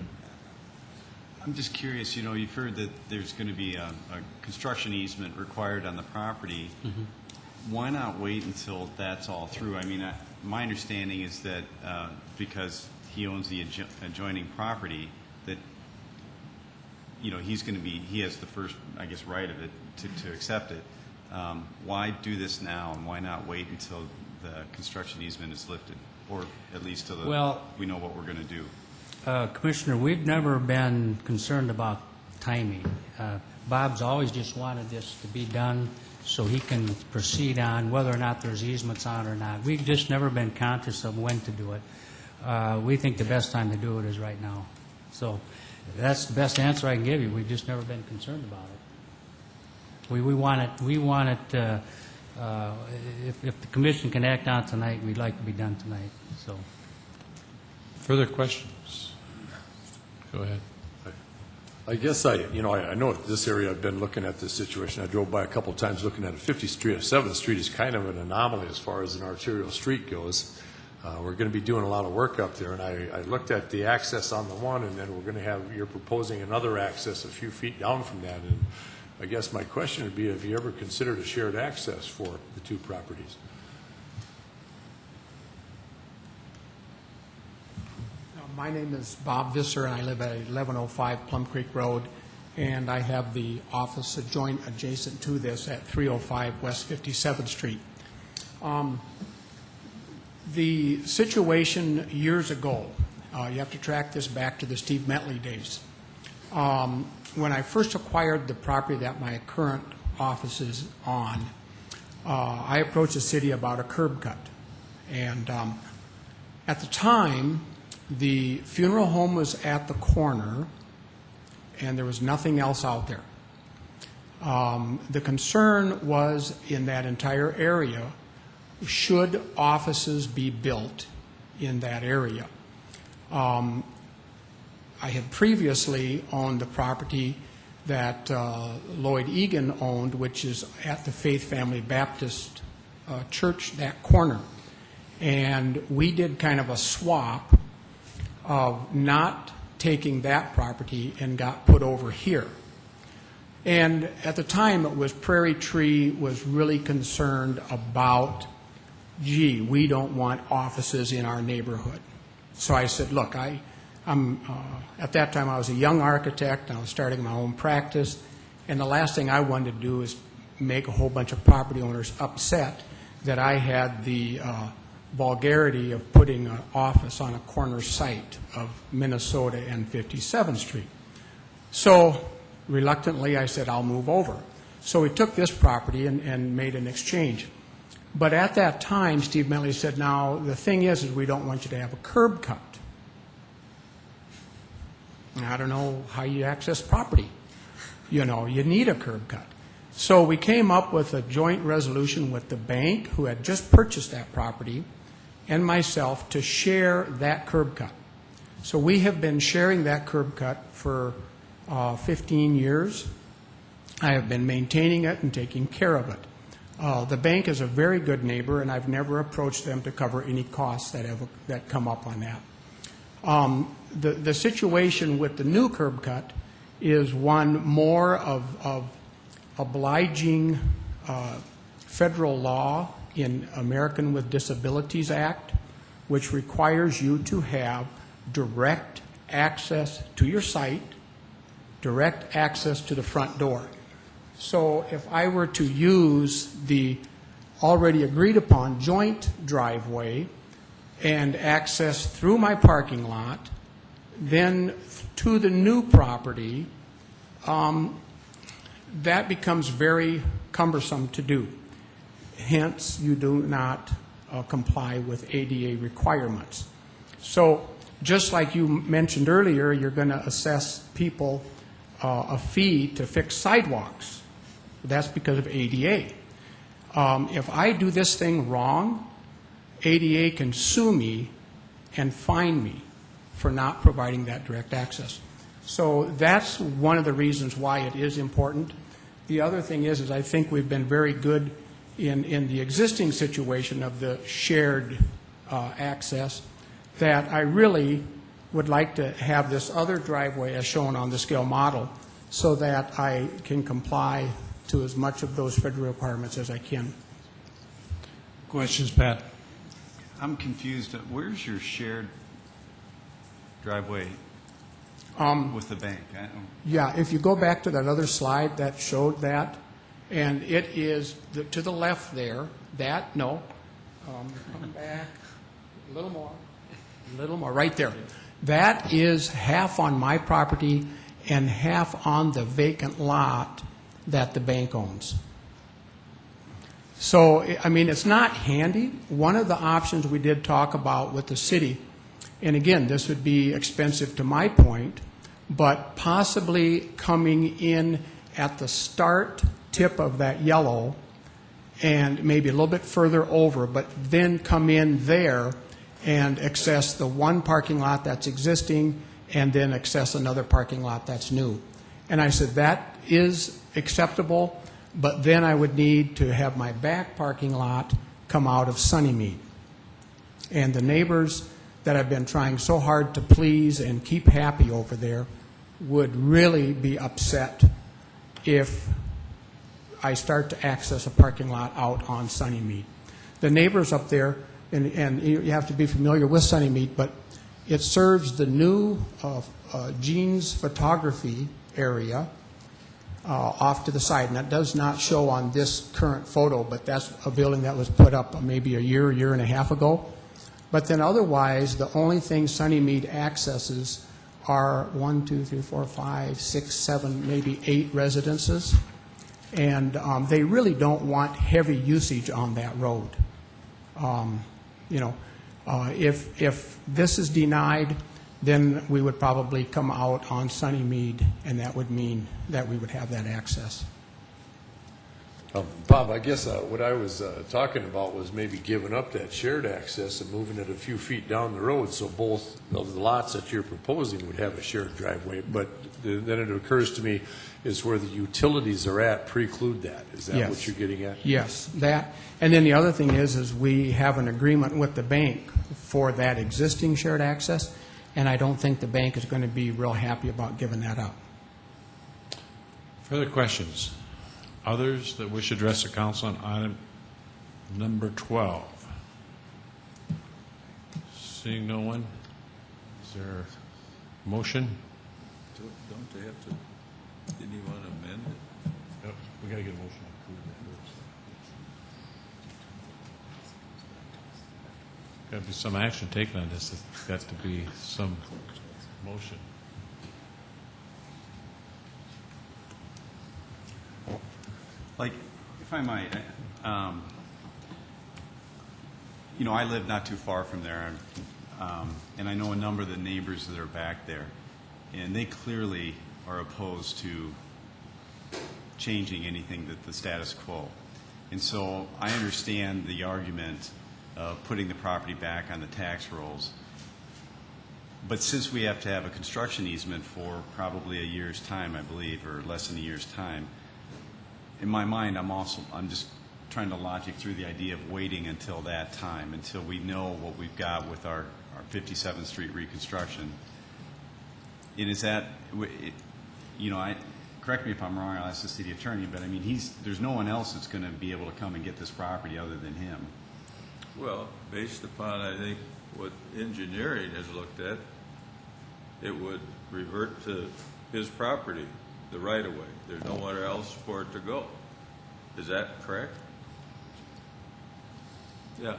I'm just curious, you've heard that there's going to be a construction easement required on the property. Mm-hmm. Why not wait until that's all through? I mean, my understanding is that because he owns the adjoining property, that he has the first, I guess, right of it to accept it. Why do this now, and why not wait until the construction easement is lifted, or at least till we know what we're going to do? Commissioner, we've never been concerned about timing. Bob's always just wanted this to be done so he can proceed on whether or not there's easements on or not. We've just never been conscious of when to do it. We think the best time to do it is right now. So that's the best answer I can give you. We've just never been concerned about it. We want it. We want it. If the commission can act on it tonight, we'd like to be done tonight. So. Further questions? Go ahead. I guess I know this area, I've been looking at this situation. I drove by a couple of times looking at it. 50th Street, 7th Street is kind of an anomaly as far as an arterial street goes. We're going to be doing a lot of work up there, and I looked at the access on the one, and then you're proposing another access a few feet down from that. And I guess my question would be, have you ever considered a shared access for the two properties? My name is Bob Visser, and I live at 1105 Plum Creek Road, and I have the office adjacent to this at 305 West 57th Street. The situation years ago, you have to track this back to the Steve Metley days. When I first acquired the property that my current office is on, I approached the city about a curb cut. And at the time, the funeral home was at the corner, and there was nothing else out there. The concern was in that entire area, should offices be built in that area? I had previously owned the property that Lloyd Egan owned, which is at the Faith Family Baptist Church, that corner. And we did kind of a swap of not taking that property and got put over here. And at the time, it was Prairie Tree was really concerned about, gee, we don't want offices in our neighborhood. So I said, look, I'm at that time I was a young architect, I was starting my own practice, and the last thing I wanted to do is make a whole bunch of property owners upset that I had the vulgarity of putting an office on a corner site of Minnesota and 57th Street. So reluctantly, I said, I'll move over. So we took this property and made an exchange. But at that time, Steve Metley said, now, the thing is we don't want you to have a curb cut. And I don't know how you access property. You know, you need a curb cut. So we came up with a joint resolution with the bank, who had just purchased that property, and myself to share that curb cut. So we have been sharing that curb cut for 15 years. I have been maintaining it and taking care of it. The bank is a very good neighbor, and I've never approached them to cover any costs that come up on that. The situation with the new curb cut is one more of obliging federal law in American with Disabilities Act, which requires you to have direct access to your site, direct access to the front door. So if I were to use the already agreed upon joint driveway and access through my parking lot, then to the new property, that becomes very cumbersome to do. Hence, you do not comply with ADA requirements. So just like you mentioned earlier, you're going to assess people a fee to fix sidewalks. That's because of ADA. If I do this thing wrong, ADA can sue me and fine me for not providing that direct access. So that's one of the reasons why it is important. The other thing is I think we've been very good in the existing situation of the shared access, that I really would like to have this other driveway as shown on the scale model so that I can comply to as much of those federal requirements as I can. Questions, Pat? I'm confused. Where's your shared driveway with the bank? Yeah, if you go back to that other slide that showed that, and it is to the left there, come back a little more, right there. That is half on my property and half on the vacant lot that the bank owns. So, I mean, it's not handy. One of the options we did talk about with the city, and again, this would be expensive to my point, but possibly coming in at the start tip of that yellow and maybe a little bit further over, but then come in there and access the one parking lot that's existing and then access another parking lot that's new. And I said that is acceptable, but then I would need to have my back parking lot come out of Sunnymead. And the neighbors that I've been trying so hard to please and keep happy over there would really be upset if I start to access a parking lot out on Sunnymead. The neighbors up there, and you have to be familiar with Sunnymead, but it serves the new Jeans photography area off to the side, and that does not show on this current photo, but that's a building that was put up maybe a year and a half ago. But then otherwise, the only thing Sunnymead accesses are 1, 2, 3, 4, 5, 6, 7, maybe 8 residences, and they really don't want heavy usage on that road. If this is denied, then we would probably come out on Sunnymead, and that would mean that we would have that access. Bob, I guess what I was talking about was maybe giving up that shared access and moving it a few feet down the road so both of the lots that you're proposing would have a shared driveway. But then it occurs to me is where the utilities are at preclude that. Is that what you're getting at? Yes, that. And then the other thing is we have an agreement with the bank for that existing shared access, and I don't think the bank is going to be real happy about giving that up. Further questions? Others that wish to address the council on item number 12? Seeing no one, is there a motion? Don't they have to, didn't you want to amend it? Yep, we got to get a motion to approve that Got to be some action taken on this. There's got to be some motion. Like, if I might, I live not too far from there, and I know a number of the neighbors that are back there, and they clearly are opposed to changing anything that the status quo. And so I understand the argument of putting the property back on the tax rolls. But since we have to have a construction easement for probably a year's time, I believe, or less than a year's time, in my mind, I'm just trying to logic through the idea of waiting until that time, until we know what we've got with our 57th Street reconstruction. And is that, correct me if I'm wrong, I'll ask the city attorney, but I mean, there's no one else that's going to be able to come and get this property other than him. Well, based upon, I think, what engineering has looked at, it would revert to his property, the right-of-way. There's nowhere else for it to go. Is that correct? Yeah.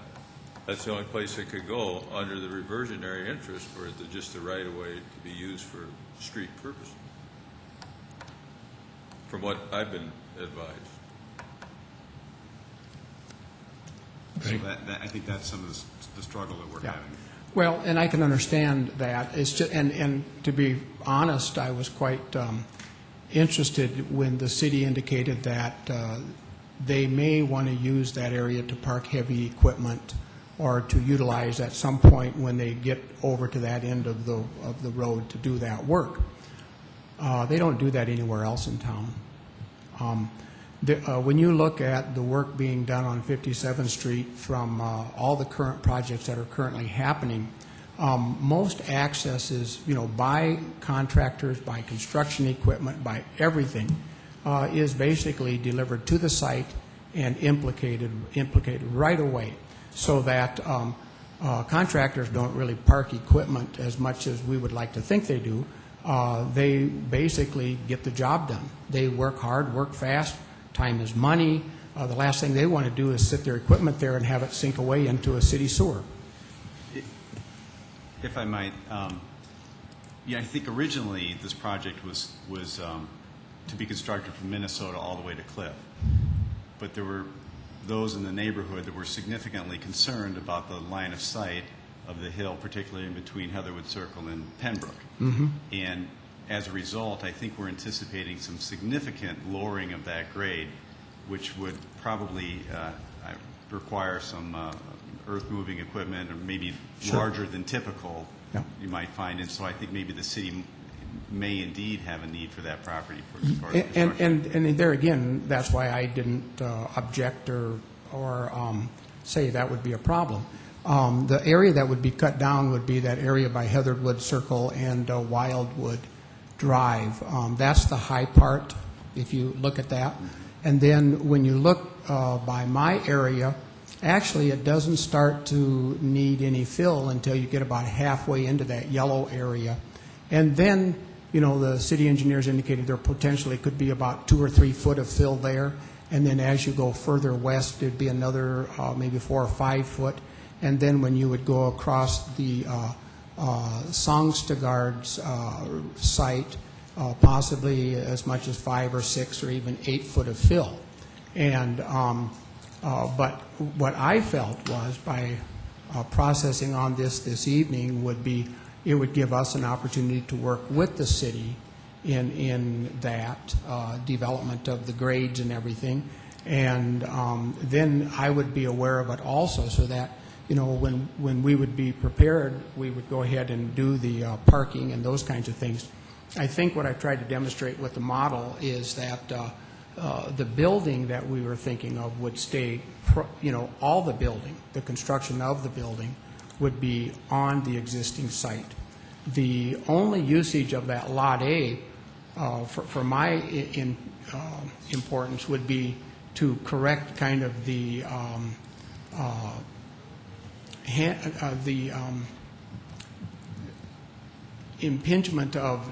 That's the only place it could go under the reversionary interest for it to just the right-of-way to be used for street purpose, from what I've been advised. So I think that's some of the struggle that we're having. Well, and I can understand that. It's just, and to be honest, I was quite interested when the city indicated that they may want to use that area to park heavy equipment or to utilize at some point when they get over to that end of the road to do that work. They don't do that anywhere else in town. When you look at the work being done on 57th Street from all the current projects that are currently happening, most access is, by contractors, by construction equipment, by everything, is basically delivered to the site and implicated right away, so that contractors don't really park equipment as much as we would like to think they do. They basically get the job done. They work hard, work fast. Time is money. The last thing they want to do is sit their equipment there and have it sink away into a city sewer. If I might, I think originally this project was to be constructed from Minnesota all the way to Cliff. But there were those in the neighborhood that were significantly concerned about the line of sight of the hill, particularly in between Heatherwood Circle and Pembroke. Mm-hmm. And as a result, I think we're anticipating some significant lowering of that grade, which would probably require some earth-moving equipment, or maybe larger than typical, you might find. And so I think maybe the city may indeed have a need for that property for construction. And there again, that's why I didn't object or say that would be a problem. The area that would be cut down would be that area by Heatherwood Circle and Wildwood Drive. That's the high part, if you look at that. And then when you look by my area, actually it doesn't start to need any fill until you get about halfway into that yellow area. And then, the city engineers indicated there potentially could be about 2 or 3 foot of fill there. And then as you go further west, there'd be another maybe 4 or 5 foot. And then when you would go across the Songstagard's site, possibly as much as 5 or 6 or even 8 foot of fill. And but what I felt was by processing on this evening would be it would give us an opportunity to work with the city in that development of the grades and everything. And then I would be aware of it also, so that when we would be prepared, we would go ahead and do the parking and those kinds of things. I think what I've tried to demonstrate with the model is that the building that we were thinking of would stay, all the building, the construction of the building would be on the existing site. The only usage of that Lot A for my importance would be to correct kind of the impingement of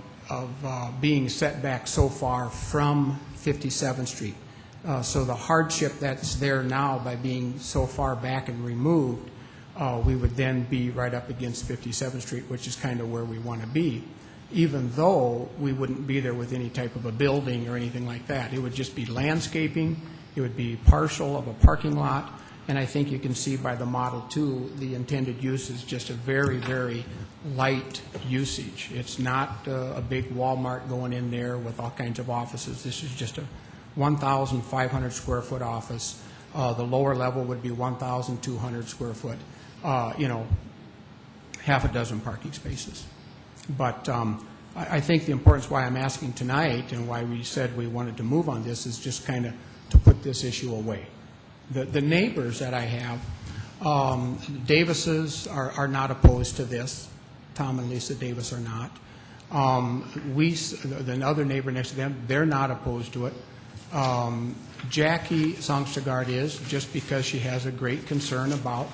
being set back so far from 57th Street. So the hardship that's there now by being so far back and removed we would then be right up against 57th Street, which is kind of where we want to be, even though we wouldn't be there with any type of a building or anything like that. It would just be landscaping, it would be partial of a parking lot, and I think you can see by the Model 2, the intended use is just a very, very light usage. It's not a big Walmart going in there with all kinds of offices. This is just a 1,500 square foot office. The lower level would be 1,200 square foot, half a dozen parking spaces. But I think the importance why I'm asking tonight and why we said we wanted to move on this is just kind of to put this issue away. The neighbors that I have, Davises are not opposed to this. Tom and Lisa Davis are not. The other neighbor next to them, they're not opposed to it. Jackie Songstagard is, just because she has a great concern about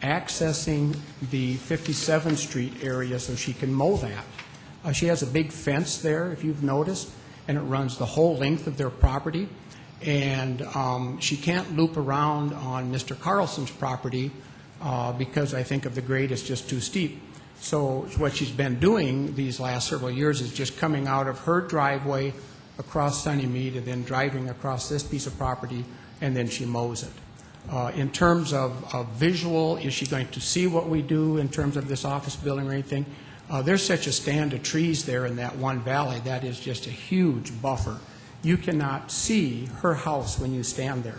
accessing the 57th Street area so she can mow that. She has a big fence there, if you've noticed, and it runs the whole length of their property. And she can't loop around on Mr. Carlson's property because I think of the grade is just too steep. So what she's been doing these last several years is just coming out of her driveway across Sunnymead and then driving across this piece of property, and then she mows it. In terms of visual, is she going to see what we do in terms of this office building or anything? There's such a stand of trees there in that one valley. That is just a huge buffer. You cannot see her house when you stand there.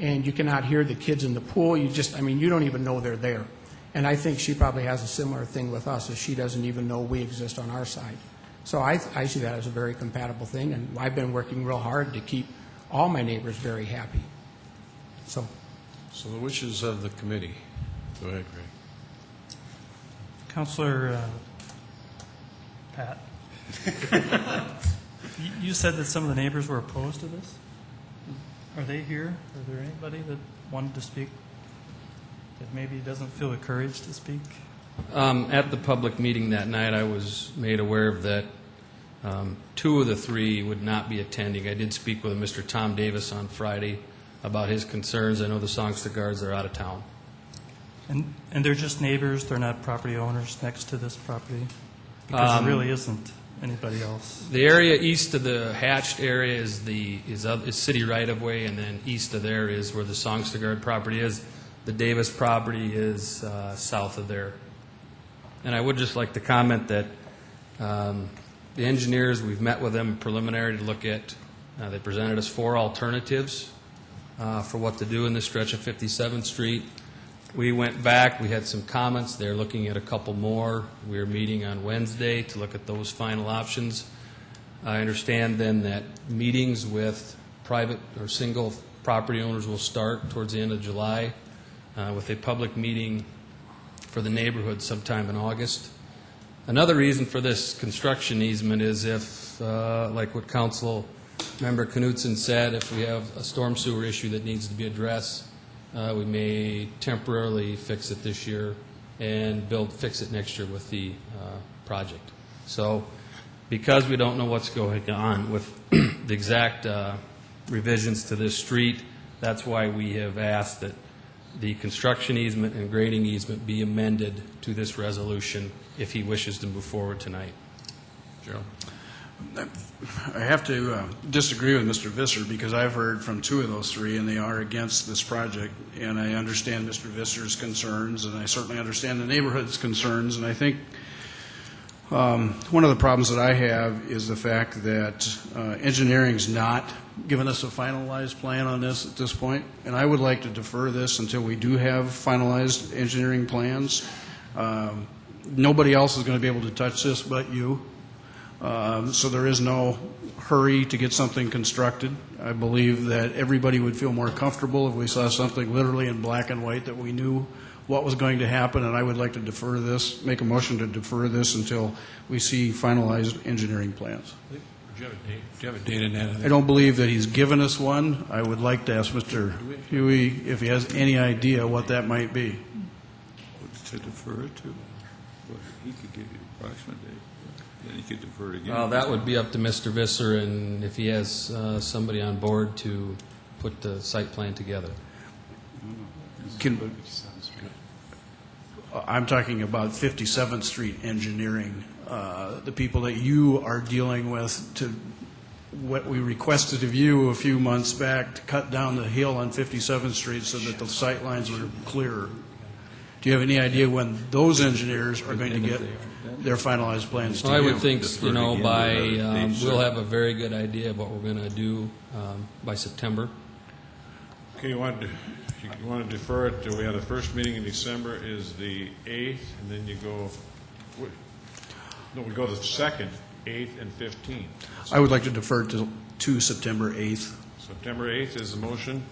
And you cannot hear the kids in the pool. You don't even know they're there. And I think she probably has a similar thing with us, as she doesn't even know we exist on our side. So I see that as a very compatible thing, and I've been working real hard to keep all my neighbors very happy. So the wishes of the committee. Go ahead, Greg. Councilor Pat, you said that some of the neighbors were opposed to this. Are they here? Are there anybody that wanted to speak that maybe doesn't feel the courage to speak? At the public meeting that night, I was made aware of that 2 of the 3 would not be attending. I did speak with Mr. Tom Davis on Friday about his concerns. I know the Songstagards are out of town. And they're just neighbors, they're not property owners next to this property? Because there really isn't anybody else. The area east of the hatched area is city right-of-way, and then east of there is where the Songstagard property is. The Davis property is south of there. And I would just like to comment that the engineers, we've met with them preliminary to look at, they presented us 4 alternatives for what to do in this stretch of 57th Street. We went back, we had some comments, they're looking at a couple more. We're meeting on Wednesday to look at those final options. I understand then that meetings with private or single property owners will start towards the end of July with a public meeting for the neighborhood sometime in August. Another reason for this construction easement is if, like what Council Member Knutson said, if we have a storm sewer issue that needs to be addressed, we may temporarily fix it this year and fix it next year with the project. So because we don't know what's going on with the exact revisions to this street, that's why we have asked that the construction easement and grading easement be amended to this resolution if he wishes to move forward tonight. Gerald? I have to disagree with Mr. Visser because I've heard from 2 of those 3, and they are against this project. And I understand Mr. Visser's concerns, and I certainly understand the neighborhood's concerns. And I think one of the problems that I have is the fact that engineering's not given us a finalized plan on this at this point. And I would like to defer this until we do have finalized engineering plans. Nobody else is going to be able to touch this but you. So there is no hurry to get something constructed. I believe that everybody would feel more comfortable if we saw something literally in black and white that we knew what was going to happen, and I would like to defer this, make a motion to defer this until we see finalized engineering plans. Do you have a date in that? I don't believe that he's given us one. I would like to ask Mr. Huey if he has any idea what that might be. To defer it to? Well, he could give you an approximate date. Then he could defer it again. Well, that would be up to Mr. Visser, and if he has somebody on board to put the site plan together. I'm talking about 57th Street engineering, the people that you are dealing with to what we requested of you a few months back to cut down the hill on 57th Street so that the sight lines were clearer. Do you have any idea when those engineers are going to get their finalized plans to you? I would think, by, we'll have a very good idea of what we're going to do by September. Okay, you want to defer it to, we had a first meeting in December is the 8th, and then you go, no, we go to the 2nd, 8th, and 15th. I would like to defer to September 8th. September 8th is the motion.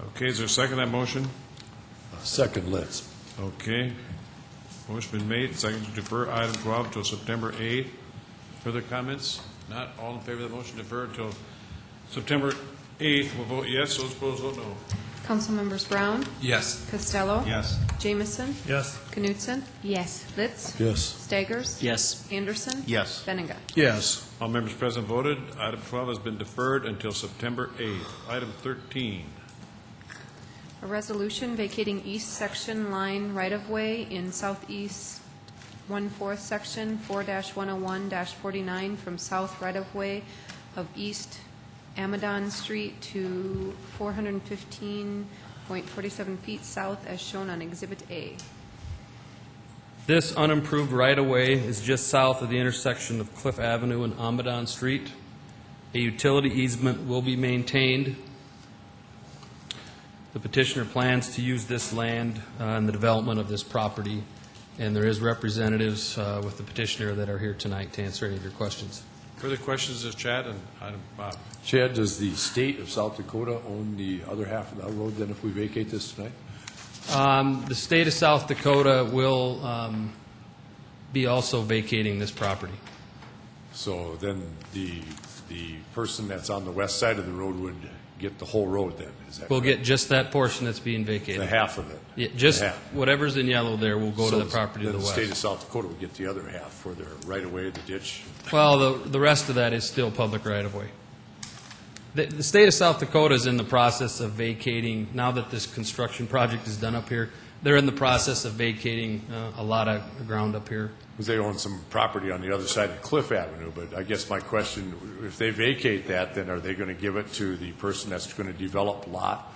Okay, is there a second to that motion? Second, let's. Okay. Motion been made, second to defer item 12 till September 8th. Further comments? Not all in favor of the motion to defer till September 8th. We'll vote yes. Those opposed, vote no. Councilmembers Brown? Yes. Costello? Yes. Jamison? Yes. Knutson? Yes. Litz? Yes. Staggers? Yes. Anderson? Yes. Benega? Yes. All members present voted. Item 12 has been deferred until September 8th. Item 13. A resolution vacating east section line right-of-way in southeast 1/4 section 4-101-49 from south right-of-way of East Amadon Street to 415.47 feet south as shown on Exhibit A. This unimproved right-of-way is just south of the intersection of Cliff Avenue and Amadon Street. A utility easement will be maintained. The petitioner plans to use this land in the development of this property, and there is representatives with the petitioner that are here tonight to answer any of your questions. Further questions of Chad and item Bob? Chad, does the state of South Dakota own the other half of that road then if we vacate this tonight? The state of South Dakota will be also vacating this property. So then the person that's on the west side of the road would get the whole road then, is that We'll correct? get just that portion that's being vacated. The half of it? Yeah, just The half. whatever's in yellow there will go to the property to the Then the state of west. South Dakota would get the other half for their right-of-way, the ditch? Well, the rest of that is still public right-of-way. The state of South Dakota is in the process of vacating, now that this construction project is done up here, they're in the process of vacating a lot of ground up here. Because they own some property on the other side of Cliff Avenue, but I guess my question, if they vacate that, then are they going to give it to the person that's going to develop Lot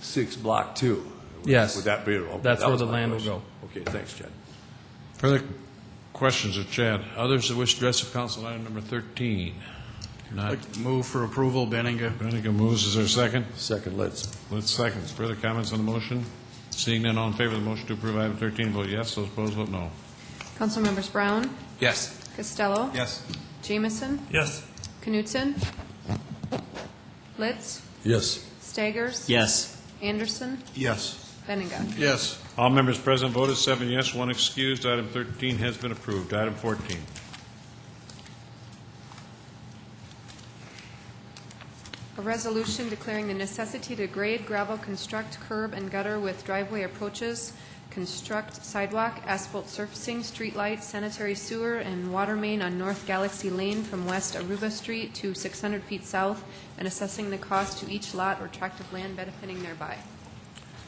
6, Block 2? Yes. Would that be? Okay, That's that where was the my land will question. go. Okay, thanks, Chad. Further questions of Chad? Others that wish to address the council item number 13? Not. Like to move for approval, Benega. Benega moves. Is there a second? Second, let's. Let's seconds. Further comments on the motion? Seeing none, all in favor of the motion to approve item 13, vote yes. Those opposed, vote no. Councilmembers Brown? Yes. Costello? Yes. Jamison? Yes. Knutson? Litz? Yes. Staggers? Yes. Anderson? Yes. Benega? Yes. All members present voted 7 yes, 1 excused. Item 13 has been approved. Item 14. A resolution declaring the necessity to grade, gravel, construct curb and gutter with driveway approaches, construct sidewalk, asphalt surfacing, street lights, sanitary sewer, and water main on North Galaxy Lane from West Aruba Street to 600 feet south, and assessing the cost to each lot or tract of land benefiting thereby.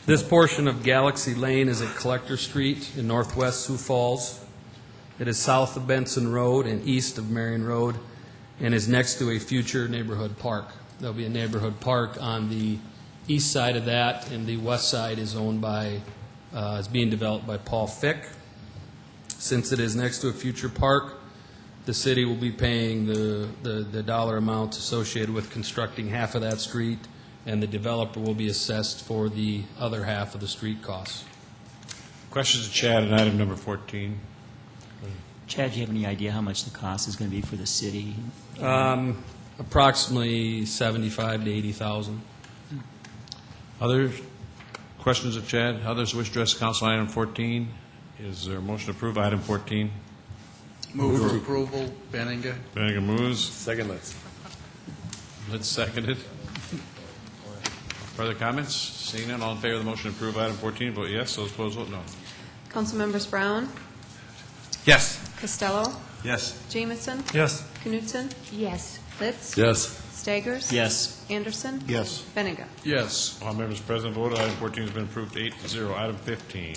This portion of Galaxy Lane is at Collector Street in northwest Sioux Falls. It is south of Benson Road and east of Marion Road, and is next to a future neighborhood park. There'll be a neighborhood park on the east side of that, and the west side is owned by, is being developed by Paul Fick. Since it is next to a future park, the city will be paying the dollar amount associated with constructing half of that street, and the developer will be assessed for the other half of the street costs. Questions of Chad on item number 14? Chad, do you have any idea how much the cost is going to be for the city? Approximately 75 to 80,000. Other questions of Chad? Others wish to address council item 14? Is there a motion to approve item 14? Move for approval, Benega. Benega moves. Second, let's. Let's second it. Further comments? Seeing none, all in favor of the motion to approve item 14, vote yes. Those opposed, vote no. Councilmembers Brown? Yes. Costello? Yes. Jamison? Yes. Knutson? Yes. Litz? Yes. Staggers? Yes. Anderson? Yes. Benega. Yes. All members present voted. Item 14 has been approved 8-0. Item 15.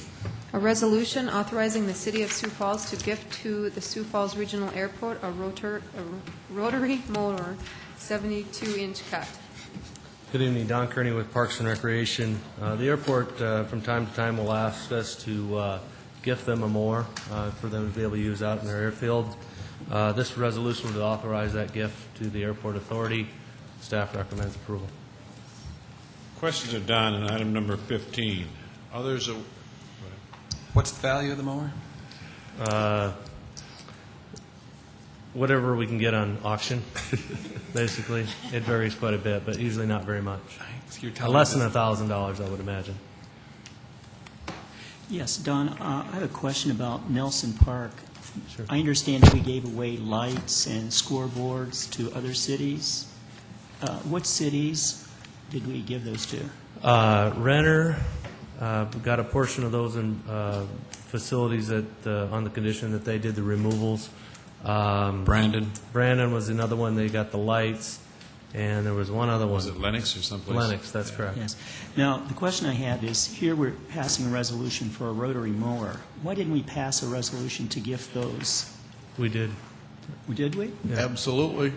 A resolution authorizing the City of Sioux Falls to gift to the Sioux Falls Regional Airport a rotary motor 72-inch cut. Good evening, Don Kearney with Parks and Recreation. The airport, from time to time, will ask us to gift them a mower for them to be able to use out in their airfield. This resolution would authorize that gift to the airport authority. Staff recommends approval. Questions of Don on item number 15. Others? What's the value of the mower? Whatever we can get on auction, basically. It varies quite a bit, but usually not very much. Less than $1,000, I would imagine. Yes, Don, I have a question about Nelson Park. Sure. I understand that we gave away lights and scoreboards to other cities. What cities did we give those to? Renner, we got a portion of those in facilities that, on the condition that they did the removals. Brandon was another one. They got the lights, and there was one other one. Was it Lennox or someplace? Lennox, that's correct. Yes. Now, the question I have is, here we're passing a resolution for a rotary mower. Why didn't we pass a resolution to gift those? We did. Did we? Yeah. Absolutely.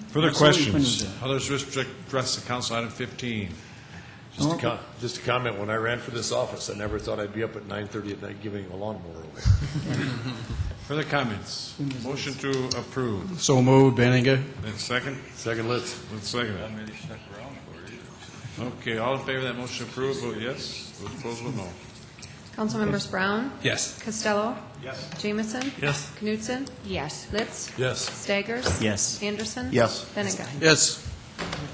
Further That's what we questions? couldn't Others wish to address the council. Item 15. Just a comment, when I ran for this office, I never thought I'd be up at 9:30 at night giving a lawnmower away. Further comments? Motion to approve. So moved, Benega. Then second? Second, Litz. Let's second it. Okay, all in favor of that motion to approve, vote yes. Those opposed, vote no. Councilmembers Brown? Yes. Costello? Yes. Jamison? Yes. Knutson? Yes. Litz? Yes. Staggers? Yes. Anderson? Yes. Benega. Yes.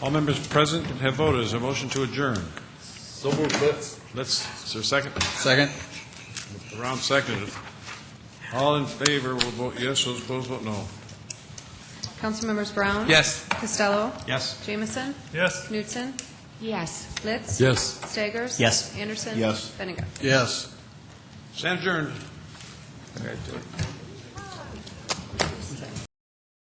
All members present have voted. Is there a motion to adjourn? So moved, Litz. Is there a second? Second. Brown seconded. All in favor will vote yes. Those opposed, vote no. Councilmembers Brown? Yes. Costello? Yes. Jamison? Yes. Knutson? Yes. Litz? Yes. Staggers? Yes. Anderson? Yes. Benega. Yes. Stand adjourned. All right,